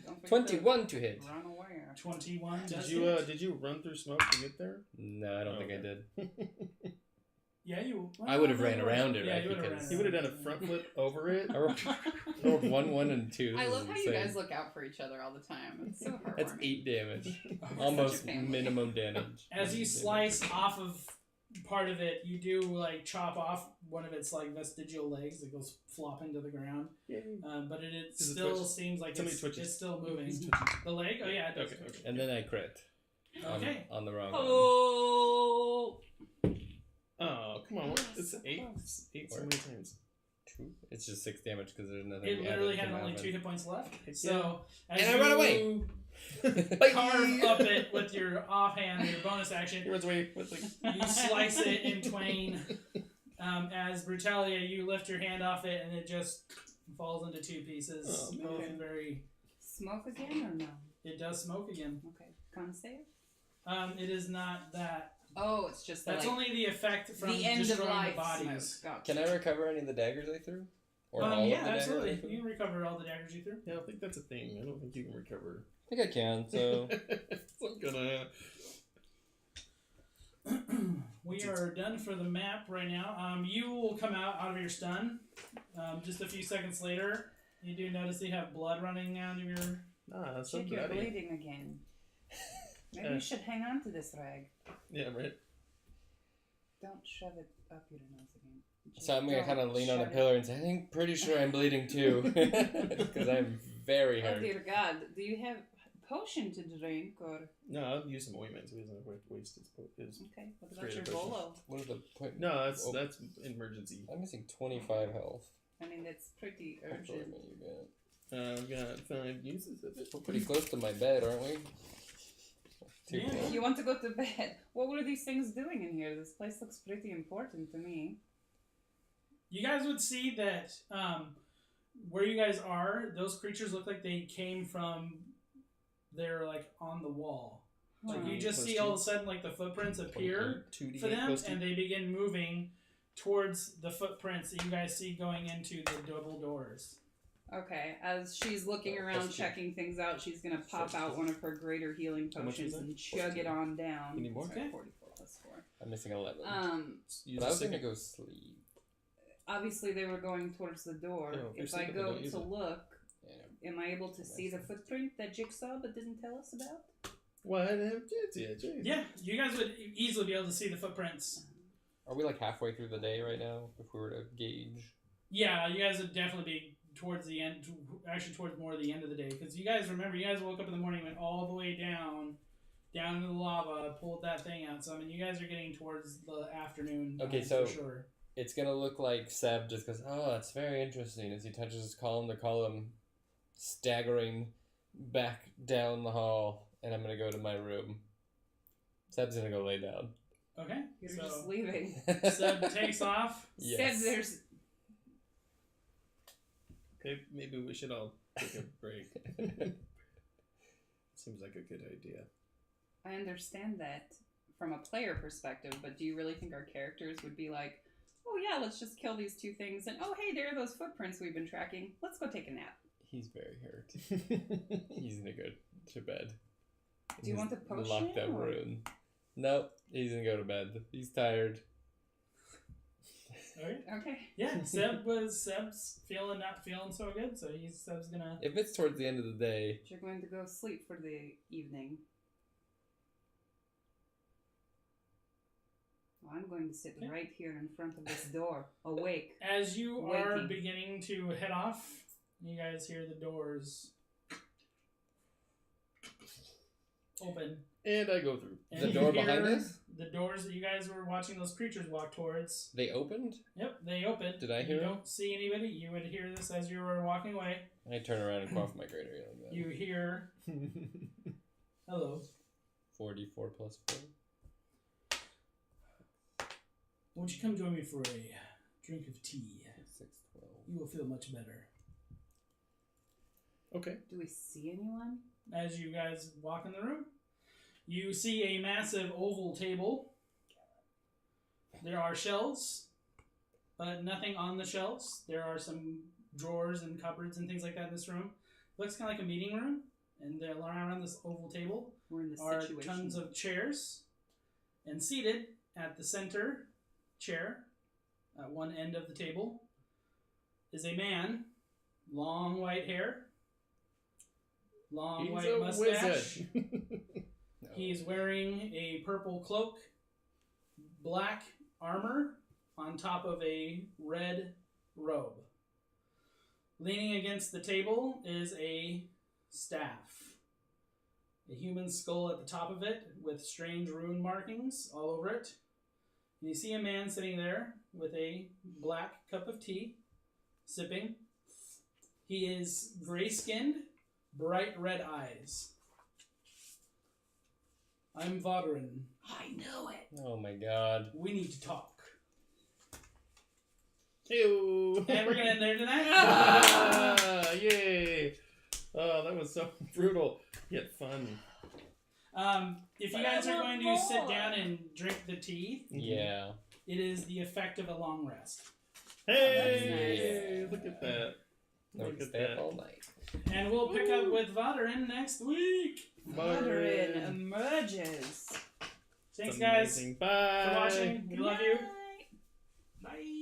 Don't forget 21 to hit. to Run away. 21 does Did you hit. did you run through smoke to get there? No, I don't think I Okay. did. Yeah, you. I would have ran around it, Yeah, right? you would have Because- He would have done a front flip over it. I rolled 1, 1, and 2. I This love is how you insane. guys look out for each other all the time. It's so heartwarming. That's 8 damage. Such Almost a family. minimum damage. As you slice off of part of it, you do like chop off one of its like vestigial legs that goes flopping to the ground. But it Does it still twitch? seems like Somebody it's twitches. still moving. The leg? Oh yeah, it does. Okay, okay. And then I crit. Okay. On the wrong one. Oh! Oh, come on. What? It's So 8. close. It's 8 so many times. 2? It's just 6 damage because there's nothing. It literally added had to only my 2 hit points left. Yeah. So as And I you run away. carve up it with your offhand, your bonus action, He runs away with like. you slice it in twain. As Brutalia, you lift your hand off it, and it just falls into 2 pieces. Oh, Both man. very. Smoke again or no? It does smoke again. Okay. Con save? It is not that. Oh, it's just That's like only the effect from the end of destroying life the bodies. smoke. Gotcha. Can I recover any of the daggers I threw? Or all Yeah, of the daggers absolutely. I threw? You can recover all the daggers you threw. Yeah, I don't think that's a thing. I don't think you can recover. I think I can, so. I'm gonna. We are done for the map right now. You will come out of your stun. Just a few seconds later, you do notice you have blood running out of your. Nah, that's so Check you're bloody. bleeding again. Maybe you should hang on to this rag. Yeah, right. Don't shove it up your nose again. Just So I'm gonna don't kind of lean on a shove it. pillar and say, I think pretty sure I'm bleeding too. Because I'm very Oh hurt. dear God! Do you have potion to drink or? No, I'll use some ointment so he doesn't waste his. Okay. What about Straight your up potion. bolo? What are the point? No, that's Oh. that's emergency. I'm missing 25 health. I mean, that's pretty Hopefully urgent. you got. I've got 5 uses of it. We're pretty close to my bed, aren't we? Too Yeah. close. You want to go to bed? What were these things doing in here? This place looks pretty important to me. You guys would see that where you guys are, those creatures look like they came from. They're like on the wall. Like you just Plus see 2. all of a sudden like the footprints appear 2d8 for them, plus 2. and they begin moving towards the footprints that you guys see going into the double doors. Okay, as she's looking around, plus 2. checking things out, she's gonna pop Plus out 2. one of her greater healing How much potions was that? and Plus chug 2. it on down. You need more? Sorry, Okay. 44 plus 4. I'm missing 11. Use But I a was gonna second. go sleep. Obviously, they were going towards the door. Yeah, if you're if I sleeping, go don't use to it. look, Yeah. am I able to see the footprint that Jiik saw but didn't tell us about? What? Yeah. Yeah, you guys would easily be able to see the footprints. Are we like halfway through the day right now? If we were to gauge. Yeah, you guys would definitely be towards the end, actually towards more the end of the day. Because you guys remember, you guys woke up in the morning, went all the way down into the lava, pulled that thing out. So, I mean, you guys are getting towards the afternoon. Okay, for so- sure. It's gonna look like Seb just goes, oh, that's very interesting, as he touches his column, the column staggering back down the hall, and I'm gonna go to my room. Seb's gonna go lay down. Okay, You're so just leaving. Seb takes off. Yes. Said there's. Maybe we should all take a break. Seems like a good idea. I understand that from a player perspective, but do you really think our characters would be like, oh yeah, let's just kill these 2 things, and oh hey, there are those footprints we've been tracking. Let's go take a nap. He's very hurt. He's gonna go to bed. Do you want the potion, Locked up or- room. Nope, he's gonna go to bed. He's tired. Okay. Okay. Yeah, Seb's not feeling so good, so Seb's gonna. If it's towards the end of the day, You're going to go sleep for the evening. I'm going to sit right here in front of this door, awake. As you are Waiting. beginning to head off, you guys hear the doors open. And I go through. And The you door behind hear us? The doors that you guys were watching those creatures walk towards. They opened? Yep, they open. Did I hear You them? don't see anybody. You would hear this as you were walking away. I turn around and cough my greater like that. You hear, hello. 44 plus 4. Won't you come join me for a drink of tea? 6, 12. You will feel much better. Okay. Do we see anyone? As you guys walk in the room, you see a massive oval table. There are shelves, but nothing on the shelves. There are some drawers and cupboards and things like that in this room. Looks kind of like a meeting room, and around this oval table We're in the are situation. tons of chairs, and seated at the center chair, at one end of the table, is a man, long white hair, long He's white a mustache. wizard. No. He's wearing a purple cloak, black armor on top of a red robe. Leaning against the table is a staff. A human skull at the top of it with strange rune markings all over it. And you see a man sitting there with a black cup of tea, sipping. He is gray-skinned, bright red eyes. I'm Vo'Rys. I knew it. Oh my god. We need to talk. Ew. And we're gonna end there tonight. Ah, yay. Oh, that was so brutal, yet fun. If you guys are going to sit down and drink the tea, Yeah. it is the effect of a long rest. Hey, look at that. I Look can at stay up that. all night. And we'll pick up with Vo'Rys next week. Vo'Rys emerges. Thanks, It's guys, amazing. for Bye. watching. We love you. Bye. Bye.